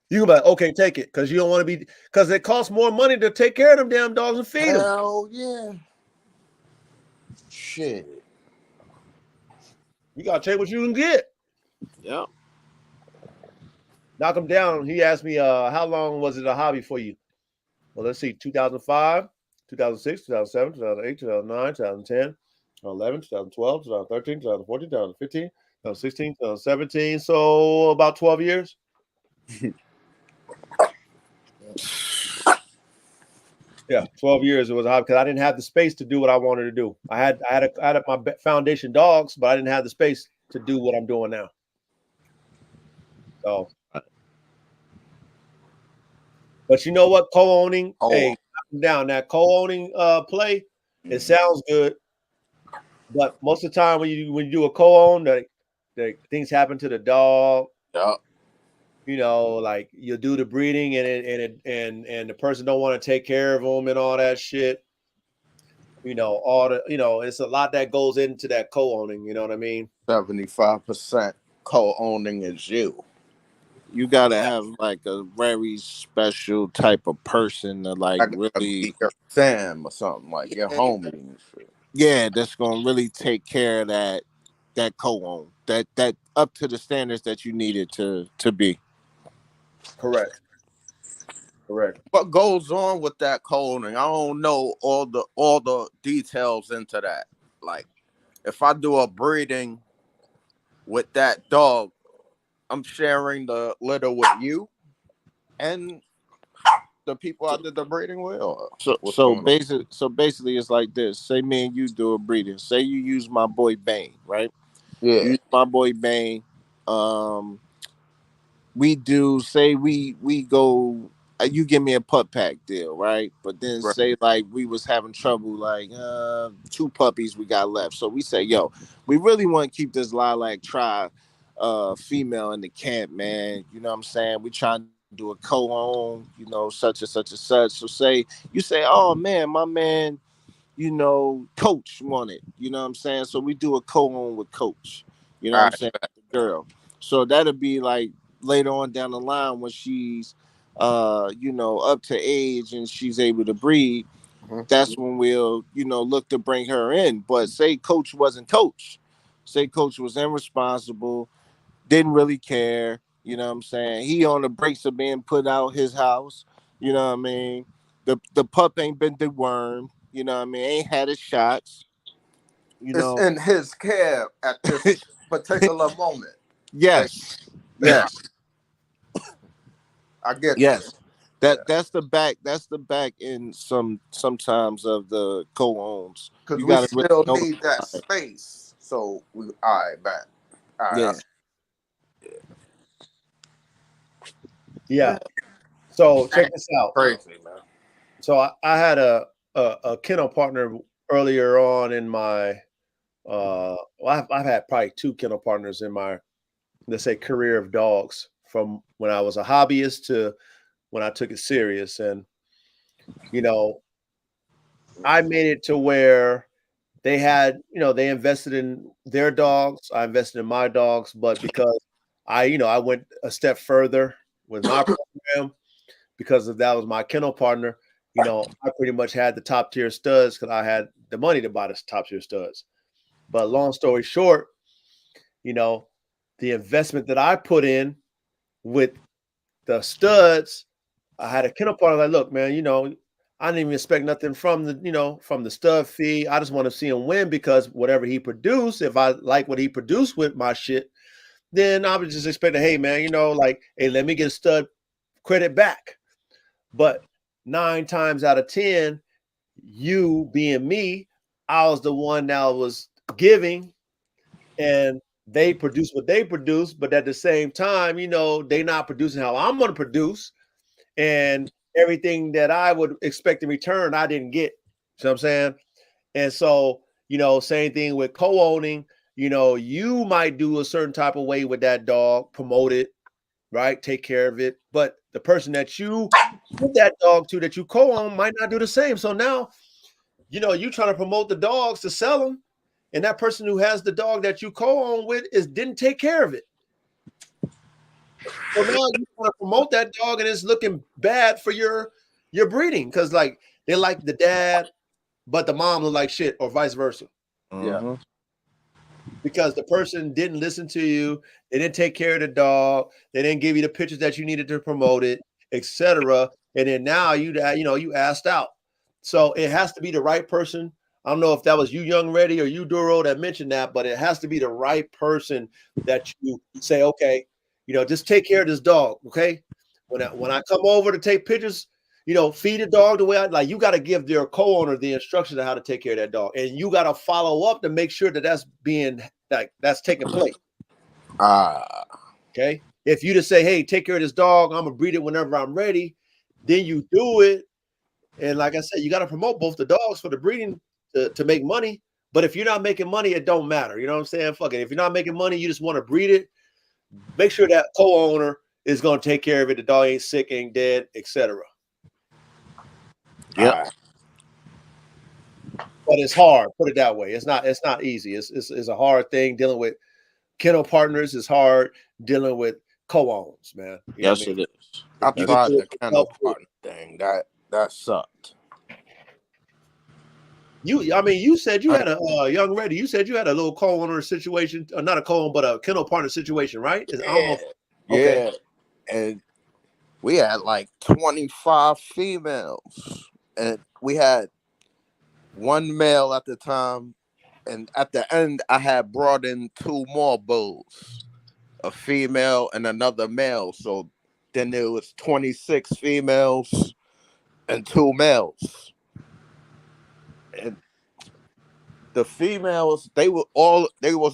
You can be like, okay, take it, because you don't want to be, because it costs more money to take care of them damn dogs and feed them. Hell yeah. Shit. You gotta take what you can get. Yep. Knock them down. He asked me, how long was it a hobby for you? Well, let's see, 2005, 2006, 2007, 2008, 2009, 2010, 2011, 2012, 2013, 2014, 2015, 2016, 2017. So about 12 years. Yeah, 12 years it was a hobby because I didn't have the space to do what I wanted to do. I had my foundation dogs, but I didn't have the space to do what I'm doing now. So, but you know what? Co-owning, hey, knock 'em down that co-owning play, it sounds good, but most of the time when you do a co-own, the things happen to the dog. Yep. You know, like you do the breeding and the person don't want to take care of them and all that shit. You know, it's a lot that goes into that co-owning. You know what I mean? 75% co-owning is you. You gotta have like a very special type of person to like Like really, your fam or something, like your homie and shit. yeah, that's gonna really take care of that co-own, that up to the standards that you needed to be. Correct. What goes on with that co-owning? I don't know all the details into that. Like, if I do a breeding with that dog, I'm sharing the litter with you and the people I did the breeding with. Or what's going on? So basically, it's like this. Say me and you do a breeding. Say you use my boy Bane, right? Yeah. Use my boy Bane. We do say we go. You give me a pup pack deal, right? But then Right. say like we was having trouble, like 2 puppies we got left. So we say, yo, we really want to keep this lilac tri female in the camp, man. You know what I'm saying? We trying to do a co-own, you know, such and such and such. So say you say, oh man, my man, you know, Coach wanted, you know what I'm saying? So we do a co-own with Coach, you know what I'm saying? The girl. So that'll be like later on down the line when she's you know, up to age and she's able to breed. Mm-hmm. That's when we'll, you know, look to bring her in. But say Coach wasn't Coach. Say Coach was irresponsible, didn't really care, you know what I'm saying? He on the breaks of being put out his house, you know what I mean? The pup ain't been dewormed, you know what I mean? Ain't had his shots, you It's know. in his care at this particular moment. Yes. Yes. I get Yes. that. That's the back in sometimes of the co-owns. Because You we gotta still really need that space. So we all right, back. All right. Yeah. So check this out. Crazy, man. So I had a kennel partner earlier on in my well, I've had probably 2 kennel partners in my, let's say, career of dogs, from when I was a hobbyist to when I took it serious. And you know, I made it to where they had, you know, they invested in their dogs, I invested in my dogs, but because I went a step further with my program, because of that was my kennel partner, you know, I pretty much had the top tier studs because I had the money to buy the top tier studs. But long story short, you know, the investment that I put in with the studs, I had a kennel partner like, look, man, you know, I didn't even expect nothing from the stud fee. I just want to see him win, because whatever he produced, if I like what he produced with my shit, then I was just expecting, hey man, you know, like, hey, let me get a stud credit back. But 9 times out of 10, you being me, I was the one that was giving, and they produce what they produce, but at the same time, you know, they not producing how I'm going to produce, and everything that I would expect in return, I didn't get. You know what I'm saying? And so, you know, same thing with co-owning. You know, you might do a certain type of way with that dog, promote it, right? Take care of it. But the person that you give that dog to that you co-own might not do the same. So now, you know, you trying to promote the dogs to sell them, and that person who has the dog that you co-own with didn't take care of it. So now you want to promote that dog, and it's looking bad for your breeding, because like they like the dad, but the mom look like shit, or vice versa. Yeah. Because the person didn't listen to you, they didn't take care of the dog, they didn't give you the pictures that you needed to promote it, etc. And then now you asked out. So it has to be the right person. I don't know if that was you, Young Ready, or you, Duro, that mentioned that, but it has to be the right person that you say, okay, you know, just take care of this dog, okay? When I come over to take pictures, you know, feed the dog the way I like. You got to give their co-owner the instructions on how to take care of that dog, and you got to follow up to make sure that that's taking place. Okay. If you just say, "Hey, take care of this dog. I'm gonna breed it whenever I'm ready," then you do it. And like I said, you got to promote both the dogs for the breeding to make money. But if you're not making money, it don't matter. You know what I'm saying? Fuck it. If you're not making money, you just want to breed it. Make sure that co-owner is going to take care of it. The dog ain't sick, ain't dead, etc. Yeah. But it's hard. Put it that way. It's not easy. It's a hard thing. Dealing with kennel partners is hard. Dealing with co-owns, man. You know Yes, what I mean? it is. I tried the kennel partner thing. That sucked. You said you had a Young Ready. You said you had a little co-owner situation, not a co-owner, but a kennel partner situation, right? It's almost okay. Yeah. And we had like 25 females, and we had one male at the time, and at the end I had brought in 2 more bulls, a female and another male. So then there was 26 females and 2 males. And the females, they was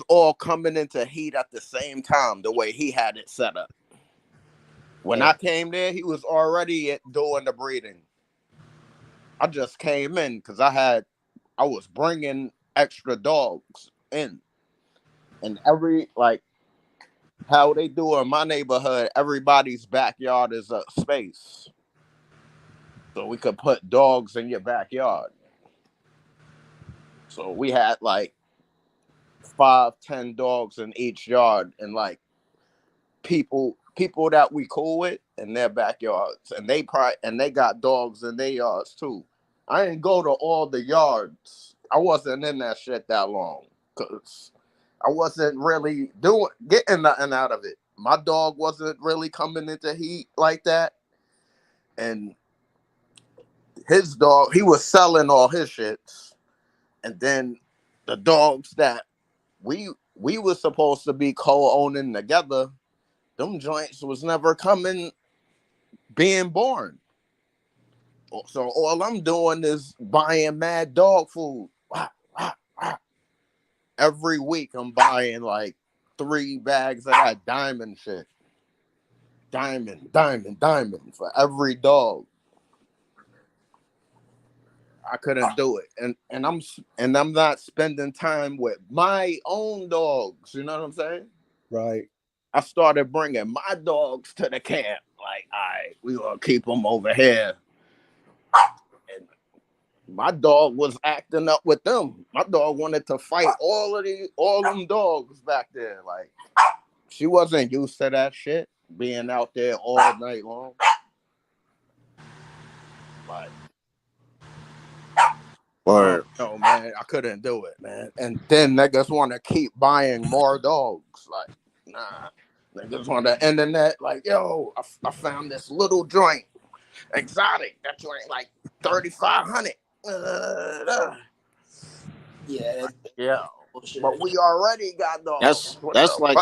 all coming into heat at the same time, the way he had it set up. When I came there, he was already doing the breeding. I just came in because I was bringing extra dogs in. And how they do in my neighborhood, everybody's backyard is a space. So we could put dogs in your backyard. So we had like 5-10 dogs in each yard, and like people that we cool with in their backyards, and they got dogs in their yards too. I didn't go to all the yards. I wasn't in that shit that long because I wasn't really getting nothing out of it. My dog wasn't really coming into heat like that, and his dog, he was selling all his shits. And then the dogs that we were supposed to be co-owning together, them joints was never being born. So all I'm doing is buying mad dog food. Every week I'm buying like 3 bags of that diamond shit. Diamond for every dog. I couldn't do it. And I'm not spending time with my own dogs. You know what I'm saying? Right. I started bringing my dogs to the camp. Like, all right, we gonna keep them over here. And my dog was acting up with them. My dog wanted to fight all them dogs back there. Like, she wasn't used to that shit, being out there all night long. Like, no, man, I couldn't do it, man. And then niggas want to keep buying more dogs. Like, nah. Niggas on the internet, like, yo, I found this little joint, exotic. That joint like 3,500. Yeah. But we already got dogs. That's like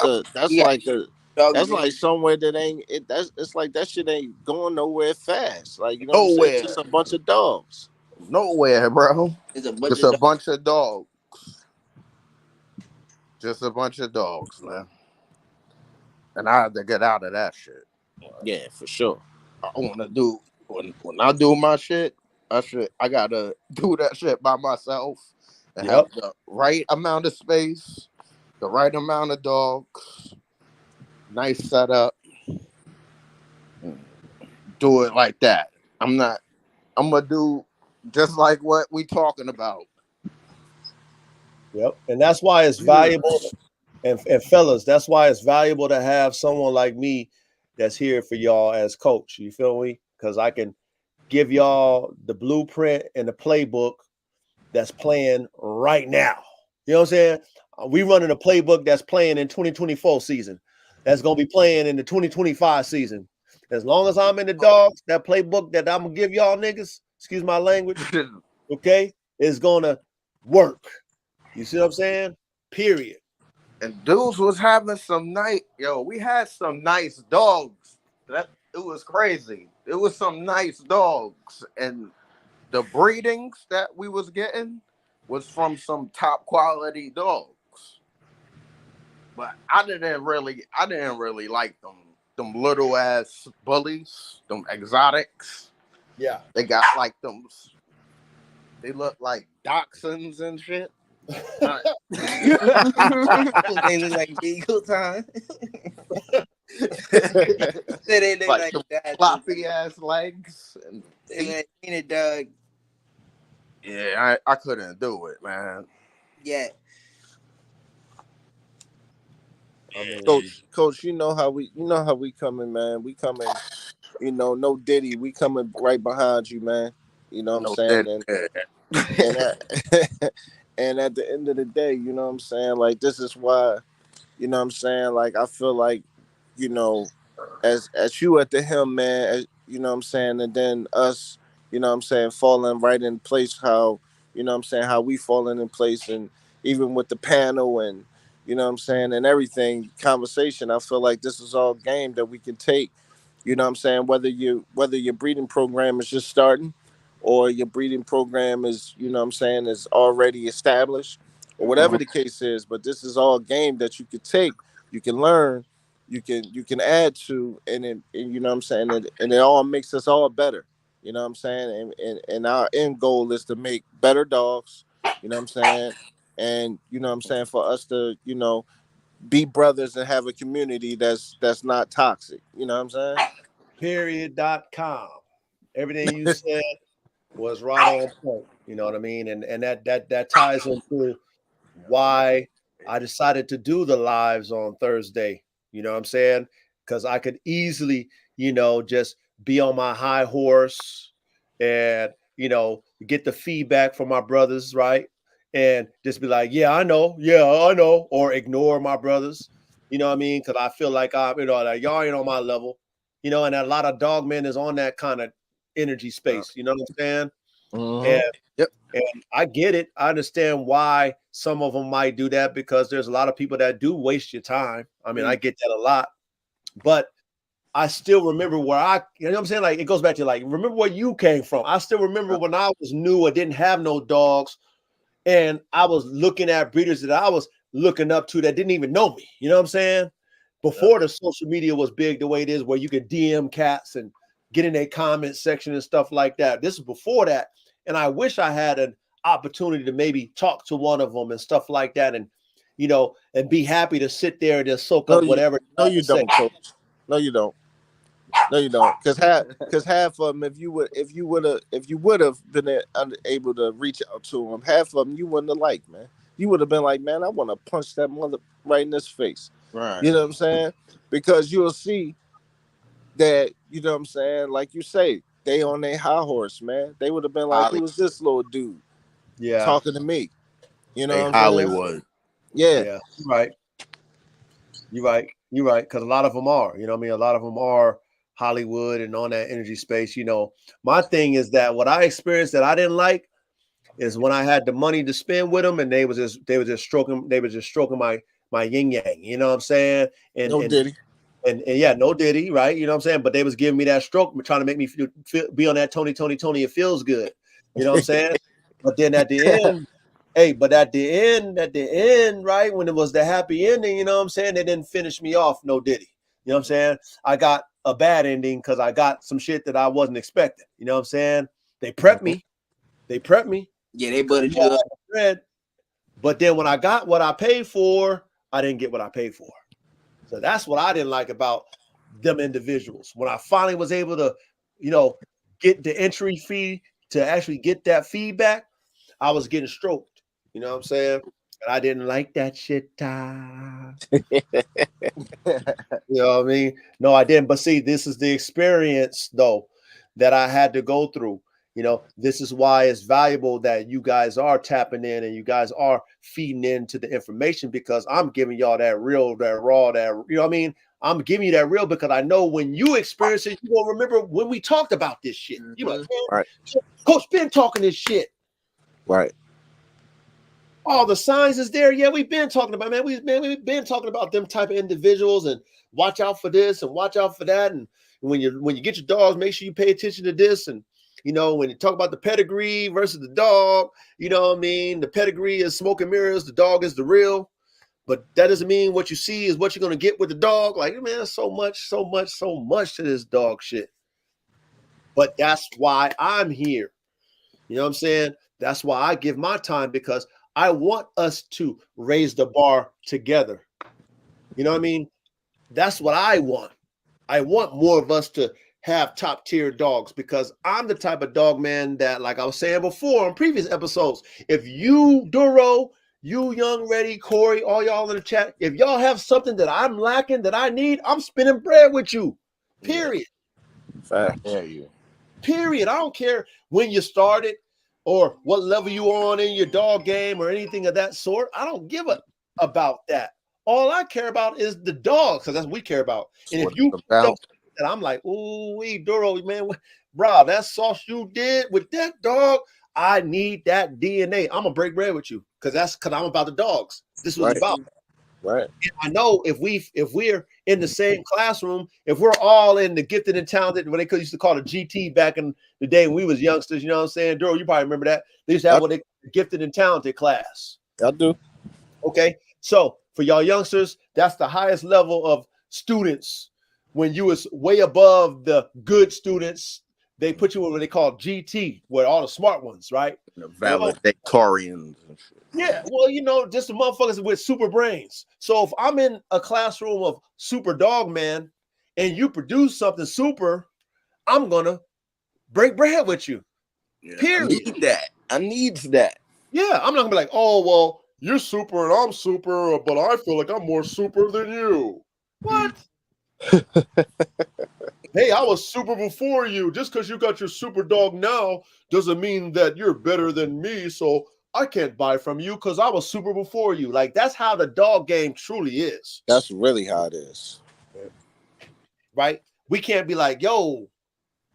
somewhere that ain't it. It's like that shit ain't going nowhere fast. Like, you know, what I'm saying? Just a bunch of dogs. Nowhere, bro. It's a bunch of dogs. Just a bunch of dogs, man. And I had to get out of that shit. Yeah, for sure. I want to do when I do my shit. I gotta do that shit by myself and have the right amount of space, the right amount of dogs, nice setup. Do it like that. I'm gonna do just like what we talking about. Yep. And that's why it's valuable. And fellas, that's why it's valuable to have someone like me that's here for y'all as coach. You feel me? Because I can give y'all the blueprint and the playbook that's playing right now. You know what I'm saying? We running a playbook that's playing in 2024 season. That's gonna be playing in the 2025 season. As long as I'm in the dogs, that playbook that I'm gonna give y'all niggas, excuse my language, okay, is gonna work. You see what I'm saying? Period. And dudes was having some we had some nice dogs. It was crazy. It was some nice dogs. And the breedings that we was getting was from some top quality dogs. But I didn't really like them little ass bullies, them exotics. Yeah. They got like them, they look like dachshunds and shit. They look like Beagle time. They look like that. floppy ass legs. And they like dog. Yeah, I couldn't do it, man. Yeah. Coach, you know how we coming, man. We coming, no Diddy. We coming right behind you, man. You know what I'm saying? And at the end of the day, you know what I'm saying? Like, this is why, you know what I'm saying? Like, I feel like, as you at the helm, man, you know what I'm saying? And then us, you know what I'm saying, falling right in place how, you know what I'm saying, how we falling in place, and even with the panel and, you know what I'm saying, and everything, conversation, I feel like this is all game that we can take, you know what I'm saying, whether your breeding program is just starting or your breeding program is, you know what I'm saying, is already established, or whatever the case is. But this is all game that you could take, you can learn, you can add to, and you know what I'm saying, and it all makes us all better. You know what I'm saying? And our end goal is to make better dogs, you know what I'm saying? And you know what I'm saying, for us to, be brothers and have a community that's not toxic. You know what I'm saying? Period.com. Everything you said was right on point. You know what I mean? And that ties into why I decided to do the lives on Thursday. You know what I'm saying? Because I could easily, just be on my high horse and, get the feedback from my brothers, right? And just be like, yeah, I know, or ignore my brothers. You know what I mean? Because I feel like like y'all ain't on my level, and a lot of dog men is on that kind of energy space. You know what I'm saying? And I get it. I understand why some of them might do that, because there's a lot of people that do waste your time. I mean, I get that a lot, but I still remember where you know what I'm saying? Like, it goes back to, like, remember where you came from. I still remember when I was new or didn't have no dogs, and I was looking at breeders that I was looking up to that didn't even know me. You know what I'm saying? Before the social media was big the way it is, where you could DM cats and get in a comment section and stuff like that. This is before that. And I wish I had an opportunity to maybe talk to one of them and stuff like that. And, and be happy to sit there and just soak up whatever. No, you don't, Coach. No, you don't. No, you don't. Because half of them, if you would have been able to reach out to them, half of them you wouldn't have liked, man. You would have been like, man, I want to punch that mother right in his face. Right. You know what I'm saying? Because you'll see that, you know what I'm saying, like you say, they on their high horse, man. They would have been like, who is this little dude talking to me? You know what I'm Hollywood. saying? Yeah. You're right. Because a lot of them are, you know what I mean? A lot of them are Hollywood and on that energy space. My thing is that what I experienced that I didn't like is when I had the money to spend with them, and they was just stroking my yin yang. You know what I'm saying? And no Diddy. And yeah, no Diddy, right? You know what I'm saying? But they was giving me that stroke, trying to make me be on that Tony. It feels good. You know what I'm saying? But then at the end, Hey, but at the end, right, when it was the happy ending, you know what I'm saying? They didn't finish me off, no diddy. You know what I'm saying? I got a bad ending because I got some shit that I wasn't expecting. You know what I'm saying? They prepped me. They prepped me. Yeah, they buttered you up. But then when I got what I paid for, I didn't get what I paid for. So that's what I didn't like about them individuals. When I finally was able to, you know, get the entry fee to actually get that feedback, I was getting stroked. You know what I'm saying? And I didn't like that shit. You know what I mean? No, I didn't. But see, this is the experience, though, that I had to go through. You know, this is why it's valuable that you guys are tapping in and you guys are feeding into the information, because I'm giving y'all that real, that raw, that, you know what I mean? I'm giving you that real because I know when you experience it, you will remember when we talked about this shit. You know, Right. Coach been talking this shit. Right. All the signs is there. Yeah, we've been talking about, we've been talking about them type of individuals, and watch out for this and watch out for that. And when you get your dogs, make sure you pay attention to this. And you know, when you talk about the pedigree versus the dog, you know what I mean? The pedigree is smoke and mirrors, the dog is the real. But that doesn't mean what you see is what you're gonna get with the dog. Like, man, there's so much to this dog shit. But that's why I'm here. You know what I'm saying? That's why I give my time, because I want us to raise the bar together. You know what I mean? That's what I want. I want more of us to have top tier dogs, because I'm the type of dog, man, that, like I was saying before on previous episodes, if you, Duro, you, Young Ready, Corey, all y'all in the chat, if y'all have something that I'm lacking, that I need, I'm spinning bread with you. Period. Fact. Yeah, you. Period. I don't care when you started or what level you on in your dog game or anything of that sort. I don't give a about that. All I care about is the dogs, because that's what we care about. And if you about. and I'm like, ooh, we Duro, man, bro, that sauce you did with that dog, I need that DNA. I'm gonna break bread with you, because I'm about the dogs. This was Right. about. Right. And I know if we're in the same classroom, if we're all in the gifted and talented, what they used to call a GT back in the day when we was youngsters, you know what I'm saying? Duro, you probably remember that. They used to have what they gifted and talented class. I do. Okay, so for y'all youngsters, that's the highest level of students. When you was way above the good students, they put you in what they call GT, where all the smart ones, right? The valedictorians and shit. Yeah, well, you know, just the motherfuckers with super brains. So if I'm in a classroom of super dog man and you produce something super, I'm gonna break bread with you. Yeah, Period. I need that. Yeah, I'm not gonna be like, oh, well, you're super and I'm super, but I feel like I'm more super than you. What? Hey, I was super before you. Just because you got your super dog now doesn't mean that you're better than me. So I can't buy from you because I was super before you. Like, that's how the dog game truly is. That's really how it is. Right? We can't be like, yo,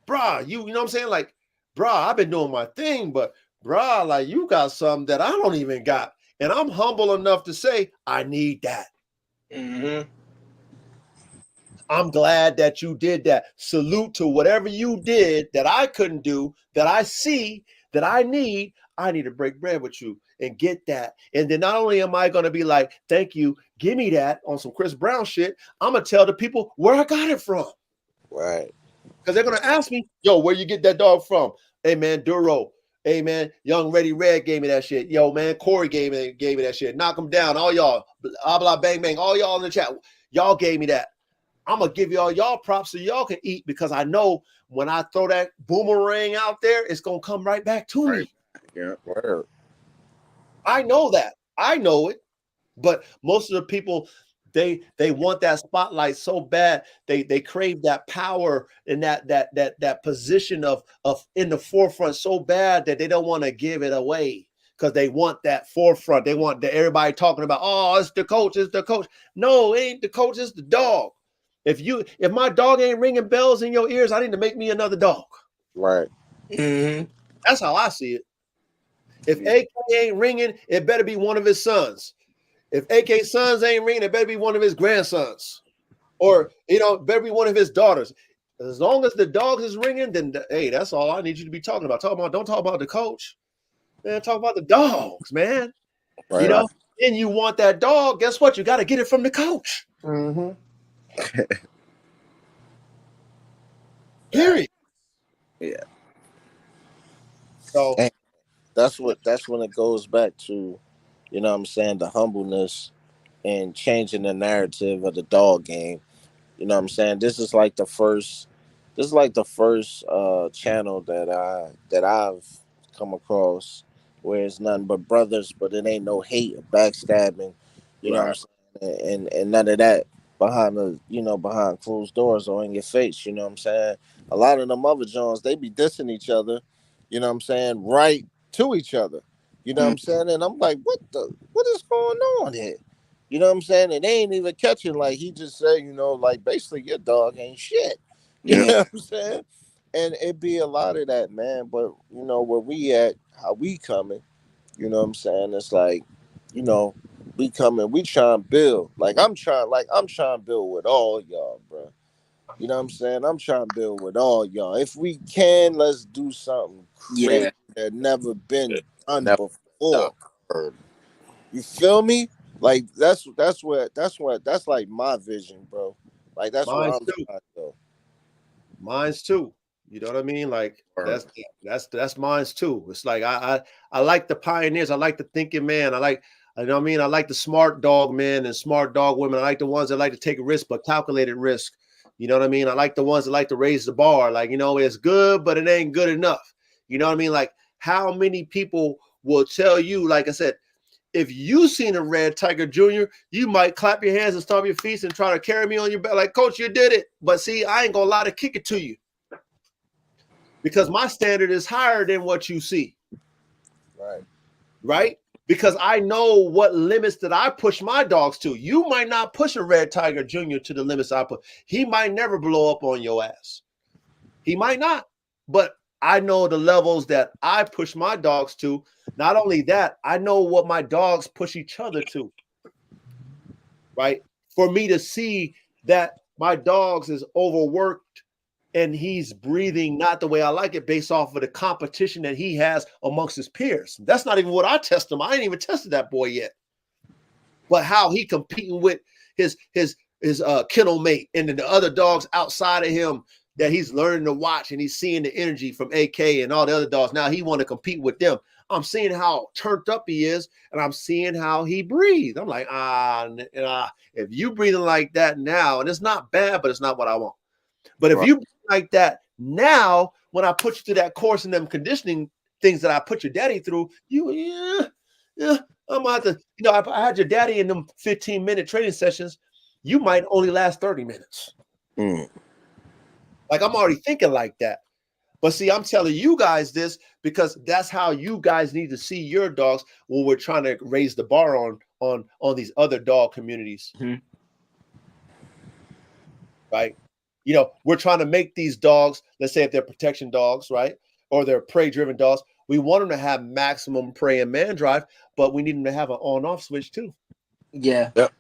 brah, you know what I'm saying? Like, brah, I've been doing my thing, but brah, like, you got something that I don't even got. And I'm humble enough to say, I need that. Mm-hmm. I'm glad that you did that. Salute to whatever you did that I couldn't do, that I see, that I need. I need to break bread with you and get that. And then not only am I going to be like, thank you, give me that on some Chris Brown shit, I'm going to tell the people where I got it from. Right. Because they're going to ask me, yo, where you get that dog from? Hey, man, Duro. Hey, man, Young Ready Red gave me that shit. Yo, man, Corey gave me that shit. Knock them down. All y'all. Blah, blah, bang, bang. All y'all in the chat. Y'all gave me that. I'm going to give y'all props so y'all can eat, because I know when I throw that boomerang out there, it's going to come right back to me. Yeah. Word. I know that. I know it. But most of the people, they want that spotlight so bad. They crave that power and that position of in the forefront so bad that they don't want to give it away, because they want that forefront. They want everybody talking about, oh, it's the coach, it's the coach. No, it ain't the coach, it's the dog. If my dog ain't ringing bells in your ears, I need to make me another dog. Right. Mm-hmm. That's how I see it. If AK ain't ringing, it better be one of his sons. If AK sons ain't ringing, it better be one of his grandsons. Or, better be one of his daughters. As long as the dog is ringing, then, hey, that's all I need you to be talking about. Don't talk about the coach. Man, talk about the dogs, man. Right. You know, and you want that dog. Guess what? You got to get it from the coach. Mm-hmm. Period. Yeah. So And that's when it goes back to, you know what I'm saying, the humbleness and changing the narrative of the dog game. You know what I'm saying? This is like the first channel that I've come across where it's nothing but brothers, but it ain't no hate or backstabbing, you know what I'm saying? And none of that behind closed doors or in your face, you know what I'm saying? A lot of them other Jones, they be dissing each other, you know what I'm saying, right to each other. You know what I'm saying? And I'm like, what is going on here? You know what I'm saying? And they ain't even catching, like he just said, like basically your dog ain't shit. You know what I'm saying? And it be a lot of that, man. But where we at, how we coming, you know what I'm saying? It's like, we coming, we trying to build. I'm trying to build with all y'all, bro. You know what I'm saying? I'm trying to build with all y'all. If we can, let's do something crazy Yeah. that never been done Never before. heard. You feel me? Like that's like my vision, bro. Like that's where mine's I'm too. trying to go. Mine's too. You know what I mean? Like Word. that's mine's too. It's like I like the pioneers. I like the thinking man. You know what I mean? I like the smart dog men and smart dog women. I like the ones that like to take a risk, but calculated risk. You know what I mean? I like the ones that like to raise the bar. Like, it's good, but it ain't good enough. You know what I mean? Like, how many people will tell you, like I said, if you seen a red tiger junior, you might clap your hands and stomp your feet and try to carry me on your back. Like, coach, you did it. But see, I ain't gonna lie to kick it to you because my standard is higher than what you see. Right? Because I know what limits that I push my dogs to. You might not push a red tiger junior to the limits I put. He might never blow up on your ass. He might not. But I know the levels that I push my dogs to. Not only that, I know what my dogs push each other to. Right? For me to see that my dogs is overworked and he's breathing not the way I like it based off of the competition that he has amongst his peers. That's not even what I test him. I ain't even tested that boy yet. But how he competing with his kennel mate and then the other dogs outside of him that he's learning to watch, and he's seeing the energy from AK and all the other dogs. Now he want to compete with them. I'm seeing how turned up he is, and I'm seeing how he breathes. I'm like, if you breathing like that now, and it's not bad, but it's not what I want. But if you like that now, when I put you through that course and them conditioning things that I put your daddy through, I'm gonna have to, I had your daddy in them 15-minute training sessions, you might only last 30 minutes. Like I'm already thinking like that. But see, I'm telling you guys this because that's how you guys need to see your dogs when we're trying to raise the bar on these other dog communities. Mm-hmm. Right? We're trying to make these dogs, let's say if they're protection dogs, right? Or they're prey-driven dogs. We want them to have maximum prey and man drive, but we need them to have an on-off switch too. Yeah. Yep.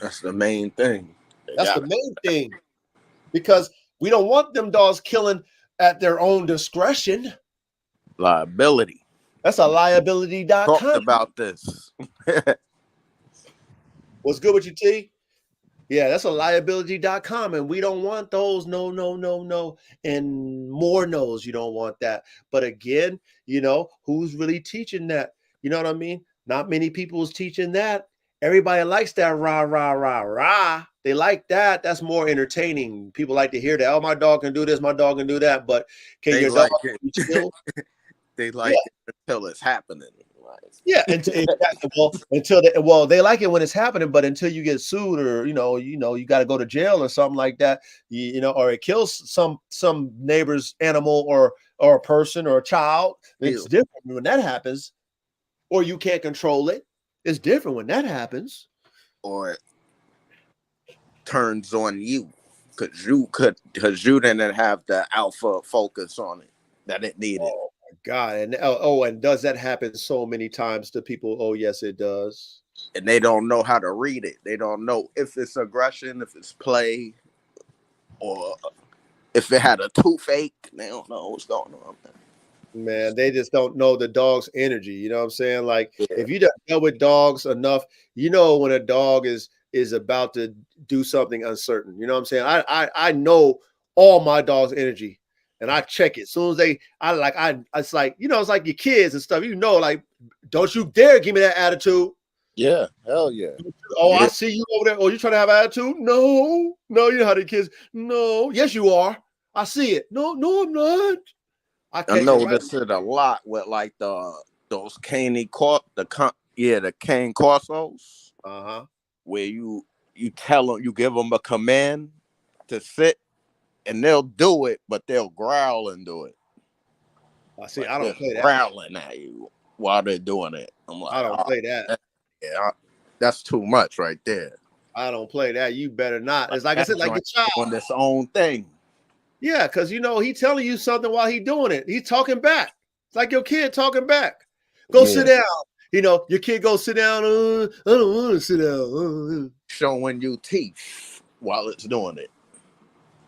That's the main thing. That's the main thing. Because we don't want them dogs killing at their own discretion. Liability. That's a liability.com. Talked about this. What's good with you, T? Yeah, that's a liability.com. And we don't want those. No. And more no's. You don't want that. But again, who's really teaching that? You know what I mean? Not many people is teaching that. Everybody likes that rah. They like that. That's more entertaining. People like to hear that. Oh, my dog can do this. My dog can do that. But can your dog chill? They like it until it's happening. Yeah, they like it when it's happening, but until you get sued or you got to go to jail or something like that, or it kills some neighbor's animal or a person or a child. It's different when that happens, or you can't control it. It's different when that happens, or it turns on you because you didn't have the alpha focus on it that it needed. Oh my God! And does that happen so many times to people? Oh yes, it does. And they don't know how to read it. They don't know if it's aggression, if it's play, or if it had a toothache. They don't know what's going on. Man, they just don't know the dog's energy. You know what I'm saying? Like Yeah. if you just deal with dogs enough, you know when a dog is about to do something uncertain. You know what I'm saying? I know all my dog's energy and I check it. As soon as it's like, you know, it's like your kids and stuff. You know, like, don't you dare give me that attitude. Yeah, hell yeah. Oh, I Yeah. see you over there. Oh, you trying to have attitude? No, you know how the kids. No, yes, you are. I see it. No, I'm not. I I catch it right. notice it a lot with like those cane corsos Uh-huh. where you tell them, you give them a command to sit and they'll do it, but they'll growl and do it. I see. Like I they're don't play that. growling at you while they're doing it. I'm like, I don't oh, play that. yeah, that's too much right there. I don't play that. You better not. It's like I said, like your child. Doing this own thing. Yeah, because you know he telling you something while he doing it. He's talking back. It's like your kid talking back. Go sit down. You know, your kid go sit down. I don't want to sit down. Showing you teeth while it's doing it.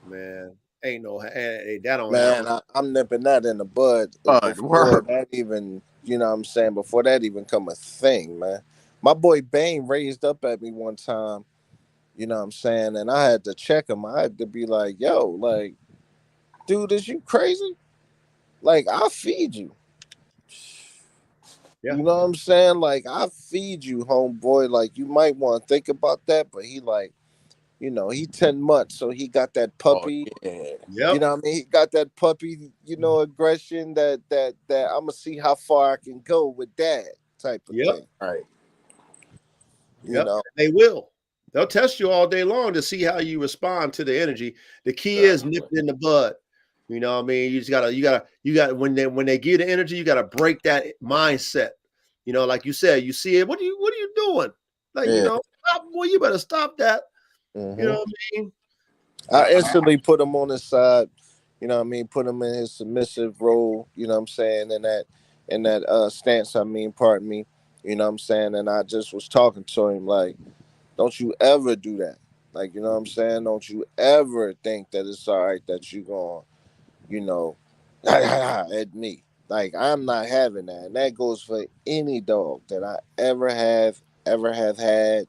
Man, ain't no that don't Man, happen. I'm nipping that in the bud. Before Word. that even, you know what I'm saying, before that even come a thing, man. My boy Bane raised up at me one time, you know what I'm saying, and I had to check him. I had to be like, yo, like, dude, is you crazy? Like, I feed you. Yeah. You know what I'm saying? Like, I feed you, homeboy. Like, you might want to think about that, but he like, you know, he 10 months, so he got that puppy. Oh, yeah. Yep. You know what I mean? He got that puppy, you know, aggression that I'm gonna see how far I can go with that type of Yep. thing. Right. You Yep. know? They will. They'll test you all day long to see how you respond to the energy. The key is nipped in the bud. You know what I mean? You just gotta when they give the energy, you gotta break that mindset. You know, like you said, you see it. What are you doing? Like, you Yeah. know, stop, boy, you better stop that. Mhm. You know what I mean? I instantly put him on his side, you know what I mean, put him in his submissive role, you know what I'm saying, in that stance, I mean, pardon me, you know what I'm saying, and I just was talking to him like, don't you ever do that. Like, you know what I'm saying? Don't you ever think that it's all right that you going, you know, at me. Like, I'm not having that. And that goes for any dog that I ever have had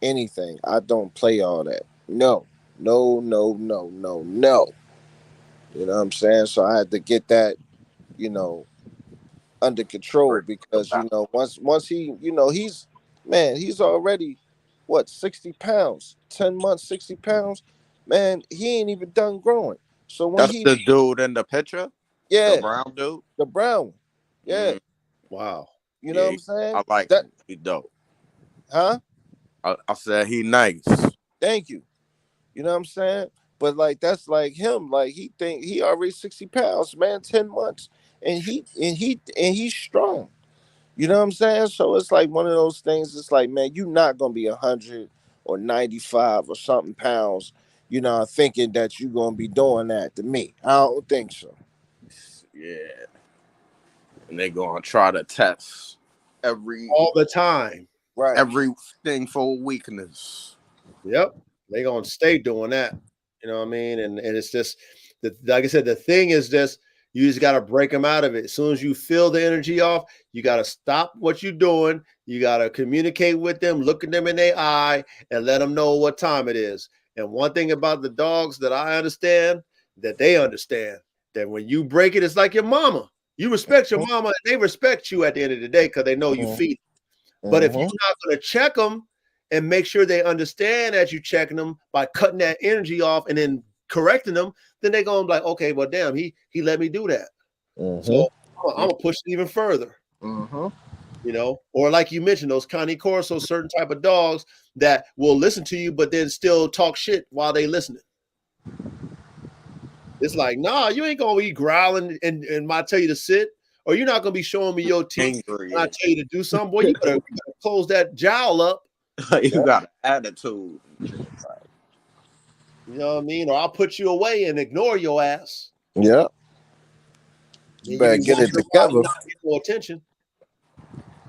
anything. I don't play all that. No. No. You know what I'm saying? So I had to get that, you know, under control because, you know, once he, you know, he's already what, 60 pounds, 10 months, 60 pounds. Man, he ain't even done growing. So when That's the dude in the picture? yeah, The brown dude? the brown one. Yeah. Mm. Wow. You know what I'm saying? I like that, him. He dope. huh? I said he nice. Thank you. You know what I'm saying? But like that's like him. Like he think he already 60 pounds, man, 10 months. And he's strong. You know what I'm saying? So it's like one of those things, it's like, man, you're not gonna be 100 or 95 or something pounds, you know, thinking that you're gonna be doing that to me. I don't think so. Yeah. And they gonna try to test All the time. Right. everything for weakness. Yep. They gonna stay doing that. You know what I mean? And it's just like I said, the thing is this, you just gotta break them out of it. As soon as you feel the energy off, you gotta stop what you're doing. You gotta communicate with them, look at them in their eye, and let them know what time it is. And one thing about the dogs that I understand, that they understand, that when you break it, it's like your mama. You respect your mama, and they respect you at the end of the day because they know you feed them. But if you're not gonna check them and make sure they understand that you're checking them by cutting that energy off and then correcting them, then they're gonna be like, okay, well, damn, he let me do that. So I'm gonna push it even further. You know, or like you mentioned, those Connie Corso, certain type of dogs that will listen to you, but then still talk shit while they listening. It's like, nah, you ain't gonna be growling and I tell you to sit, or you're not gonna be showing me your teeth when I tell you to do something. Boy, you better close that jowl up. You got an attitude. You know what I mean? Or I'll put you away and ignore your ass. Yeah. You better get it together. Not get more attention.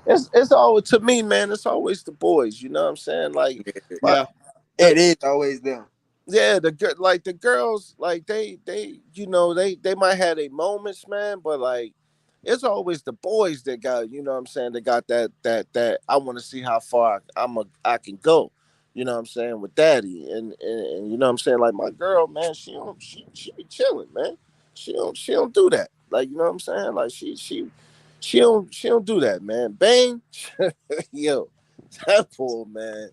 It's always, to me, man, it's always the boys, you know what I'm saying? Like, Yeah. It is always them. yeah, the girls, like they, you know, they might have their moments, man, but like it's always the boys that got, you know what I'm saying, they got that I want to see how far I can go, you know what I'm saying, with daddy. And you know what I'm saying, like my girl, man, she be chilling, man. She don't do that. Like, you know what I'm saying? Like she don't do that, man. Bang, yo, that fool, man.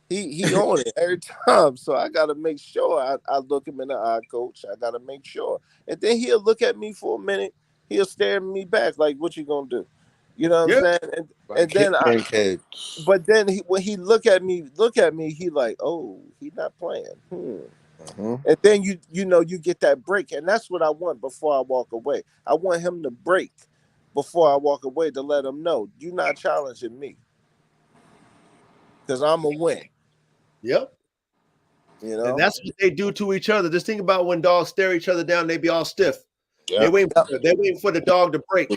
He on it every time. So I gotta make sure I look him in the eye, coach. I gotta make sure. And then he'll look at me for a minute. He'll stare at me back like, what you gonna do? You know what I'm Yeah. saying? And then but then when he look at me, he like, oh, he not playing. And then you know you get that break, and that's what I want before I walk away. I want him to break before I walk away to let him know you're not challenging me because I'm a win. Yep. You know, And that's what they do to each other. Just think about when dogs stare each other down, they be all stiff. yeah, They waiting for the dog to break.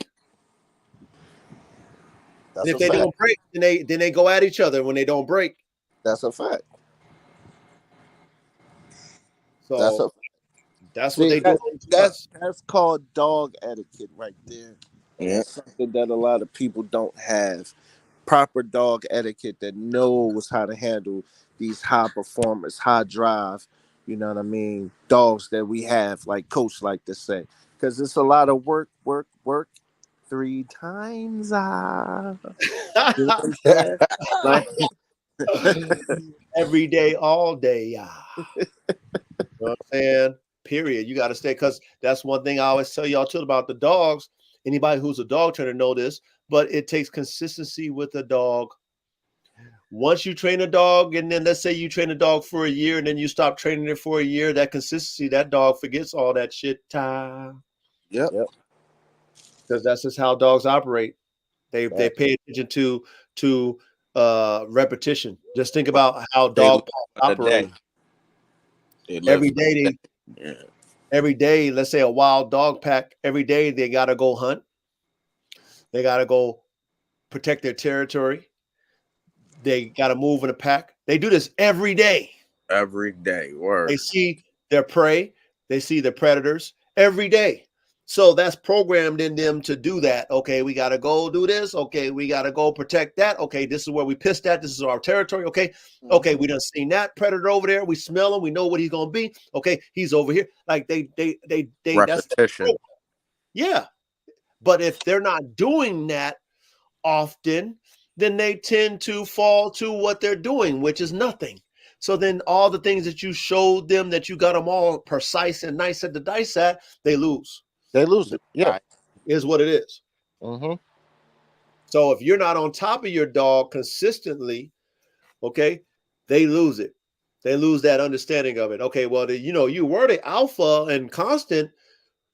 that's And if a they fact. don't break, then they go at each other when they don't break. That's a fact. So That's a that's see, what they do. that's called dog etiquette right there. And Yeah. it's something that a lot of people don't have. Proper dog etiquette that knows how to handle these high performers, high drive, you know what I mean, dogs that we have, like Coach like to say. Because it's a lot of work, 3 times. You know what I'm saying? Like, Every day, all day. Yeah. You know what I'm saying? Period. You got to stay, because that's one thing I always tell y'all too about the dogs. Anybody who's a dog trainer know this, but it takes consistency with a dog. Once you train a dog, and then let's say you train a dog for a year, and then you stop training it for a year, that consistency, that dog forgets all that shit time. yep. Because that's just how dogs operate. They pay attention to repetition. Just think about how They dog live for the operate. day. They live Every for the day, Yeah. every day, let's say a wild dog pack, every day they gotta go hunt. They gotta go protect their territory. They gotta move in a pack. They do this every day. Every day. They Word. see their prey, they see the predators every day. So that's programmed in them to do that. Okay, we got to go do this. Okay, we got to go protect that. Okay, this is where we pissed at. This is our territory. Okay, okay, we done seen that predator over there. We smell him. We know what he's gonna be. Okay, he's over here. Like they that's Repetition. yeah. But if they're not doing that often, then they tend to fall to what they're doing, which is nothing. So then all the things that you showed them, that you got them all precise and nice at the dice at, they lose. They lose it. Yeah. Is what it is. Mm-hmm. So if you're not on top of your dog consistently, okay, they lose it. They lose that understanding of it. Okay, well, you were the alpha and constant,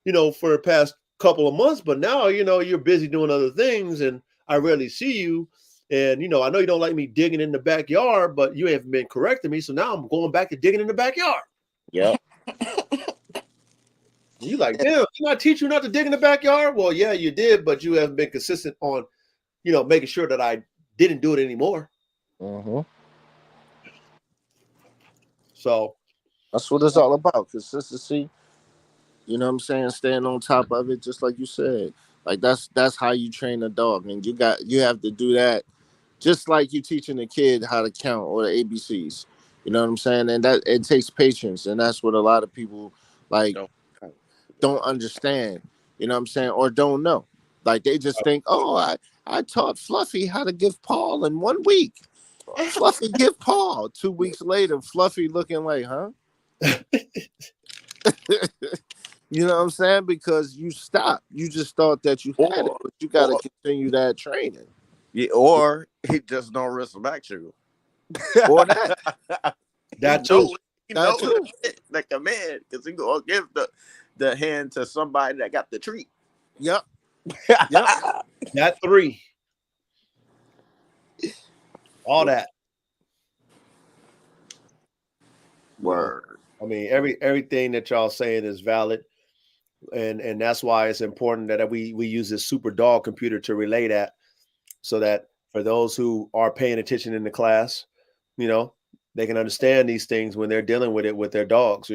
for the past couple of months, but now, you're busy doing other things and I rarely see you. And, I know you don't like me digging in the backyard, but you haven't been correcting me. So now I'm going back to digging in the backyard. Yeah. You like, damn, didn't I teach you not to dig in the backyard? Well, yeah, you did, but you haven't been consistent on, making sure that I didn't do it anymore. Mm-hmm. So that's what it's all about. Consistency. You know what I'm saying? Staying on top of it, just like you said. Like that's how you train a dog. And you have to do that just like you teaching a kid how to count or the ABCs. You know what I'm saying? And that it takes patience. And that's what a lot of people don't understand, you know what I'm saying, or don't know. Like they just think, oh, I taught Fluffy how to give Paul in 1 week. Fluffy give Paul. 2 weeks later, Fluffy looking like, huh? You know what I'm saying? Because you stopped. You just thought that you had it, but you got to continue that training. Yeah, or he just don't respect you. Or that. That too. He knows like a man, because he gonna give the hand to somebody that got the treat. Yep. That 3. All that. Word. I mean, everything that y'all saying is valid. And that's why it's important that we use this super dog computer to relay that, so that for those who are paying attention in the class, they can understand these things when they're dealing with it with their dogs.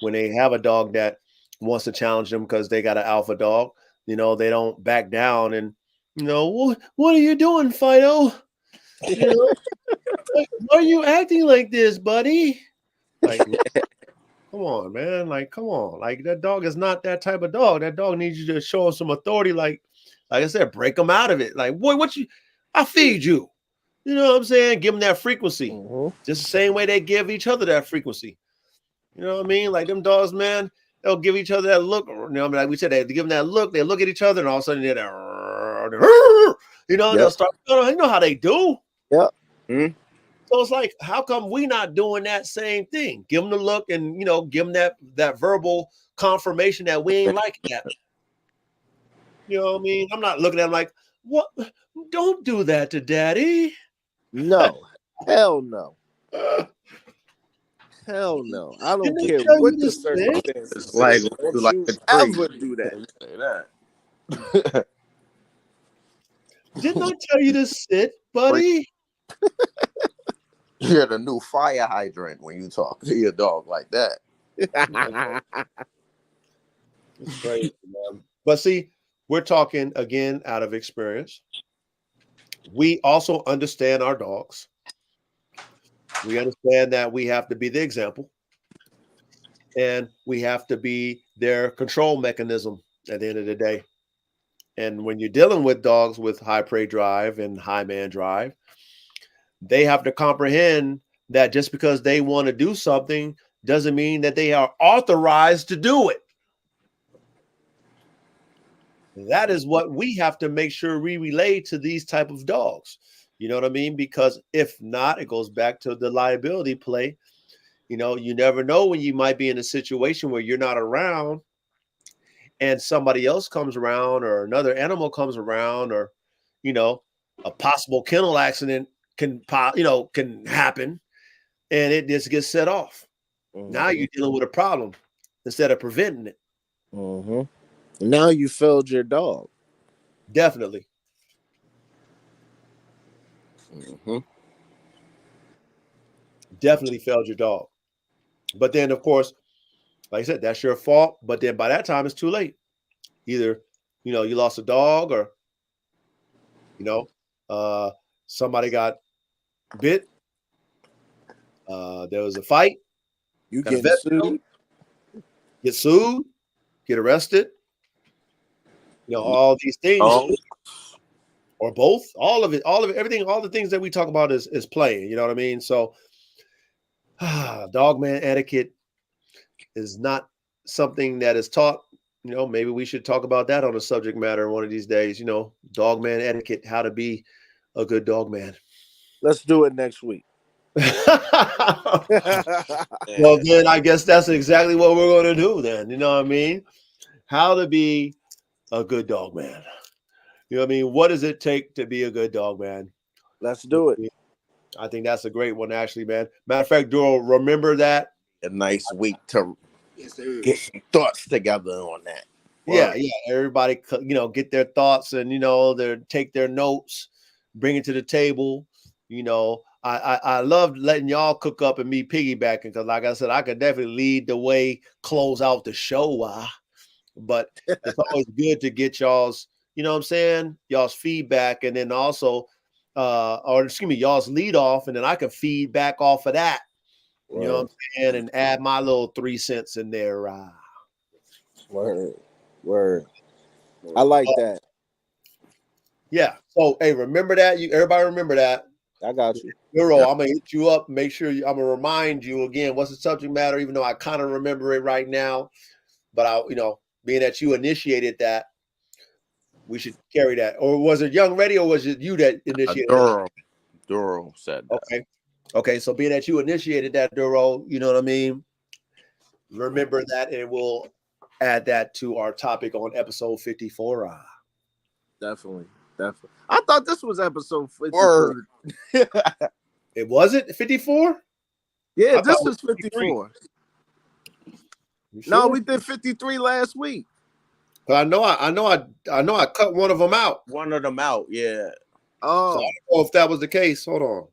When they have a dog that wants to challenge them because they got an alpha dog, You know, they don't back down. And, you know, what are you doing, Fido? You know, why are you acting like this, buddy? Like, come on, man. Like, come on. Like, that dog is not that type of dog. That dog needs you to show him some authority. Like I said, break him out of it. Like, boy, I feed you. You know what I'm saying? Give them that frequency. Just the same way they give each other that frequency. You know what I mean? Like them dogs, man, they'll give each other that look. You know, like we said, they give them that look. They look at each other, and all of a sudden they'll start. You know how they do. Yeah. Mm-hmm. So it's like, how come we not doing that same thing? Give them the look, and you know, give them that verbal confirmation that we ain't like that. You know what I mean? I'm not looking at them like, what? Don't do that to daddy. No, hell no. Hell no. I don't care what the circumstances. It's like, don't you ever do that. Didn't I tell you to sit, buddy? You're the new fire hydrant when you talk to your dog like that. It's crazy, man. But see, we're talking again out of experience. We also understand our dogs. We understand that we have to be the example, and we have to be their control mechanism at the end of the day. And when you're dealing with dogs with high prey drive and high man drive, they have to comprehend that just because they want to do something doesn't mean that they are authorized to do it. That is what we have to make sure we relay to these type of dogs. You know what I mean? Because if not, it goes back to the liability play. You know, you never know when you might be in a situation where you're not around and somebody else comes around or another animal comes around, or, you know, a possible kennel accident can happen and it just gets set off. Now you're dealing with a problem instead of preventing it. Now you failed your dog. Definitely. Definitely failed your dog. But then, of course, like I said, that's your fault. But then by that time, it's too late. Either, you know, you lost a dog, or, you know, somebody got bit. There was a fight. You Got a get vet sued. bill, get sued, get arrested. You know, all these things, or both, all of it, everything, all the things that we talk about is playing. You know what I mean? So, dogman etiquette is not something that is taught. You know, maybe we should talk about that on a subject matter one of these days. You know, dogman etiquette, how to be a good dog man. Let's do it next week. Well, then I guess that's exactly what we're going to do then. You know what I mean? How to be a good dog man. You know what I mean? What does it take to be a good dog man? Let's do it. I think that's a great one, actually, man. Matter of fact, Duro, remember that? A nice week to get some thoughts together on that. Yeah. Everybody, you know, get their thoughts and, you know, take their notes, bring it to the table. You know, I love letting y'all cook up and me piggybacking because, like I said, I could definitely lead the way, close out the show. But it's always good to get y'all's, you know what I'm saying, y'all's feedback, and then also, y'all's lead off, and then I can feed back off of that. You know what I'm saying, and add my little 3 cents in there. Word. I like that. Yeah. So, hey, remember that. Everybody remember that. I got you. Euro, I'm gonna hit you up. Make sure I'm gonna remind you again. What's the subject matter? Even though I kind of remember it right now, but being that you initiated that, we should carry that. Or was it Young Ready, or was it you that initiated it? Duro said that. Okay. So being that you initiated that, Duro, you know what I mean? Remember that, and we'll add that to our topic on episode 54. Definitely. I thought this was episode 54. Word. It wasn't 54? Yeah, I this thought was 54. You sure? No, we did 53 last week. But I know I cut one of them out. One of them out, yeah. Oh, So I don't know if that was the case. Hold on.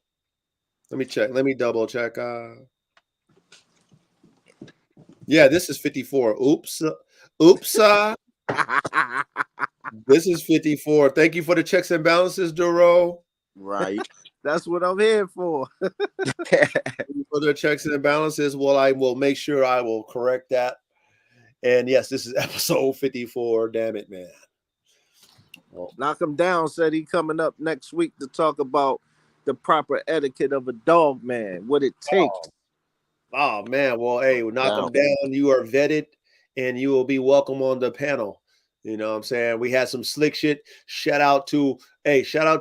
Let me check. Let me double check. Yeah, this is 54. Oops. This is 54. Thank you for the checks and balances, Duro. Right. That's what I'm here for. Thank you for the checks and balances. Well, I will make sure I will correct that. And yes, this is episode 54. Damn it, man. Well, Knock him down said he coming up next week to talk about the proper etiquette of a dog man, what it takes. oh man. Well, hey, knock them Down. down. You are vetted and you will be welcome on the panel. You know what I'm saying? We had some slick shit. Shout out to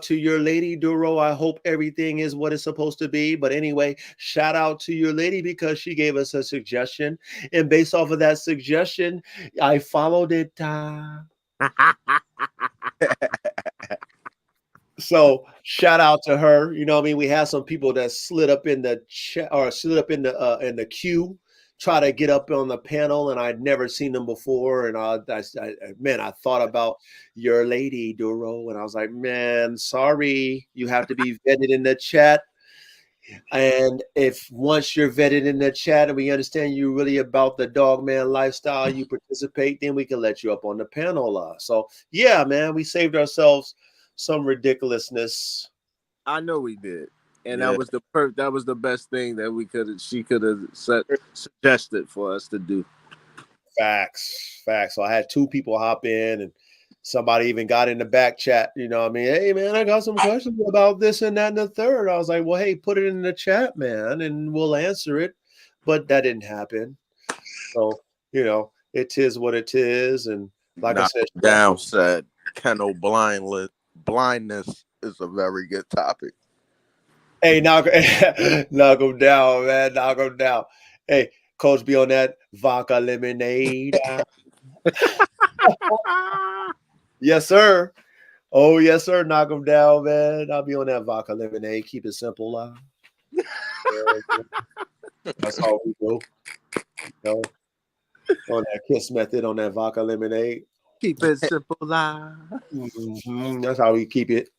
your lady, Duro. I hope everything is what it's supposed to be. But anyway, shout out to your lady because she gave us a suggestion. And based off of that suggestion, I followed it. So shout out to her. You know what I mean? We had some people that slid up in the chat or slid up in the queue, try to get up on the panel, and I'd never seen them before. And I thought about your lady, Duro, and I was like, man, sorry, you have to be vetted in the chat. And if once you're vetted in the chat and we understand you really about the dog man lifestyle, you participate, then we can let you up on the panel. So yeah, man, we saved ourselves some ridiculousness. I know we did. And Yeah. that was the best thing that she could have suggested for us to do. Facts. So I had two people hop in and somebody even got in the back chat, you know what I mean? Hey man, I got some questions about this and that and the third. I was like, well, hey, put it in the chat, man, and we'll answer it. But that didn't happen. So, you know, it is what it is. And like I said, down said kennel blindness is a very good topic. hey, knock him down, man. Knock him down. Hey, Coach, be on that vodka lemonade. Yes, sir. Oh, yes, sir. Knock him down, man. I'll be on that vodka lemonade. Keep it simple. That's how we go. You know, on that kiss method, on that vodka lemonade. Keep it simple. That's how we keep it.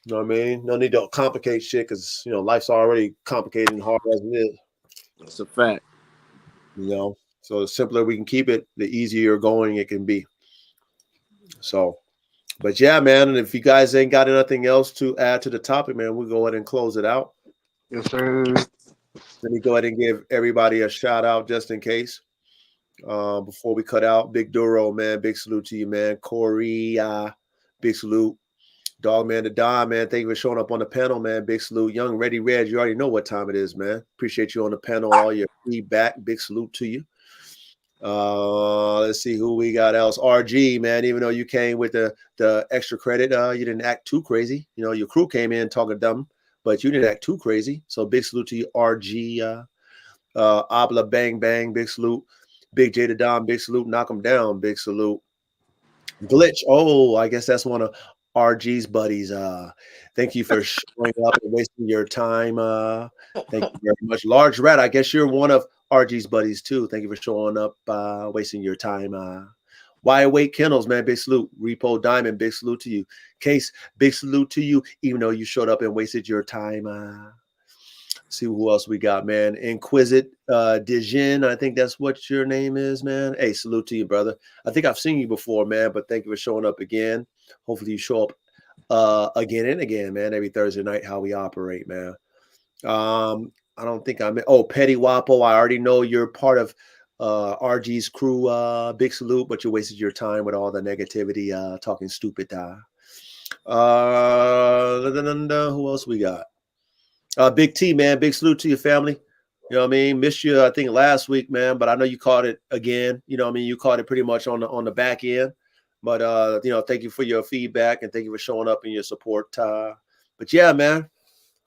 You know what I mean? No need to complicate shit because, you know, life's already complicated and hard as it is. It's a fact. You know, so the simpler we can keep it, the easier going it can be. So, but yeah, man, and if you guys ain't got anything else to add to the topic, man, we'll go ahead and close it out. Yes, sir. Let me go ahead and give everybody a shout out just in case. Before we cut out, Big Duro, man, big salute to you, man. Corey, big salute. Dog man to Don, man. Thank you for showing up on the panel, man. Big salute. Young Ready Red, you already know what time it is, man. Appreciate you on the panel, all your feedback. Big salute to you. Let's see who we got else. RG, man. Even though you came with the extra credit, you didn't act too crazy. You know, your crew came in talking dumb, but you didn't act too crazy. So big salute to you, RG. Abla Bang Bang, big salute. Big J to Don, big salute. Knock him down, big salute. Glitch. Oh, I guess that's one of RG's buddies. Thank you for showing up and wasting your time. Thank you very much. Large Rat, I guess you're one of RG's buddies too. Thank you for showing up, wasting your time. Why Awake Kennels, man, big salute. Repo Diamond, big salute to you. Case, big salute to you, even though you showed up and wasted your time. See who else we got, man. Inquisit Dijin, I think that's what your name is, man. Hey, salute to you, brother. I think I've seen you before, man, but thank you for showing up again. Hopefully you show up again and again, man, every Thursday night, how we operate, man. I don't think Petty Wapo. I already know you're part of RG's crew. Big salute, but you wasted your time with all the negativity, talking stupid. Who else we got? Big T, man, big salute to your family. You know what I mean? Missed you, I think, last week, man, but I know you caught it again. You know what I mean? You caught it pretty much on the back end. But, you know, thank you for your feedback and thank you for showing up and your support. But, yeah, man,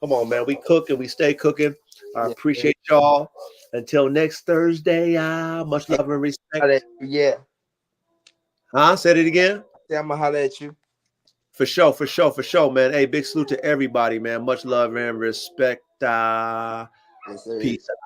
come on, man. We cook and we stay cooking. I appreciate y'all. Until next Thursday, much love and respect. Yeah. Huh? Said it again? Yeah, I'm going to holler at you. For sure, man. Hey, big salute to everybody, man. Much love and respect. Yes, sir. Peace out.